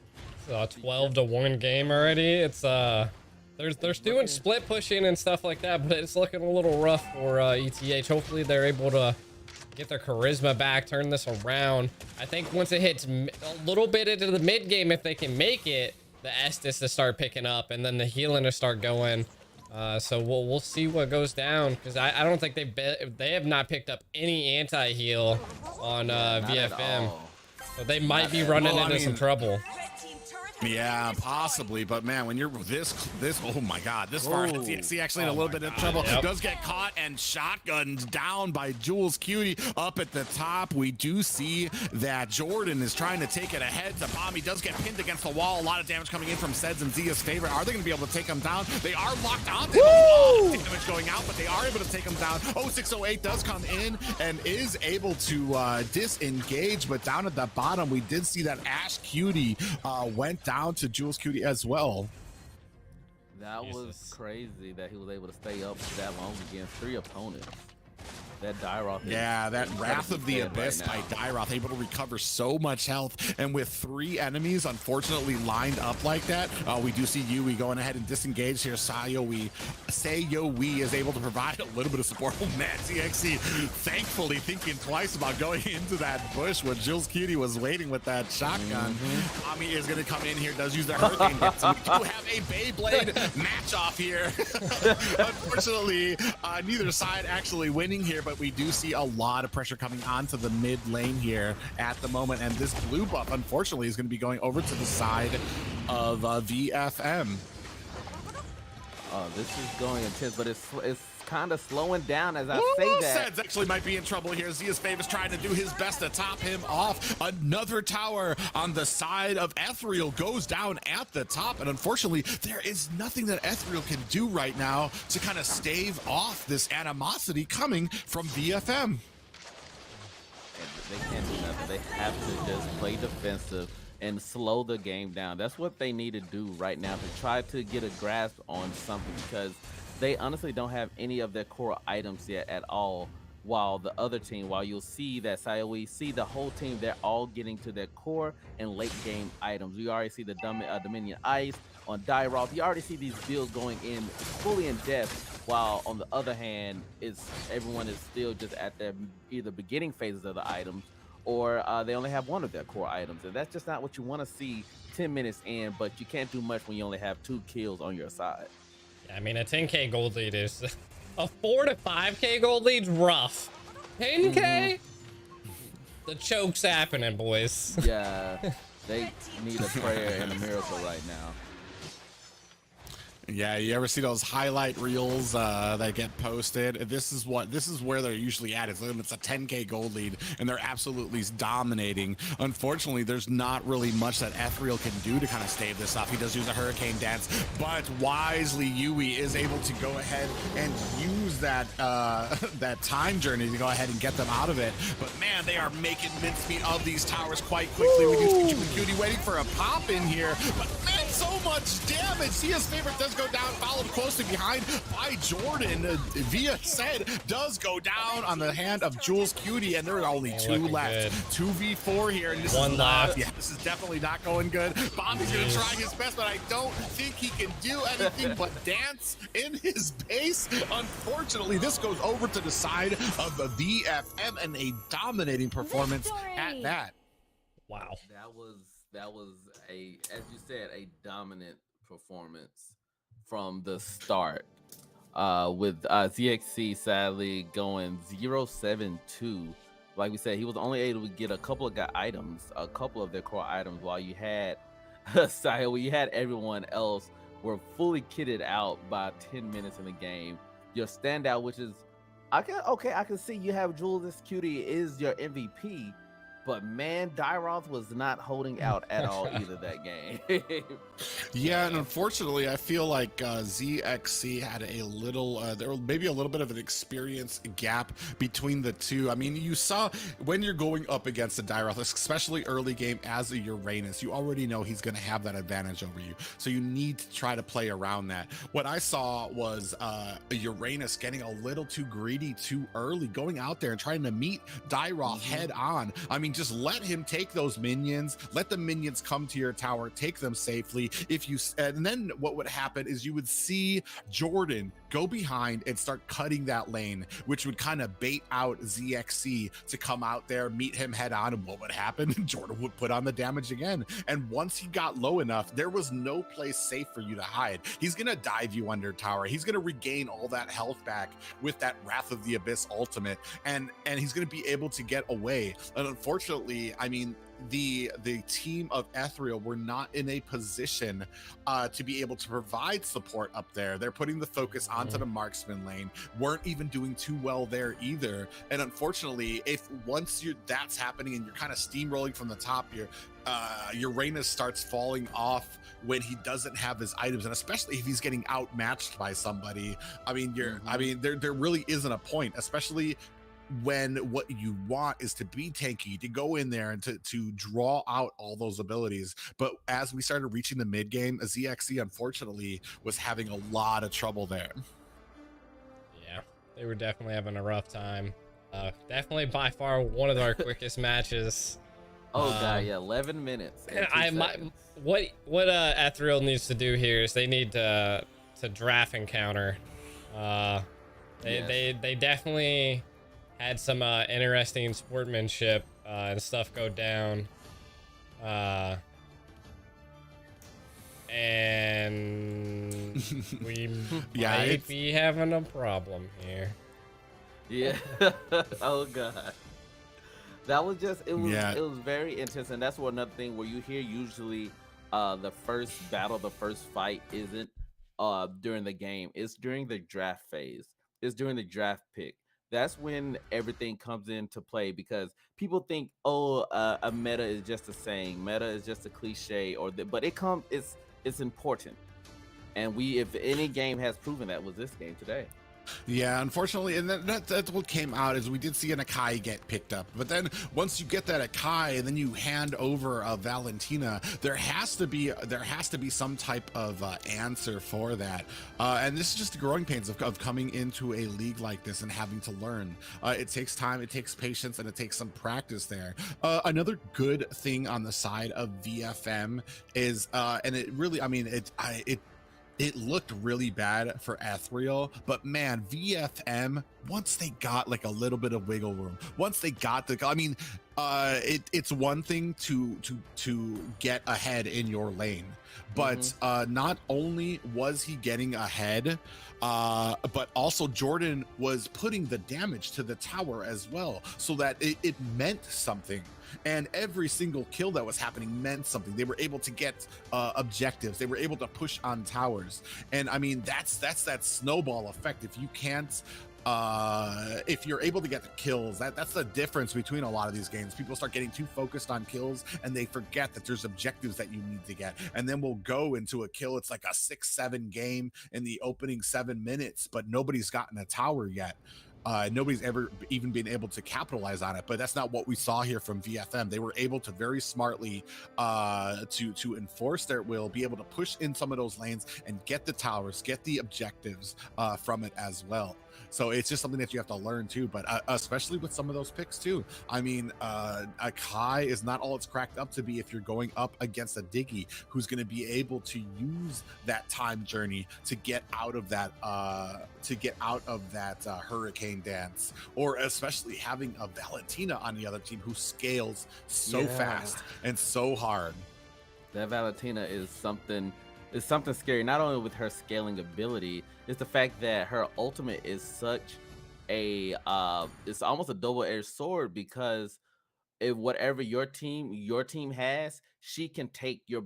12-1 game already. It's they're doing split pushing and stuff like that, but it's looking a little rough for ETH. Hopefully they're able to get their charisma back, turn this around. I think once it hits a little bit into the mid game, if they can make it, the Estus to start picking up and then the healing to start going. So we'll see what goes down, because I don't think they have not picked up any anti-heal on VFM. So they might be running into some trouble. Yeah, possibly, but man, when you're this, oh my God, this far, see actually in a little bit of trouble. Yep. Does get caught and shotgunned down by Jules Cutie up at the top. We do see that Jordan is trying to take it ahead to Bombi. Does get pinned against the wall. A lot of damage coming in from Seds and Zia's favorite. Are they going to be able to take him down? They are locked on. They have a lot of damage going out, but they are able to take him down. 0608 does come in and is able to disengage, but down at the bottom, we did see that Ash Cutie went down to Jules Cutie as well. That was crazy that he was able to stay up that long against 3 opponents. That Dyroth. Yeah, that Wrath of the Abyss right by Dyroth, able to recover so much health. And with 3 enemies, unfortunately, lined up like that, we do see Yui going ahead and disengage here. Sayowi is able to provide a little bit of support. Oh, man, ZXC thankfully thinking twice about going into that bush when Jules Cutie was waiting with that shotgun. Ami is going to come in here, does use the Hurricane hit. So we do have a Beyblade match off here. Unfortunately, neither side actually winning here, but we do see a lot of pressure coming onto the mid lane here at the moment, and this blue buff unfortunately is going to be going over to the side of VFM. Oh, this is going intense, but it's kind of slowing down as I say that. Seds actually might be in trouble here. Zia's Fave is trying to do his best to top him off. Another tower on the side of Ethereal goes down at the top, and unfortunately, there is nothing that Ethereal can do right now to kind of stave off this animosity coming from VFM. And they can't do nothing. They have to just play defensive and slow the game down. That's what they need to do right now, to try to get a grasp on something, because they honestly don't have any of their core items yet at all. While the other team, while you'll see that Sayowi, see the whole team, they're all getting to their core and late game items. You already see the Dominion Ice on Dyroth. You already see these builds going in fully in depth, while on the other hand, everyone is still just at their either beginning phases of the items, or they only have one of their core items. And that's just not what you want to see 10 minutes in, but you can't do much when you only have 2 kills on your side. I mean, a 10k gold lead is a 4 to 5k gold lead's rough. 10k, the choke's happening, boys. Yeah, they need a prayer and a miracle right now. Yeah, you ever see those highlight reels that get posted? This is where they're usually at. It's a 10k gold lead, and they're absolutely dominating. Unfortunately, there's not really much that Ethereal can do to kind of stave this off. He does use a Hurricane Dance, but wisely Yui is able to go ahead and use that that time journey to go ahead and get them out of it. But man, they are making mincemeat of these towers quite quickly. We do see Cutie waiting for a pop in here, but man, so much damage. Sia's favorite does go down, followed closely behind by Jordan. Via said does go down on the hand of Jules Cutie, and there are only 2 left. Good. 2v4 here, and this is left. Yeah, this is definitely not going good. Bobby's gonna try his best, but I don't think he can do anything but dance in his base. Unfortunately, this goes over to the side of the VFM, and a dominating performance at that. Wow. That was a, as you said, a dominant performance from the start, with ZXC sadly going 0-7-2. Like we said, he was only able to get a couple of items, a couple of their core items, while you had Sayowi, you had everyone else were fully kitted out by 10 minutes in the game. Your standout, which is I can see you have Julius Cutie is your MVP, but man, Dyroth was not holding out at all either that game. Yeah, and unfortunately, I feel like ZXC had a little, there was maybe a little bit of an experience gap between the two. I mean, you saw when you're going up against a Dyroth, especially early game as a Uranus, you already know he's going to have that advantage over you. So you need to try to play around that. What I saw was a Uranus getting a little too greedy too early, going out there and trying to meet Dyroth head on. I mean, just let him take those minions, let the minions come to your tower, take them safely. And then what would happen is you would see Jordan go behind and start cutting that lane, which would kind of bait out ZXC to come out there, meet him head on. And what would happen? Jordan would put on the damage again. And once he got low enough, there was no place safe for you to hide. He's going to dive you under tower. He's going to regain all that health back with that Wrath of the Abyss ultimate. And he's going to be able to get away. And unfortunately, I mean, the team of Ethereal were not in a position to be able to provide support up there. They're putting the focus onto the marksman lane, weren't even doing too well there either. And unfortunately, if once that's happening and you're kind of steamrolling from the top here, Uranus starts falling off when he doesn't have his items, and especially if he's getting outmatched by somebody. I mean, there really isn't a point, especially when what you want is to be tanky, to go in there and to draw out all those abilities. But as we started reaching the mid game, ZXC unfortunately was having a lot of trouble there. Yeah, they were definitely having a rough time. Definitely by far one of our quickest matches. Oh god, yeah, 11 minutes. What Ethereal needs to do here is they need to draft and counter. They definitely had some interesting sportsmanship and stuff go down. And we might be having a problem here. Yeah. Oh god. That was just it was very intense, and that's one another thing where you hear usually the first battle, the first fight isn't during the game. It's during the draft phase. It's during the draft pick. That's when everything comes into play, because people think, a meta is just a saying, meta is just a cliche, but it's important. And if any game has proven that, was this game today. Yeah, unfortunately, and that's what came out is we did see an Akai get picked up. But then once you get that Akai and then you hand over a Valentina, there has to be some type of answer for that. And this is just the growing pains of coming into a league like this and having to learn. It takes time, it takes patience, and it takes some practice there. Another good thing on the side of VFM is, and it really, I mean, it looked really bad for Ethereal, but man, VFM, once they got like a little bit of wiggle room, once they got it's one thing to get ahead in your lane, but not only was he getting ahead, but also Jordan was putting the damage to the tower as well, so that it meant something. And every single kill that was happening meant something. They were able to get objectives. They were able to push on towers. And I mean, that's that snowball effect. If you can't, if you're able to get the kills, that's the difference between a lot of these games. People start getting too focused on kills and they forget that there's objectives that you need to get. And then we'll go into a kill. It's like a 6-7 game in the opening 7 minutes, but nobody's gotten a tower yet. Nobody's ever even been able to capitalize on it, but that's not what we saw here from VFM. They were able to very smartly to enforce their will, be able to push in some of those lanes and get the towers, get the objectives from it as well. So it's just something that you have to learn too, but especially with some of those picks too. I mean, Akai is not all it's cracked up to be if you're going up against a Diggy who's going to be able to use that time journey to get out of that hurricane dance, or especially having a Valentina on the other team who scales so fast and so hard. That Valentina is something scary, not only with her scaling ability, it's the fact that her ultimate is such a it's almost a double-edged sword, because if whatever your team has, she can take your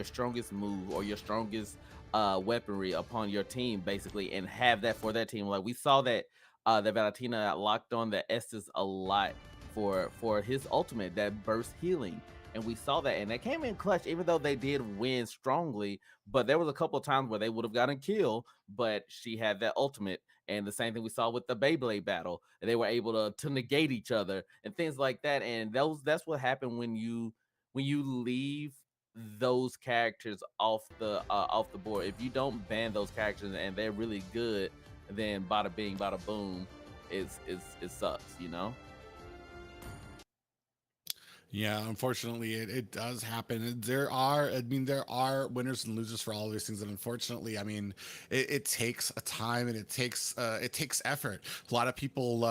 strongest move or your strongest weaponry upon your team basically, and have that for their team. Like we saw that that Valentina locked on the Estes a lot for his ultimate, that burst healing. And we saw that, and they came in clutch, even though they did win strongly. But there was a couple of times where they would have gotten killed, but she had that ultimate. And the same thing we saw with the Beyblade battle. They were able to negate each other and things like that. And that's what happened when you leave those characters off the board. If you don't ban those characters and they're really good, then bada bing, bada boom, it sucks, you know. Yeah, unfortunately, it does happen. There are, I mean, there are winners and losers for all of these things, and unfortunately, I mean, it takes a time and it takes effort. A lot of people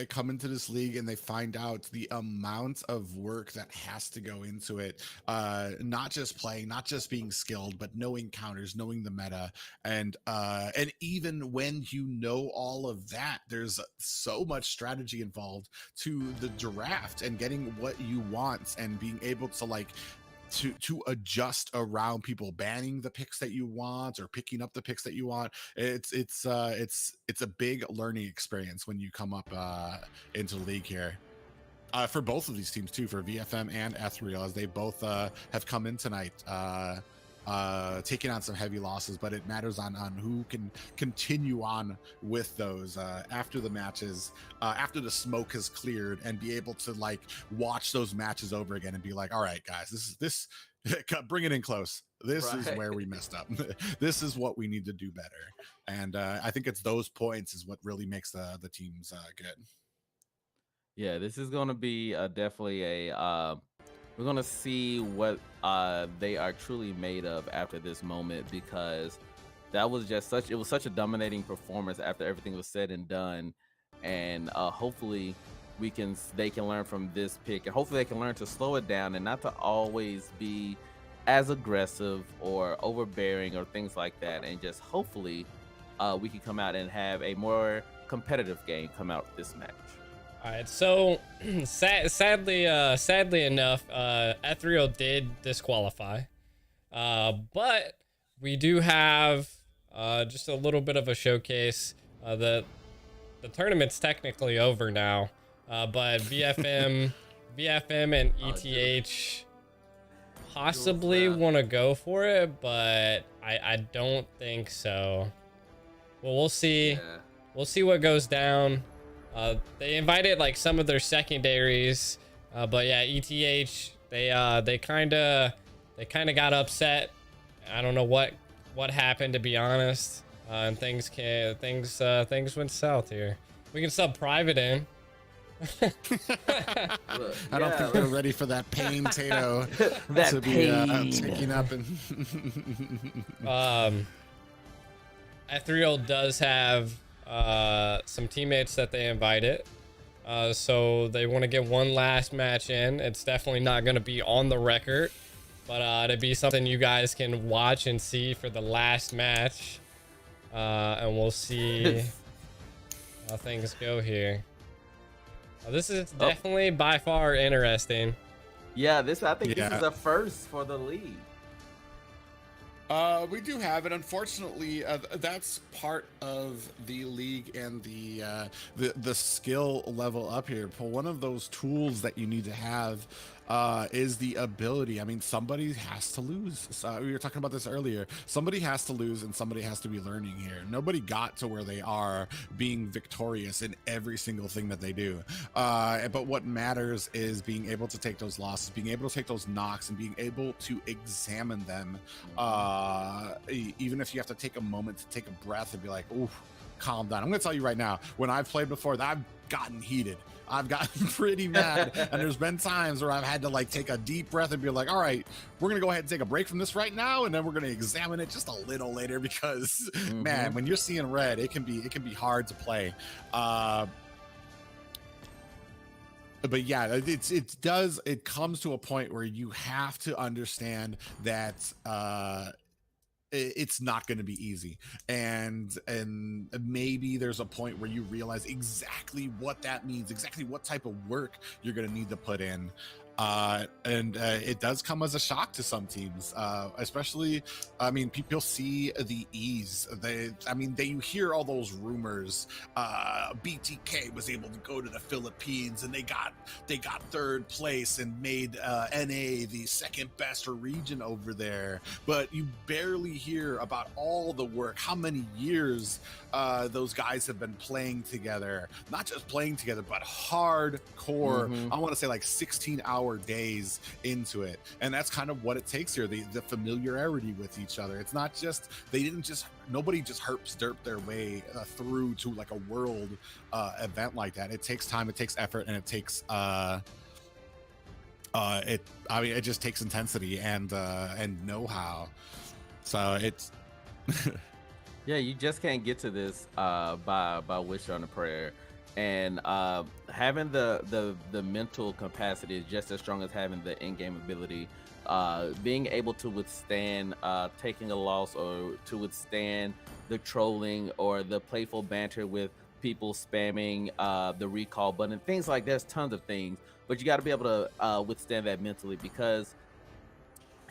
come into this league and they find out the amount of work that has to go into it. Not just playing, not just being skilled, but knowing counters, knowing the meta, and even when you know all of that, there's so much strategy involved to the draft and getting what you want and being able to like to adjust around people banning the picks that you want or picking up the picks that you want. It's a big learning experience when you come up into the league here. For both of these teams too, for VFM and Ethereal, as they both have come in tonight taking on some heavy losses, but it matters on who can continue on with those after the matches, after the smoke has cleared, and be able to like watch those matches over again and be like, all right guys, this bring it in close. This is where we messed up. This is what we need to do better. And I think it's those points is what really makes the teams good. Yeah, this is going to be definitely a we're going to see what they are truly made of after this moment, because that was just such a dominating performance after everything was said and done. And hopefully they can learn from this pick, and hopefully they can learn to slow it down and not to always be as aggressive or overbearing or things like that, and just hopefully we can come out and have a more competitive game come out this match. All right, so sadly enough, Ethereal did disqualify, but we do have just a little bit of a showcase. The tournament's technically over now, but VFM and ETH possibly want to go for it, but I don't think so. Well, we'll see. Yeah. We'll see what goes down. They invited like some of their secondaries, but yeah, ETH they kind of got upset. I don't know what happened, to be honest. And things went south here. We can sub private in. I don't think they're ready for that pain Tato that to pain. Be taking up. And Ethereal does have some teammates that they invited, so they want to get one last match in. It's definitely not going to be on the record, but it'd be something you guys can watch and see for the last match, and we'll see how things go here. This is definitely by far interesting. Yeah, I think this is a first for the league. We do have it. Unfortunately, that's part of the league and the skill level up here. But one of those tools that you need to have is the ability. I mean, somebody has to lose. We were talking about this earlier. Somebody has to lose, and somebody has to be learning here. Nobody got to where they are being victorious in every single thing that they do. But what matters is being able to take those losses, being able to take those knocks, and being able to examine them. Even if you have to take a moment to take a breath and be like, "Ooh, calm down." I'm gonna tell you right now, when I've played before, I've gotten heated. I've gotten pretty mad, and there's been times where I've had to like take a deep breath and be like, all right, we're gonna go ahead and take a break from this right now, and then we're gonna examine it just a little later, because man, when you're seeing red, it can be hard to play. But yeah, it comes to a point where you have to understand that it's not going to be easy, and maybe there's a point where you realize exactly what that means, exactly what type of work you're going to need to put in. and it does come as a shock to some teams, especially. I mean, people see the ease. You hear all those rumors. BTK was able to go to the Philippines, and they got third place and made NA the second best region over there. But you barely hear about all the work, how many years those guys have been playing together. Not just playing together, but hardcore. I want to say like 16-hour days into it, and that's kind of what it takes here. The familiarity with each other. It's not just nobody just herps derp their way through to like a world event like that. It takes time, it takes effort, and it takes it just takes intensity and know-how. So it's yeah, you just can't get to this by wish on a prayer. And having the mental capacity is just as strong as having the in-game ability. Being able to withstand taking a loss, or to withstand the trolling or the playful banter with people spamming the recall button, things like there's tons of things, but you got to be able to withstand that mentally, because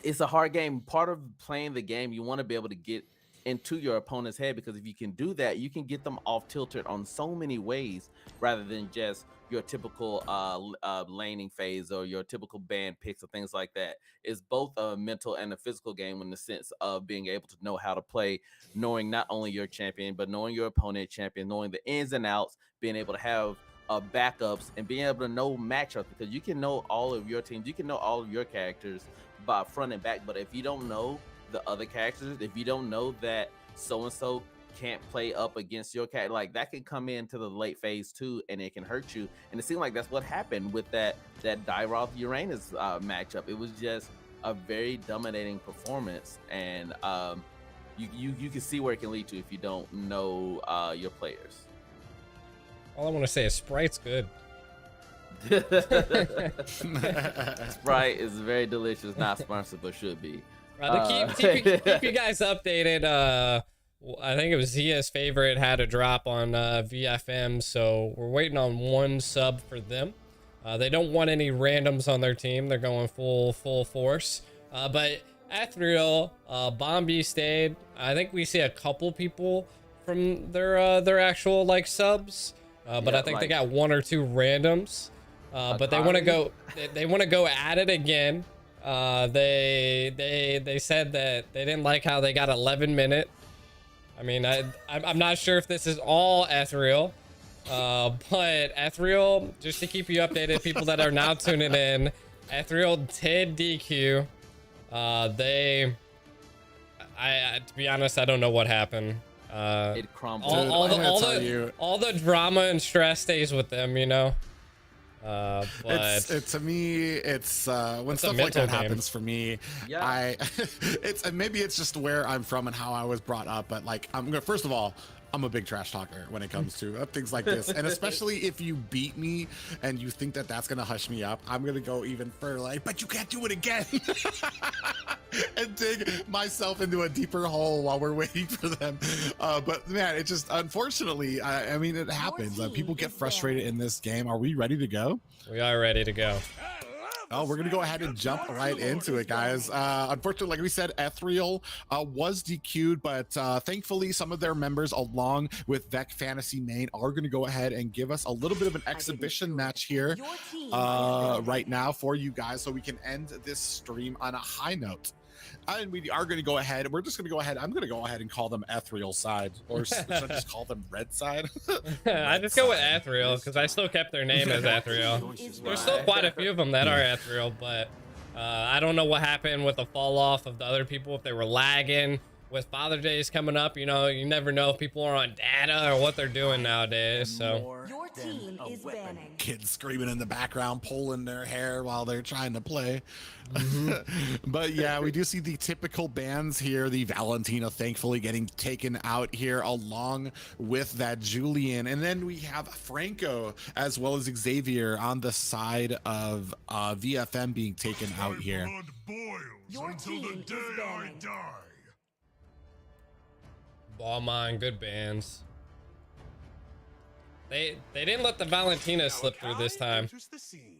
it's a hard game. Part of playing the game, you want to be able to get into your opponent's head, because if you can do that, you can get them off tilted on so many ways, rather than just your typical laning phase or your typical ban picks or things like that. It's both a mental and a physical game, in the sense of being able to know how to play, knowing not only your champion, but knowing your opponent champion, knowing the ins and outs, being able to have backups, and being able to know matchups, because you can know all of your teams, you can know all of your characters by front and back, but if you don't know the other characters, if you don't know that so-and-so can't play up against your cat, like that can come into the late phase too, and it can hurt you. And it seemed like that's what happened with that Dyroth Uranus matchup. It was just a very dominating performance, and you can see where it can lead to if you don't know your players. All I want to say is Sprite's good. Sprite is very delicious, not sponsored, but should be. Keep you guys updated. I think it was Zia's favorite had a drop on VFM, so we're waiting on one sub for them. They don't want any randoms on their team. They're going full force. But Ethereal, Bombi stayed. I think we see a couple people from their actual like subs, but I think they got one or two randoms. But they want to go. They want to go at it again. They said that they didn't like how they got 11-minute. I mean, I'm not sure if this is all Ethereal, but Ethereal, just to keep you updated, people that are now tuning in, Ethereal did DQ. To be honest, I don't know what happened. It crumbled. All the drama and stress stays with them, you know. But to me, it's when stuff like that happens for me. Yeah. Maybe it's just where I'm from and how I was brought up, but like first of all, I'm a big trash talker when it comes to things like this, and especially if you beat me and you think that that's gonna hush me up, I'm gonna go even further, like, but you can't do it again, and dig myself into a deeper hole while we're waiting for them. But man, it just, unfortunately, I mean, it happens. People get frustrated in this game. Are we ready to go? We are ready to go. Oh, we're gonna go ahead and jump right into it, guys. Unfortunately, like we said, Ethereal was DQ'd, but thankfully some of their members, along with Vec Fantasy Main, are gonna go ahead and give us a little bit of an exhibition match here right now for you guys, so we can end this stream on a high note. And we are going to go ahead. We're just going to go ahead. I'm going to go ahead and call them Ethereal side, or should I just call them Red side? I just go with Ethereal because I still kept their name as Ethereal. There's still quite a few of them that are Ethereal, but I don't know what happened with the fall off of the other people, if they were lagging. With Father's Days coming up, you know, you never know if people are on data or what they're doing nowadays. So your team is banning. Kids screaming in the background, pulling their hair while they're trying to play. But yeah, we do see the typical bans here. The Valentina thankfully getting taken out here along with that Julian. And then we have Franco as well as Xavier on the side of VFM being taken out here. Your team is banning. Ball mine, good bands. They didn't let the Valentina slip through this time.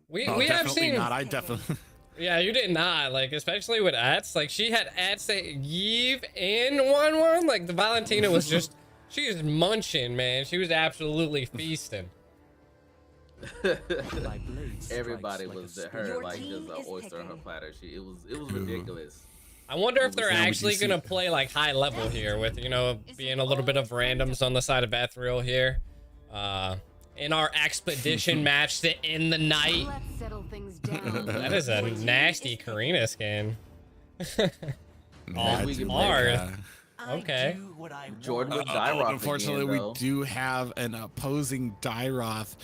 We Oh, have definitely seen. not. I definitely. Yeah, you did not. Like, especially with Ats. Like, she had Ats say Yves in 1-1. Like, the Valentina was just, she was munching, man. She was absolutely feasting. Everybody was her Your like team just an is oyster on her picking. platter. It was ridiculous. I wonder if they're Yeah, we do actually see- going to play, like, high level here with, you know, being a little bit of randoms on the side of Ethereal here. In our expedition match to end the night. Let's settle things down. That is a Your team nasty is picking. Karina skin. Yeah, we dude, can hard. I Okay. do what I Jordan want. with Dyroth unfortunately, again, we though. do have an opposing Dyroth.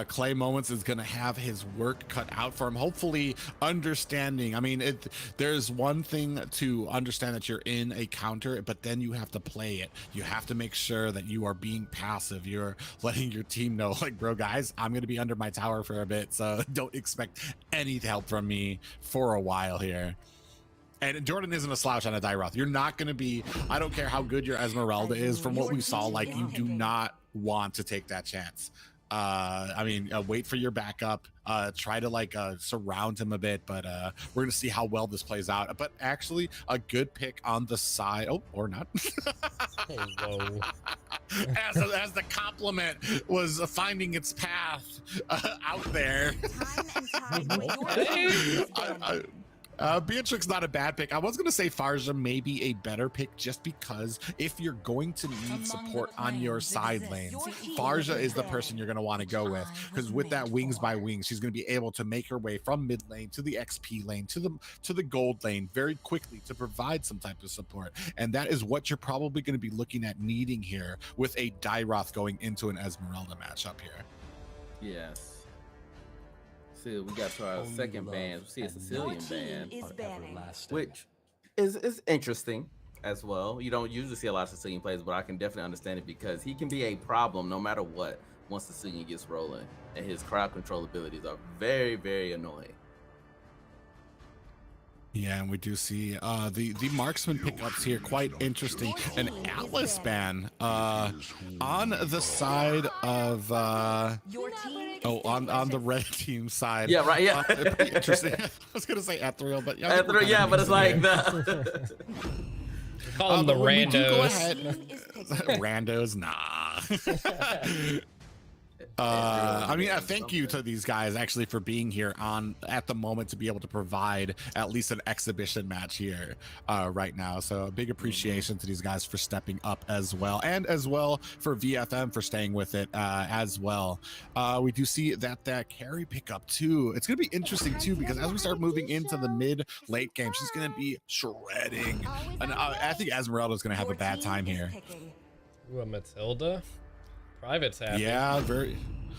Clay Moments is going to have his work cut out for him. Hopefully, understanding. I mean, there's one thing to understand that you're in a counter, but then you have to play it. You have to make sure that you are being passive. You're letting your team know, like, bro, guys, I'm going to be under my tower for a bit, so don't expect any help from me for a while here. And Jordan isn't a slouch on a Dyroth. You're not going to be, I don't care how good your Esmeralda is, from what we saw, like, you do not want to take that chance. I mean, wait for your backup, try to, like, surround him a bit, but we're going to see how well this plays out. But actually, a good pick on the side. Oh, or not. Oh, whoa. As the compliment was finding its path out there. Time and tide with your team is banning. Beatrix not a bad pick. I was going to say Farja may be a better pick just because if you're going to need support on your side lanes, Farja is the person you're going to want to go with, because with that wings by wings, she's going to be able to make her way from mid lane to the XP lane to the gold lane very quickly to provide some type of support. And that is what you're probably going to be looking at needing here with a Dyroth going into an Esmeralda matchup here. Yes. See, we got to our second band. We see a Your Sicilian team band, is banning. which is interesting as well. You don't usually see a lot of Sicilian players, but I can definitely understand it because he can be a problem no matter what once Sicilian gets rolling, and his crowd control abilities are very, very annoying. Yeah, and we do see the marksman pickups here quite interesting. An Atlas ban on the side of Your team is on the red team side. Yeah, right. Yeah, pretty interesting. I was gonna say Ethereal, but yeah, I think we're yeah, kinda but it's mixing like here. the. Call them the but when we do go randos. ahead- team is picking. Randos, nah. I mean, thank you to these guys actually for being here at the moment to be able to provide at least an exhibition match here right now. So a big appreciation to these guys for stepping up as well, and as well for VFM for staying with it as well. We do see that carry pickup too. It's going to be interesting too, because as we start moving into the mid-late game, she's going to be shredding. And I think Esmeralda is going to have a Your bad team time is here. picking. Ooh, a Matilda. Private's happy. Yeah, very.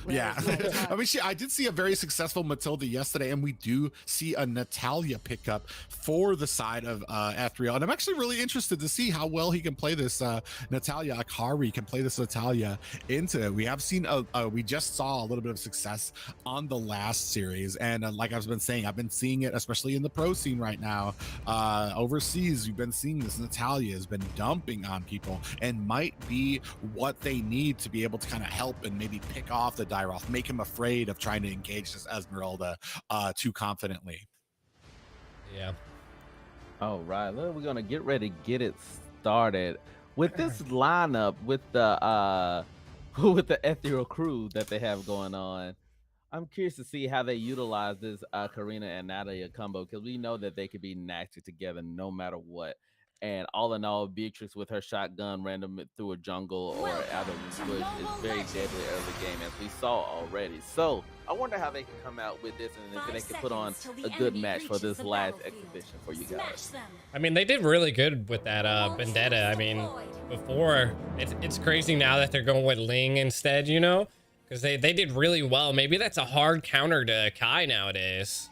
Yeah, Where's my touch? I mean, I did see a very successful Matilda yesterday, and we do see a Natalia pickup for the side of Ethereal, and I'm actually really interested to see how well he can play this. Natalia Akari can play this Natalia into it. We have seen we just saw a little bit of success on the last series, and like I've been saying, I've been seeing it, especially in the pro scene right now. Overseas, we've been seeing this. Natalia has been dumping on people, and might be what they need to be able to kind of help and maybe pick off the Dyroth, make him afraid of trying to engage this Esmeralda too confidently. Yeah. All right, look, we're gonna get ready to get it started with this lineup with the ethereal crew that they have going on. I'm curious to see how they utilize this Karina and Natalia combo, because we know that they could be nasty together no matter what. And all in all, Beatrix with her shotgun random through a jungle or out of the bush is very deadly early game, as we saw already. So I wonder how they can come out with this, and if they can put on a good match for this last exhibition for you guys. I mean, they did really good with that Vendetta. I mean, before, it's crazy now that they're going with Ling instead, you know? Because they did really well. Maybe that's a hard counter to Kai nowadays.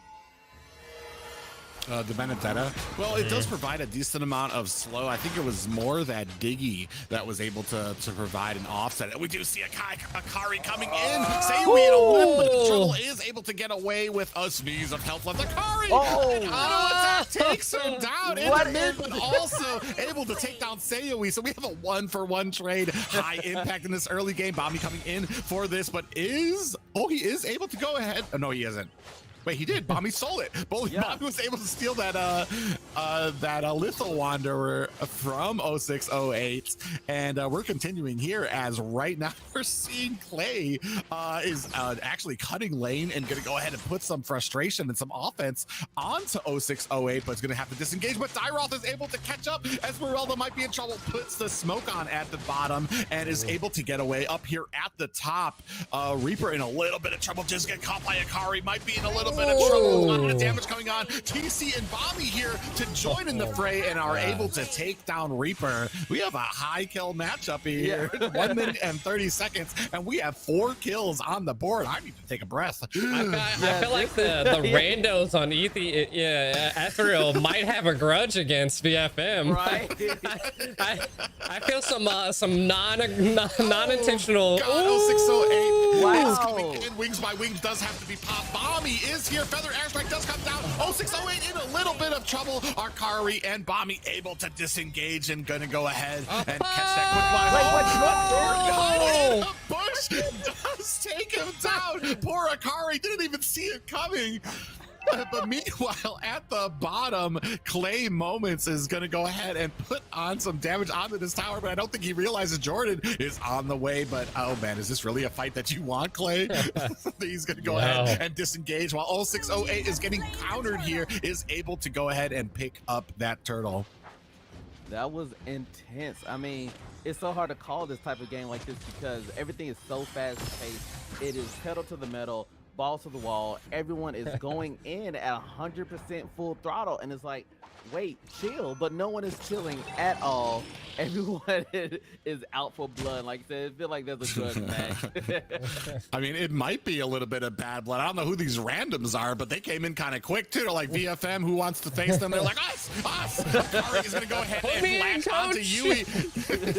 The Benedetta. Well, it does provide a decent amount of slow. I think it was more that Diggy that was able to provide an offset. We do see Akari coming in. Say we in a win, but the trouble is able to to get away with a sneeze of health left. Akari, Oh! auto attack takes her down in What the mid, is- but also able to take down Sayoi. So we have a 1-for-1 trade. High impact in this early game. Bombi coming in for this, but he is able to go ahead. Oh, no, he isn't. Wait, he did. Bombi stole it. Bombi was able to steal that Lethal Wanderer from 0608. And we're continuing here as right now we're seeing Clay is actually cutting lane and going to go ahead and put some frustration and some offense onto 0608, but it's going to have to disengage. But Dyroth is able to catch up as Morelda might be in trouble, puts the smoke on at the bottom and is able to get away up here at the top. Reaper in a little bit of trouble, just get caught by Akari, might be in a little bit of trouble. A lot of damage coming on. TC and Bombi here to join in the fray and are able to take down Reaper. We have a high kill matchup here. 1 minute and 30 seconds, and we have 4 kills on the board. I need to take a breath. I feel like the randos on Ethereal might have a grudge against VFM. Right. I feel some non-intentional. God, 0608 Wow. is coming in. Wings by Wings does have to be popped. Bombi is here. Feather Airstrike does come down. 0608 in a little bit of trouble. Arkari and Bombi able to disengage and gonna go ahead and catch that quick line. Bush does take him down. Poor Akari didn't even see it coming. But meanwhile, at the bottom, Clay Moments is going to go ahead and put on some damage onto this tower, but I don't think he realizes Jordan is on the way. But oh man, is this really a fight that you want, Clay? He's going to go ahead and disengage while 0608 is getting countered here, is able to go ahead and pick up that turtle. That was intense. I mean, it's so hard to call this type of game like this because everything is so fast paced. It is pedal to the metal, balls to the wall. Everyone is going in at 100% full throttle, and it's like, wait, chill, but no one is chilling at all. Everyone is out for blood. Like I said, it feels like there's a drug match. I mean, it might be a little bit of bad blood. I don't know who these randoms are, but they came in kind of quick too. They're like, VFM, who wants to face them? They're like, us. Ari is gonna go ahead and latch onto Yui.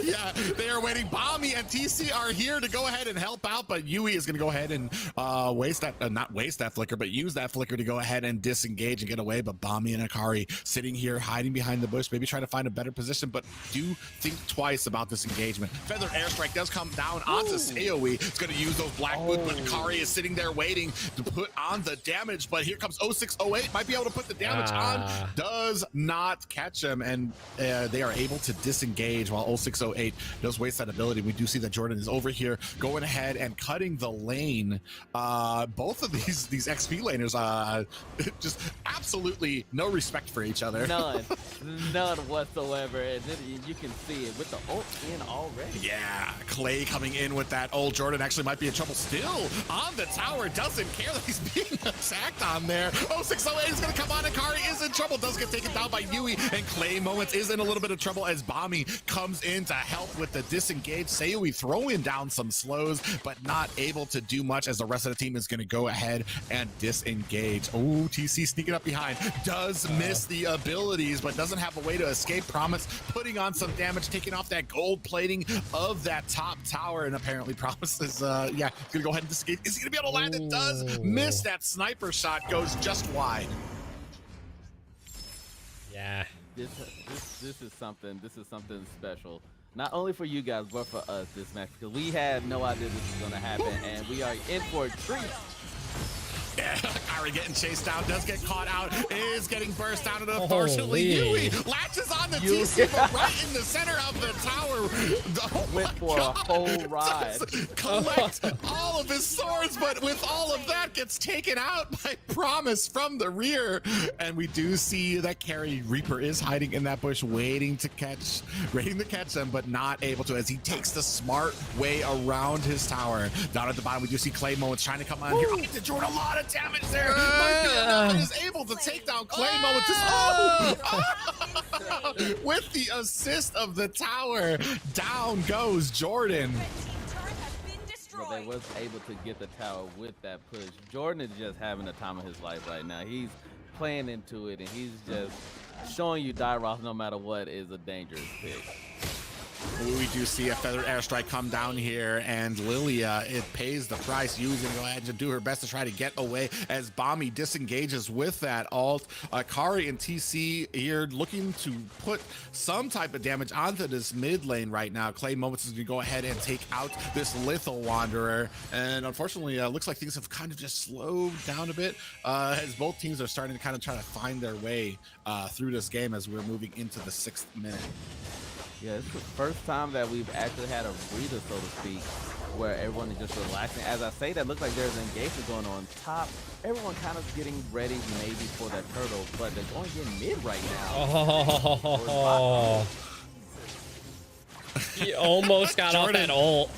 Yeah, they are waiting. Bombi and TC are here to go ahead and help out, but Yui is gonna go ahead and not waste that flicker, but use that flicker to go ahead and disengage and get away. But Bombi and Akari sitting here, hiding behind the bush, maybe trying to find a better position, but do think twice about this engagement. Feather Airstrike does come down onto Sayoi. It's going to use those black boots, but Akari is sitting there waiting to put on the damage, but here comes 0608, might be able to put the damage on, does not catch him, and they are able to disengage while 0608 does waste that ability. We do see that Jordan is over here going ahead and cutting the lane. Both of these XP laners just absolutely no respect for each other. None whatsoever, and then you can see it with the ult in already. Yeah, Clay coming in with that ult. Jordan actually might be in trouble still on the tower, doesn't care that he's being attacked on there. 0608 is going to come on. Akari is in trouble, does get taken down by Yui, and Clay Moments is in a little bit of trouble as Bombi comes in to help with the disengage. Sayoi throwing down some slows, but not able to do much as the rest of the team is going to go ahead and disengage. Oh, TC sneaking up behind, does miss the abilities, but doesn't have a way to escape. Promise putting on some damage, taking off that gold plating of that top tower, and apparently Promise is gonna go ahead and disengage. Is he gonna be able to land? It does miss. That sniper shot goes just wide. Yeah, This is something special, not only for you guys but for us this match, because we had no idea this was going to happen, and we are in for a treat. Yeah, Akari getting chased down, does get caught out, is getting burst out, and unfortunately Yui latches on the TC, but right in the center of the tower. Went for a whole ride. Collect all of his swords, but with all of that gets taken out by Promise from the rear. And we do see that carry Reaper is hiding in that bush, waiting to catch him, but not able to, as he takes the smart way around his tower. Down at the bottom, we do see Clay Moments trying to come on here. Oh, did Jordan a lot of damage there. Is able to take down Clay Moments. With the assist of the tower, down goes Jordan. But they was able to get the tower with that push. Jordan is just having the time of his life right now. He's playing into it, and he's just showing you Dyroth, no matter what, is a dangerous pick. We do see a feathered airstrike come down here, and Lilia, it pays the price. Yui's gonna go ahead and do her best to try to get away as Bombi disengages with that ult. Akari and TC here looking to put some type of damage onto this mid lane right now. Clay Moments is gonna go ahead and take out this Lethal Wanderer, and unfortunately, looks like things have kind of just slowed down a bit as both teams are starting to kind of try to find their way through this game as we're moving into the 6th minute. Yeah, it's the first time that we've actually had a breather, so to speak, where everyone is just relaxing. As I say that, looks like there's an engagement going on top. Everyone kind of getting ready maybe for that turtle, but they're going to get mid right now. Oh. He almost got off that ult.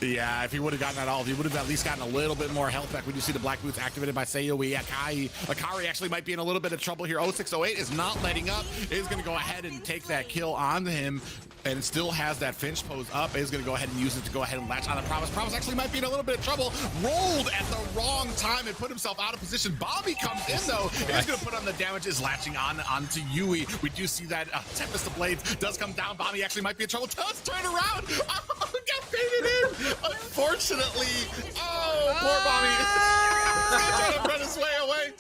Yeah, if he would have gotten that all, if he would have at least gotten a little bit more health back. We do see the Black Boots activated by Sayoe. Akari actually might be in a little bit of trouble here. 0608 is not letting up. Is going to go ahead and take that kill on him, and still has that Finch pose up. Is going to go ahead and use it to go ahead and latch on to Promise. Promise actually might be in a little bit of trouble. Rolled at the wrong time and put himself out of position. Bombi comes in though. Is going to put on the damage. Is latching onto Yui. We do see that Tempest of Blades does come down. Bombi actually might be in trouble. Does turn around. Oh, got baited in. Unfortunately, poor Bombi. He's trying to run his way away.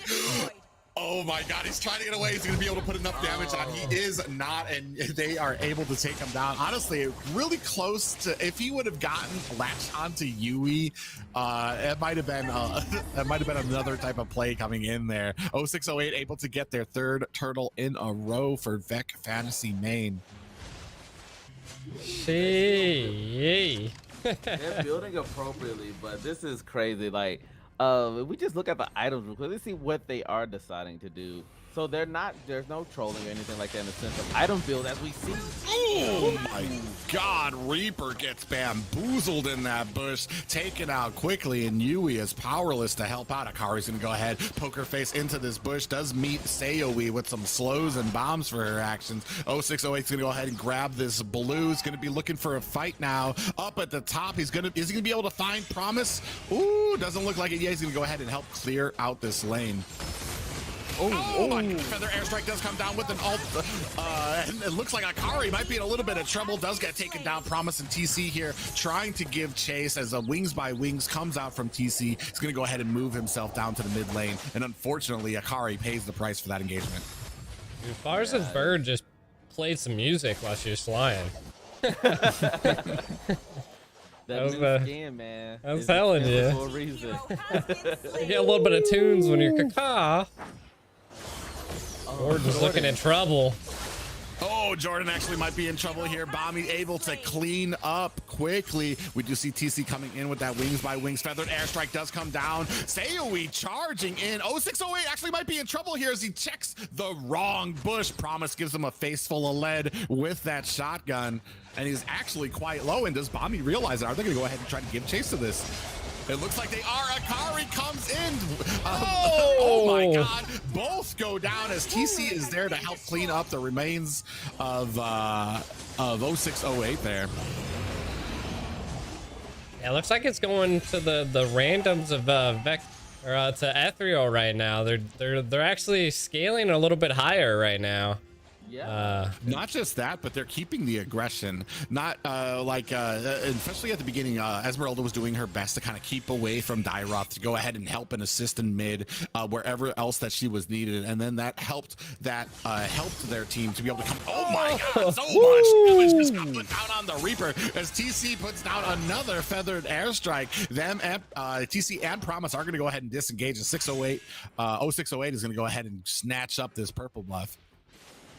Oh my God, he's trying to get away. He's going to be able to put enough damage on. He is not, and they are able to take him down. Honestly, really close to, if he would have gotten latched onto Yui, it might have been another type of play coming in there. 0608 able to get their 3rd turtle in a row for Vec Fantasy main. Shee. They're building appropriately, but this is crazy. Like, if we just look at the items real quick, let's see what they are deciding to do. So there's no trolling or anything like that in the sense of item build as we see. Oh my God, Reaper gets bamboozled in that bush, taken out quickly, and Yui is powerless to help out. Akari's gonna go ahead, poker face into this bush, does meet Sayoe with some slows and bombs for her actions. 0608's gonna go ahead and grab this blue. He's gonna be looking for a fight now. Up at the top, is he gonna be able to find Promise? Ooh, doesn't look like it yet. He's gonna go ahead and help clear out this lane. Oh my God, Feather Airstrike does come down with an ult, and it looks like Akari might be in a little bit of trouble, does get taken down. Promise and TC here trying to give chase as a Wings by Wings comes out from TC. He's gonna go ahead and move himself down to the mid lane, and unfortunately Akari pays the price for that engagement. Dude, Farz's bird just played some music while she was flying. That was new skin, man. I was telling you. For a reason. You get a little bit of tunes when you're caca. Or just looking in trouble. Oh, Jordan actually might be in trouble here. Bombi able to clean up quickly. We do see TC coming in with that Wings by Wings. Feathered Airstrike does come down. Sayoe charging in. 0608 actually might be in trouble here as he checks the wrong bush. Promise gives him a face full of lead with that shotgun. And he's actually quite low. And does Bombi realize it? Are they going to go ahead and try to give chase to this? It looks like they are. Akari comes in. Oh my God. Both go down as TC is there to help clean up the remains of 0608 there. Yeah, it looks like it's going to the randoms of Vec or to Ethereal right now. They're actually scaling a little bit higher right now. Yeah. Not just that, but they're keeping the aggression. Not especially at the beginning, Esmeralda was doing her best to kind of keep away from Dyroth to go ahead and help and assist in mid wherever else that she was needed, and then that helped their team to be able to come. Oh my God, so much damage just got put down on the Reaper as TC puts down another feathered airstrike. Them TC and Promise are going to go ahead and disengage. The 608, 0608 is going to go ahead and snatch up this purple buff.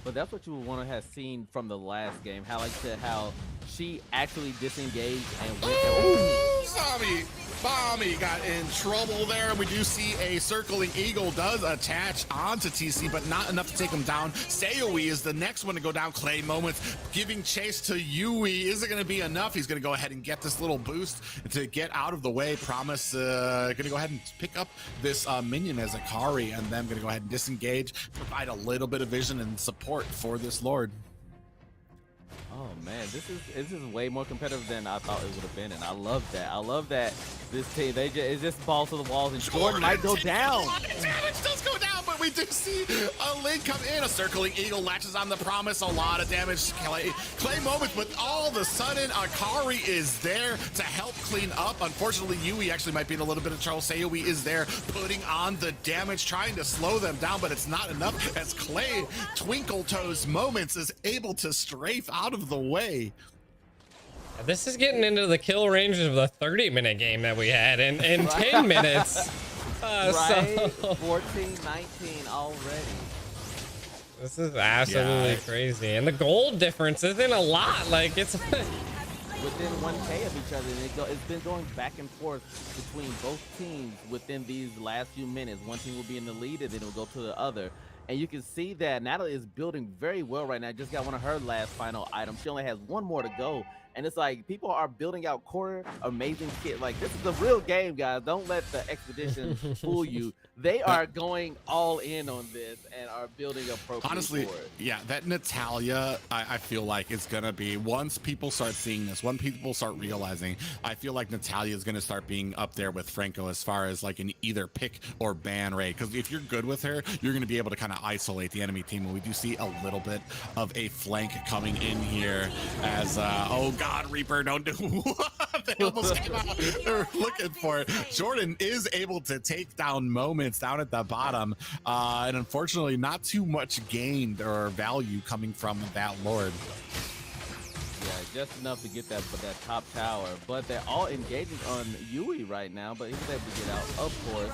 But that's what you would want to have seen from the last game. How she actually disengaged and went. Bombi got in trouble there. We do see a circling eagle does attach onto TC, but not enough to take him down. Sayoe is the next one to go down. Clay Moments giving chase to Yui. Is it going to be enough? He's going to go ahead and get this little boost to get out of the way. Promise going to go ahead and pick up this minion as Akari, and then going to go ahead and disengage, provide a little bit of vision and support for this Lord. Oh man, this is way more competitive than I thought it would have been, and I love that. I love that this team it's just balls to the walls, and Jordan might go down. Damage does go down, but we do see a Link come in. A circling eagle latches on the promise. A lot of damage. Clay moments, but all of a sudden, Akari is there to help clean up. Unfortunately, Yui actually might be in a little bit of trouble. Sayoi is there putting on the damage, trying to slow them down, but it's not enough as Clay, Twinkle Toes Moments, is able to strafe out of the way. This is getting into the kill ranges of the 30-minute game that we had in 10 minutes. Right? So 14, 19 already. this is absolutely crazy. And the gold difference isn't a lot. Like, it's Within 1K of each other, and it's been going back and forth between both teams within these last few minutes. One team will be in the lead, and then it will go to the other. And you can see that Natalie is building very well right now. Just got one of her last final items. She only has one more to go. And it's like people are building out core amazing kit. Like, this is the real game, guys. Don't let the expedition fool you. They are going all in on this and are building appropriately. Honestly, for it. yeah, that Natalia, I feel like it's gonna be, once people start seeing this, when people start realizing, I feel like Natalia is gonna start being up there with Franco as far as like an either pick or ban raid. Because if you're good with her, you're gonna be able to kind of isolate the enemy team. And we do see a little bit of a flank coming in here as oh God, Reaper, don't do they almost came out. They're looking for it. Jordan is able to take down Moments down at the bottom, and unfortunately not too much gained or value coming from that Lord. Yeah, just enough to get that top tower. But they're all engaging on Yui right now, but he was able to get out, of course.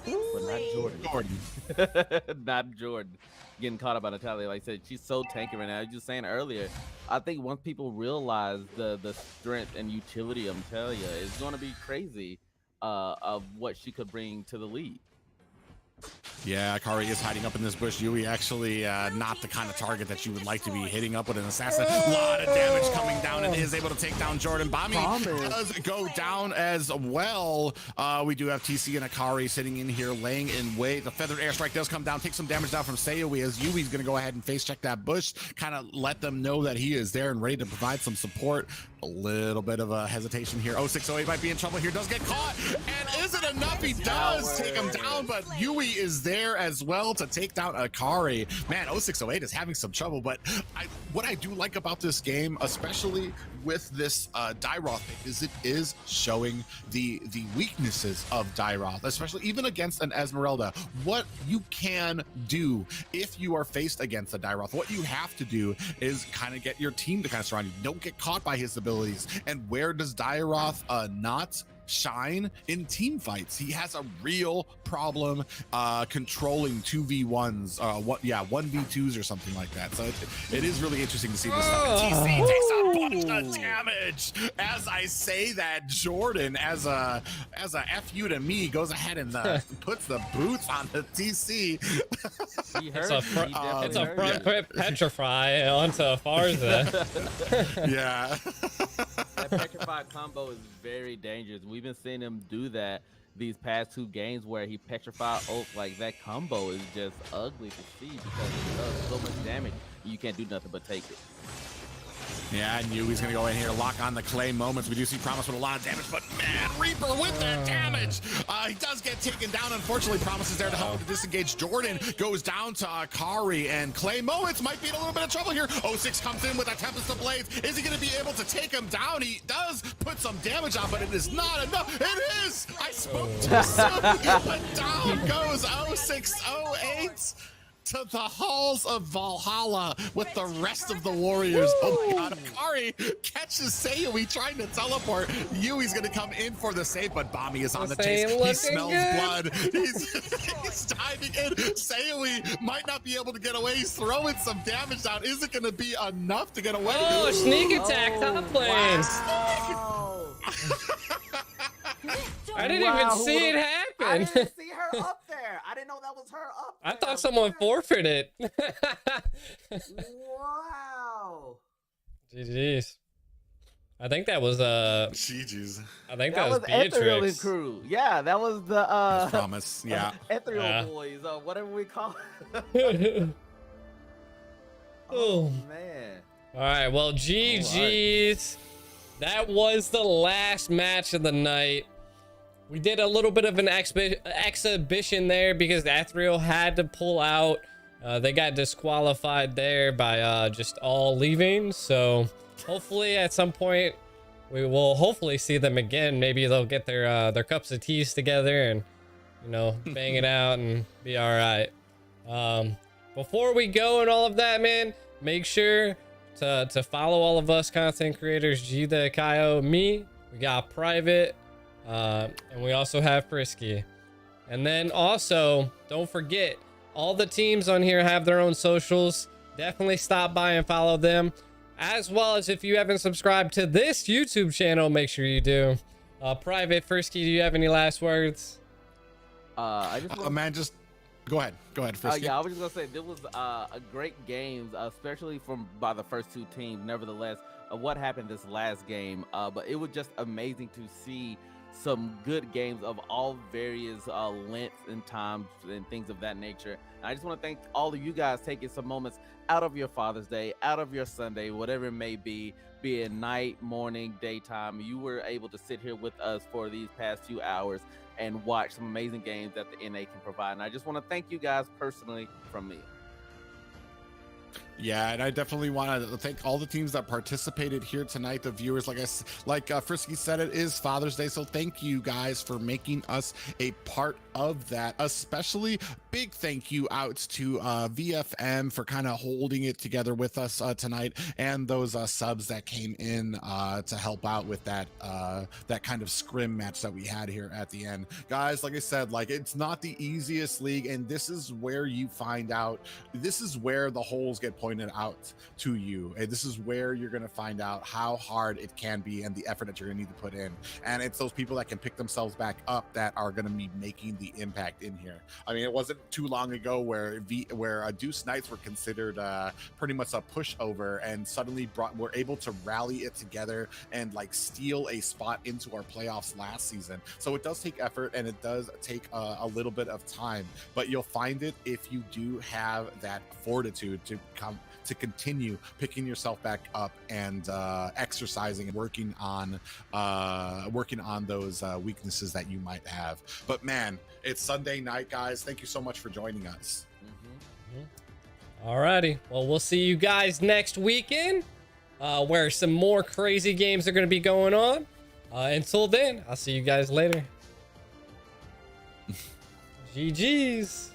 But not Jordan. Not Jordan. Getting caught up by Natalia. Like I said, she's so tanky right now. I was just saying earlier, I think once people realize the strength and utility of Natalia, it's going to be crazy of what she could bring to the lead. Yeah, Akari is hiding up in this bush. Yui actually not the kind of target that you would like to be hitting up with an assassin. A lot of damage coming down and is able to take down Jordan. Bami does go down as well. We do have TC and Akari sitting in here laying in wait. The feathered airstrike does come down, take some damage down from Sayoi as Yui's going to go ahead and face check that bush, kind of let them know that he is there and ready to provide some support. A little bit of a hesitation here. 0608 might be in trouble here, does get caught, and is it enough? He does take him down, but Yui is there as well to take down Akari. Man, 0608 is having some trouble, but what I do like about this game, especially with this Dairoth, is it is showing the weaknesses of Dairoth, especially even against an Esmeralda. What you can do if you are faced against a Dairoth, what you have to do is kind of get your team to kind of surround you. Don't get caught by his abilities. And where does Dairoth not shine? In team fights. He has a real problem controlling 2v1s, 1v2s or something like that. So it is really interesting to see this stuff. TC takes a bunch of damage. As I say that, Jordan, as a FU to me, goes ahead and puts the boots on the TC. It's a front quit petrify onto Farza. Yeah. That petrified combo is very dangerous. We've been seeing him do that these past two games where he petrified Oak. Like, that combo is just ugly to see because it does so much damage. You can't do nothing but take it. Yeah, I knew he was going to go in here, lock on the Clay Moments. We do see Promise with a lot of damage, but man, Reaper with that damage. He does get taken down. Unfortunately, Promise is there to help him to disengage. Jordan goes down to Akari, and Clay Moments might be in a little bit of trouble here. 06 comes in with a Tempest of Blades. Is he going to be able to take him down? He does put some damage on, but it is not enough. It is! I spoke too soon, but down goes 0608. To the halls of Valhalla with the rest of the warriors. Woo! Oh my God, Akari catches Sayoi trying to teleport. Yui's gonna come in for the save, but Bami is on the chase. He smells blood. He's diving in. Sayoi might not be able to get away. He's throwing some damage down. Is it gonna be enough to get away? Oh, sneak attack, top lane. Wow. I didn't even see it happen. I didn't see her up there. I didn't know that was her up there. I thought someone forfeited. Wow. GG's. I think that was GG's. I think that was Ethereal Beatrix. crew. Yeah, that was the Promise. Yeah. Ethereal boys, whatever we call it. Oh Man. All right, well, GG's. That was the last match of the night. we did a little bit of an exhibition there because Ethereal had to pull out. They got disqualified there by just all leaving. So hopefully at some point we will hopefully see them again. Maybe they'll get their cups of teas together and, you know, bang it out and be all right. Before we go and all of that, man, make sure to follow all of us content creators, Gita, Kaio, me. We got Private, and we also have Frisky. And then also, don't forget, all the teams on here have their own socials. Definitely stop by and follow them. As well as if you haven't subscribed to this YouTube channel, make sure you do. Private, Frisky, do you have any last words? I just Man, just go ahead. Go ahead, Frisky. yeah, I was just gonna say there was a great game, especially by the first two teams. Nevertheless, what happened this last game, but it was just amazing to see some good games of all various lengths and times and things of that nature. And I just want to thank all of you guys taking some moments out of your Father's Day, out of your Sunday, whatever it may be it night, morning, daytime. You were able to sit here with us for these past few hours and watch some amazing games that the NA can provide. And I just want to thank you guys personally from me. Yeah, and I definitely want to thank all the teams that participated here tonight, the viewers. Like Frisky said, it is Father's Day, so thank you guys for making us a part of that. Especially big thank you out to VFM for kind of holding it together with us tonight, and those subs that came in to help out with that kind of scrim match that we had here at the end. Guys, like I said, like it's not the easiest league, and this is where you find out. This is where the holes get pointed out to you, and this is where you're going to find out how hard it can be and the effort that you're going to need to put in. And it's those people that can pick themselves back up that are going to be making the impact in here. I mean, it wasn't too long ago where Deuce Knights were considered pretty much a pushover, and suddenly were able to rally it together and like steal a spot into our playoffs last season. So it does take effort, and it does take a little bit of time, but you'll find it if you do have that fortitude to continue picking yourself back up and exercising and working on those weaknesses that you might have. But man, it's Sunday night, guys. Thank you so much for joining us. Alrighty, well, we'll see you guys next weekend, where some more crazy games are going to be going on. Until then, I'll see you guys later. GG's.